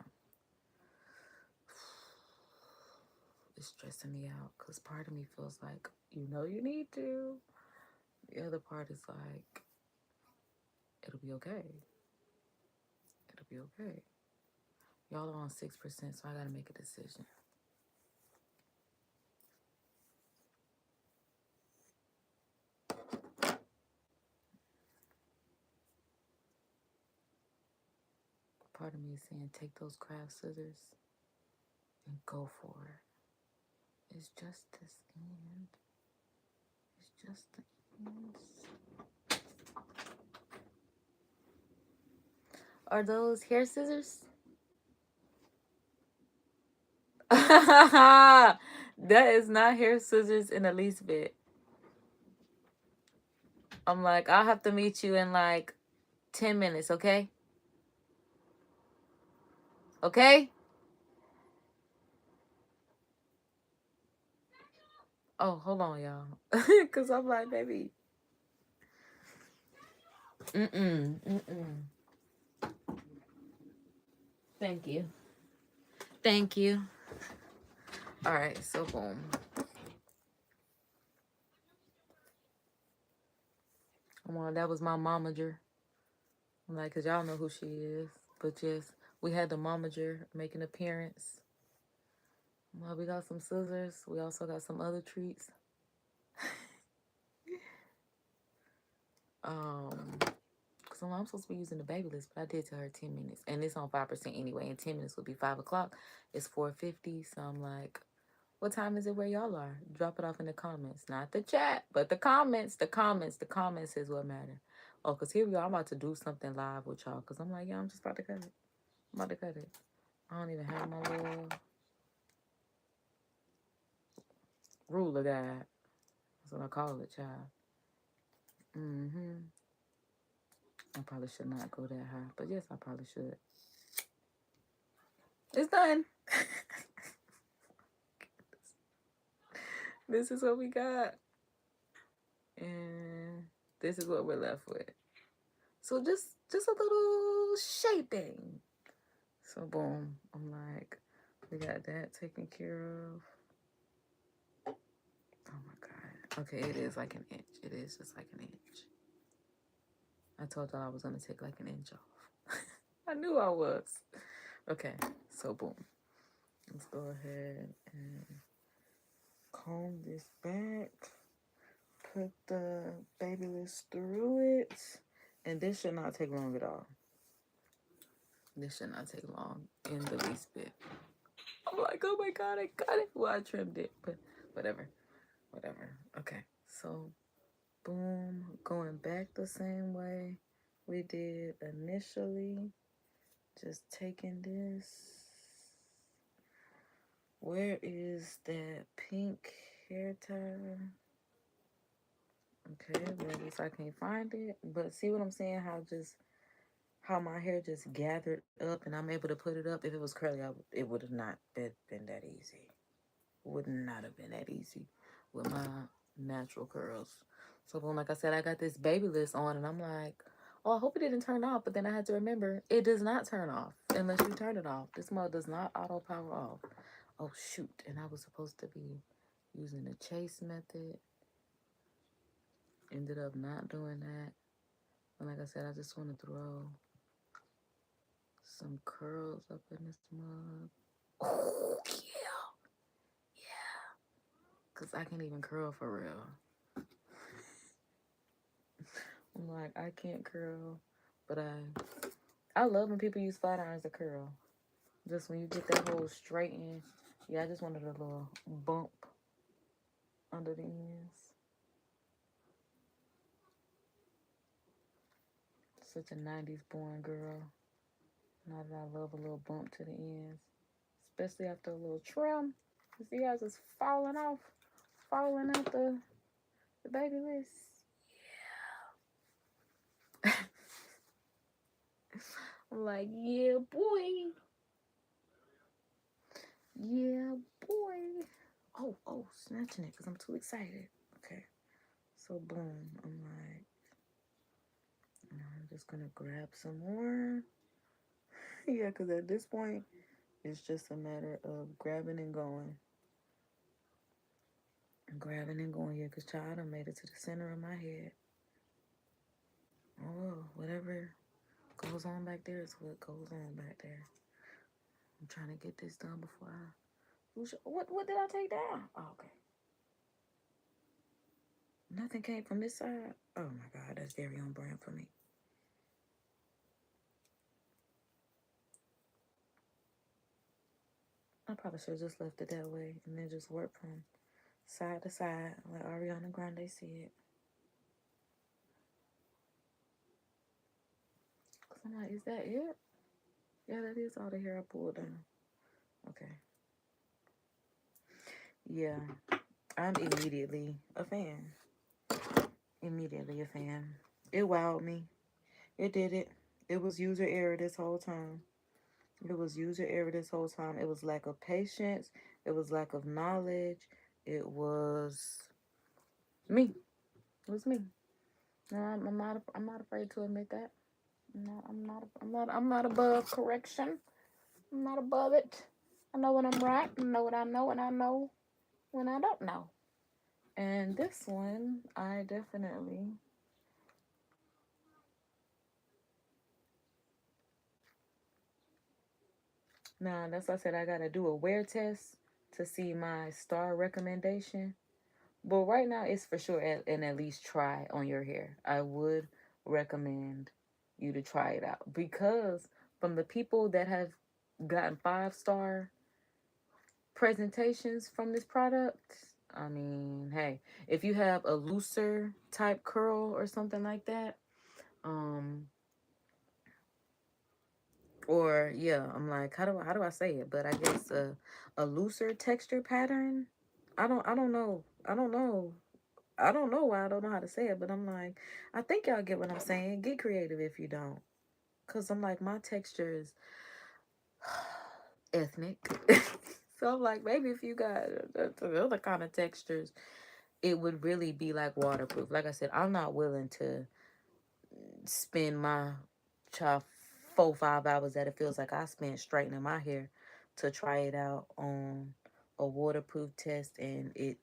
[SPEAKER 1] It's stressing me out because part of me feels like, you know, you need to. The other part is like, it'll be okay. It'll be okay. Y'all are on 6%, so I gotta make a decision. Part of me is saying, take those craft scissors and go for it. It's just this end. It's just the ends. Are those hair scissors? That is not hair scissors in the least bit. I'm like, I'll have to meet you in like 10 minutes, okay? Okay? Oh, hold on, y'all. Because I'm like, baby. Mm-mm. Thank you. Thank you. All right, so boom. Well, that was my momager. I'm like, because y'all know who she is. But yes, we had the momager make an appearance. Well, we got some scissors. We also got some other treats. Because I'm supposed to be using the BaByliss, but I did tell her 10 minutes. And it's on 5% anyway. And 10 minutes would be 5 o'clock. It's 4:50. So I'm like, what time is it where y'all are? Drop it off in the comments. Not the chat, but the comments. The comments is what matter. Oh, because here we are. I'm about to do something live with y'all. Because I'm like, yeah, I'm just about to cut it. I'm about to cut it. I don't even have my little ruler guide. That's what I call it, child. I probably should not go that high. But yes, I probably should. It's done. This is what we got. And this is what we're left with. So just a little shaping. So boom. I'm like, we got that taken care of. Oh my God. Okay, it is like an inch. It is just like an inch. I told y'all I was gonna take like an inch off. I knew I was. Okay, so boom. Let's go ahead and comb this back. Put the BaByliss through it. And this should not take long at all. This should not take long in the least bit. I'm like, oh my God, I got it. Well, I trimmed it, but whatever. Okay, so boom, going back the same way we did initially. Just taking this. Where is that pink hair tie? Okay, well, at least I can't find it. But see what I'm saying? How my hair just gathered up and I'm able to put it up. If it was curly, it would have not been that easy. Would not have been that easy with my natural curls. So boom, like I said, I got this BaByliss on and I'm like, oh, I hope it didn't turn off. But then I had to remember, it does not turn off unless you turn it off. This mode does not auto power off. Oh shoot, and I was supposed to be using the chase method. Ended up not doing that. And like I said, I just want to throw some curls up in this mug. Oh, yeah. Because I can't even curl for real. I'm like, I can't curl. But I love when people use flat irons to curl. Just when you get that whole straighten. Yeah, I just wanted a little bump under the ends. Such a 90s born girl. Now that I love a little bump to the ends. Especially after a little trim. You see how it's just falling off. Falling out the BaByliss. Yeah. I'm like, yeah, boy. Yeah, boy. Oh, snatching it because I'm too excited. Okay. So, boom. I'm just going to grab some more. Yeah, because at this point, it's just a matter of grabbing and going. Grabbing and going. Yeah, because child, I made it to the center of my head. Oh, whatever goes on back there is what goes on back there. I'm trying to get this done before I... What did I take down? Oh, okay. Nothing came from this side. Oh my God, that's very on brand for me. I probably should have just left it that way and then just work from side to side like Ariana Grande said. Cause I'm like, is that it? Yeah, that is all the hair I pulled down. Okay. Yeah, I'm immediately a fan. Immediately a fan. It wowed me. It did it. It was user error this whole time. It was user error this whole time. It was lack of patience. It was lack of knowledge. It was me. It was me. No, I'm not. I'm not afraid to admit that. I'm not above correction. I'm not above it. I know when I'm right. I know what I know, and I know when I don't know. And this one, I definitely. Now, that's why I said I gotta do a wear test to see my star recommendation. But right now, it's for sure and at least try on your hair. I would recommend you to try it out because from the people that have gotten 5-star presentations from this product, I mean, hey, if you have a looser type curl or something like that, um, or yeah, I'm like, how do I say it? But I guess a looser texture pattern. I don't know. I don't know why I don't know how to say it, but I'm like, I think y'all get what I'm saying. Get creative if you don't. Cause I'm like, my texture is ethnic. So I'm like, maybe if you got the other kind of textures, it would really be like waterproof. Like I said, I'm not willing to spend my child 4 5 hours that it feels like I spent straightening my hair to try it out on a waterproof test and it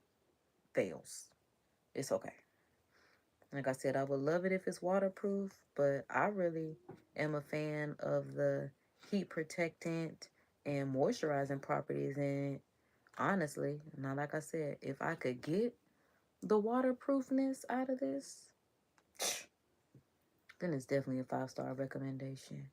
[SPEAKER 1] fails. It's okay. Like I said, I would love it if it's waterproof, but I really am a fan of the heat protectant and moisturizing properties. And honestly, now like I said, if I could get the waterproofness out of this, then it's definitely a 5-star recommendation.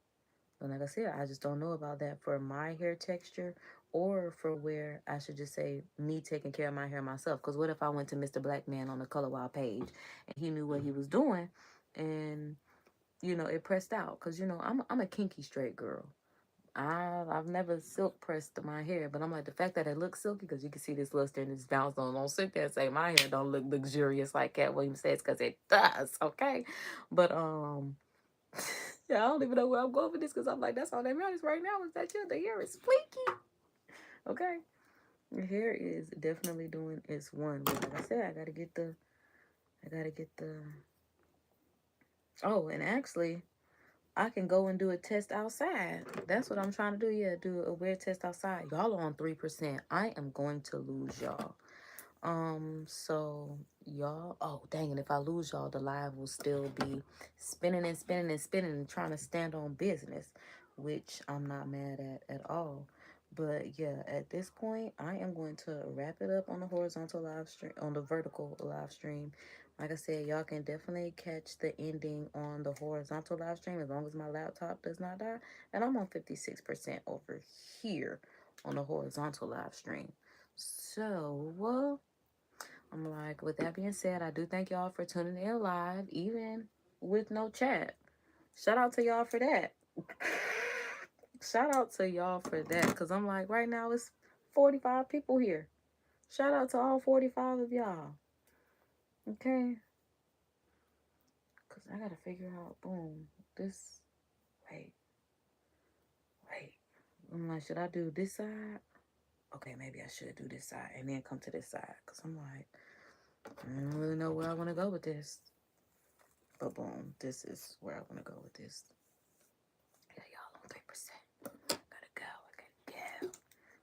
[SPEAKER 1] But like I said, I just don't know about that for my hair texture or for where I should just say me taking care of my hair myself. Because what if I went to Mr. Black Man on the Color Wild page and he knew what he was doing and, it pressed out? Because, I'm a kinky straight girl. I've never silk pressed my hair, but I'm like, the fact that it looks silky, because you can see this luster and this bounce don't sit there and say my hair don't look luxurious like Cat Williams says, because it does, okay? But, yeah, I don't even know where I'm going with this because I'm like, that's all that matters right now is that the hair is fleeky. Okay. Your hair is definitely doing its one. But like I said, I gotta get the oh, and actually I can go and do a test outside. That's what I'm trying to do. Yeah, do a wear test outside. Y'all are on 3%. I am going to lose y'all. So y'all, oh dang it, if I lose y'all, the live will still be spinning and spinning and spinning and trying to stand on business, which I'm not mad at all. But yeah, at this point, I am going to wrap it up on the horizontal live stream, on the vertical live stream. Like I said, y'all can definitely catch the ending on the horizontal live stream as long as my laptop does not die. And I'm on 56% over here on the horizontal live stream. So, I'm like, with that being said, I do thank y'all for tuning in live, even with no chat. Shout out to y'all for that. Shout out to y'all for that. Because I'm like, right now it's 45 people here. Shout out to all 45 of y'all. Okay? Because I got to figure out, boom, this, wait, wait. I'm like, should I do this side? Okay, maybe I should do this side and then come to this side. Because I'm like, I don't really know where I want to go with this. But boom, this is where I want to go with this. Yeah, y'all on 3%. Gotta go. I gotta go.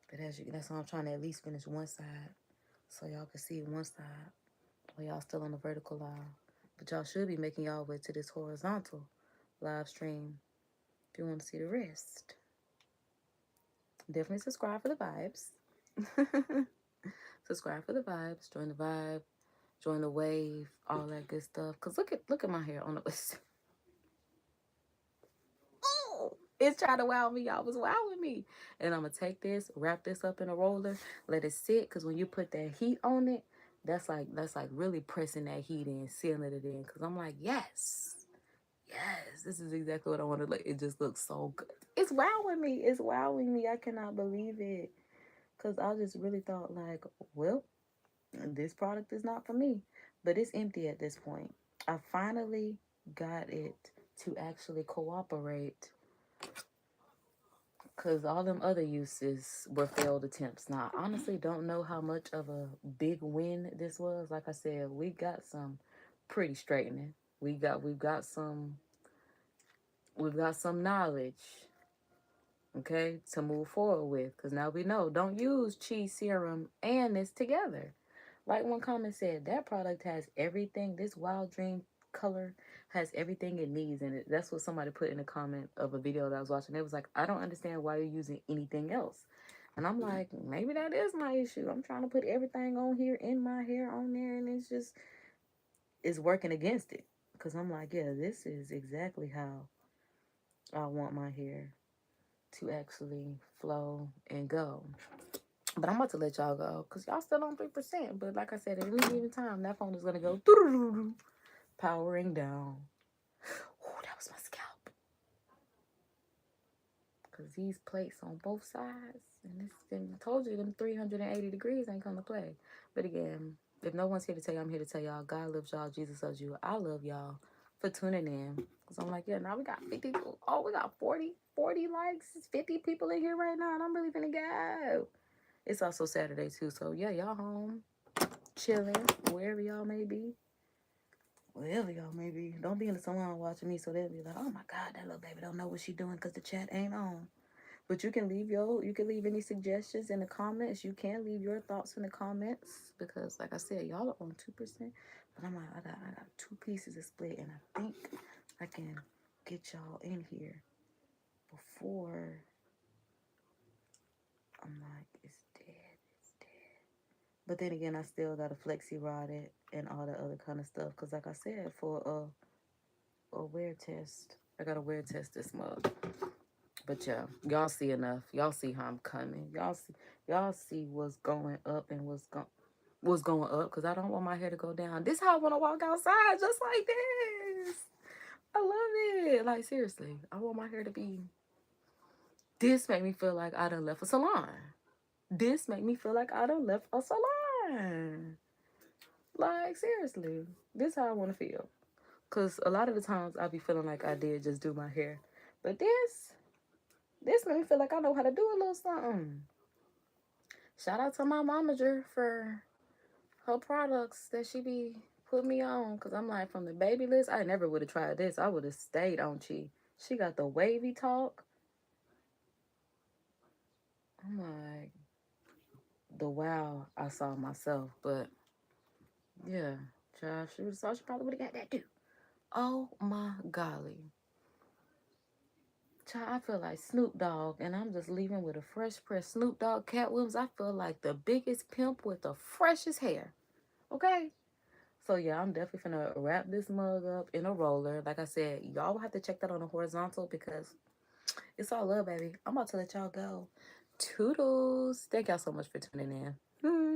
[SPEAKER 1] But that's why I'm trying to at least finish one side so y'all can see one side while y'all still on the vertical live. But y'all should be making y'all way to this horizontal live stream if you want to see the rest. Definitely subscribe for the vibes. Subscribe for the vibes. Join the vibe. Join the wave. All that good stuff. Cause look at my hair on the it's trying to wow me. Y'all was wowing me. And I'm going to take this, wrap this up in a roller, let it sit. Because when you put that heat on it, that's like really pressing that heat in, sealing it in. Because I'm like, yes. Yes, this is exactly what I want to look. It just looks so good. It's wowing me. It's wowing me. I cannot believe it. Because I just really thought like, well, this product is not for me. But it's empty at this point. I finally got it to actually cooperate because all them other uses were failed attempts. Now, I honestly don't know how much of a big win this was. Like I said, we got some pretty straightening. We've got some knowledge, okay, to move forward with. Because now we know, don't use cheese serum and this together. Like one comment said, that product has everything. This Wild Dream color has everything it needs in it. That's what somebody put in a comment of a video that I was watching. It was like, I don't understand why you're using anything else. And I'm like, maybe that is my issue. I'm trying to put everything on here, in my hair, on there, and it's working against it. Because I'm like, yeah, this is exactly how I want my hair to actually flow and go. But I'm about to let y'all go because y'all still on 3%. But like I said, at any given time, that phone is going to go powering down. Oh, that was my scalp. Because these plates on both sides, and this thing, I told you, them 380 degrees ain't come to play. But again, if no one's here to tell you, I'm here to tell y'all, God loves y'all, Jesus loves you. I love y'all for tuning in. Because I'm like, yeah, now we got 50 people. Oh, we got 40 likes, 50 people in here right now, and I'm really finna go. It's also Saturday too, so yeah, y'all home, chilling, wherever y'all may be. Wherever y'all may be. Don't be in the salon watching me, so they'll be like, oh my God, that little baby don't know what she doing because the chat ain't on. But you can leave any suggestions in the comments. You can leave your thoughts in the comments because, like I said, y'all are on 2%. But I'm like, I got 2 pieces of split, and I think I can get y'all in here before I'm like, it's dead. But then again, I still got a flexi rod it and all the other kind of stuff. Because like I said, for a wear test, I got a wear test this month. But yeah, y'all see enough. Y'all see how I'm coming. Y'all see what's going up and what's going up. Because I don't want my hair to go down. This is how I want to walk outside, just like this. I love it. Like, seriously. I want my hair to be... This make me feel like I done left a salon. This make me feel like I done left a salon. Like, seriously, this is how I want to feel. Because a lot of the times I be feeling like I did just do my hair. But this made me feel like I know how to do a little something. Shout out to my momager for her products that she be putting me on. Because I'm like, from the BaByliss, I never would have tried this. I would have stayed on Chi. She got the WavyTalk. I'm like, the wow I saw myself. But, yeah, child, she probably would have got that too. Oh my golly. Child, I feel like Snoop Dogg, and I'm just leaving with a fresh press Snoop Dogg Cat Williams. I feel like the biggest pimp with the freshest hair. Okay? So yeah, I'm definitely gonna wrap this mug up in a roller. Like I said, y'all will have to check that on a horizontal because it's all love, baby. I'm about to let y'all go. Toodles. Thank y'all so much for tuning in.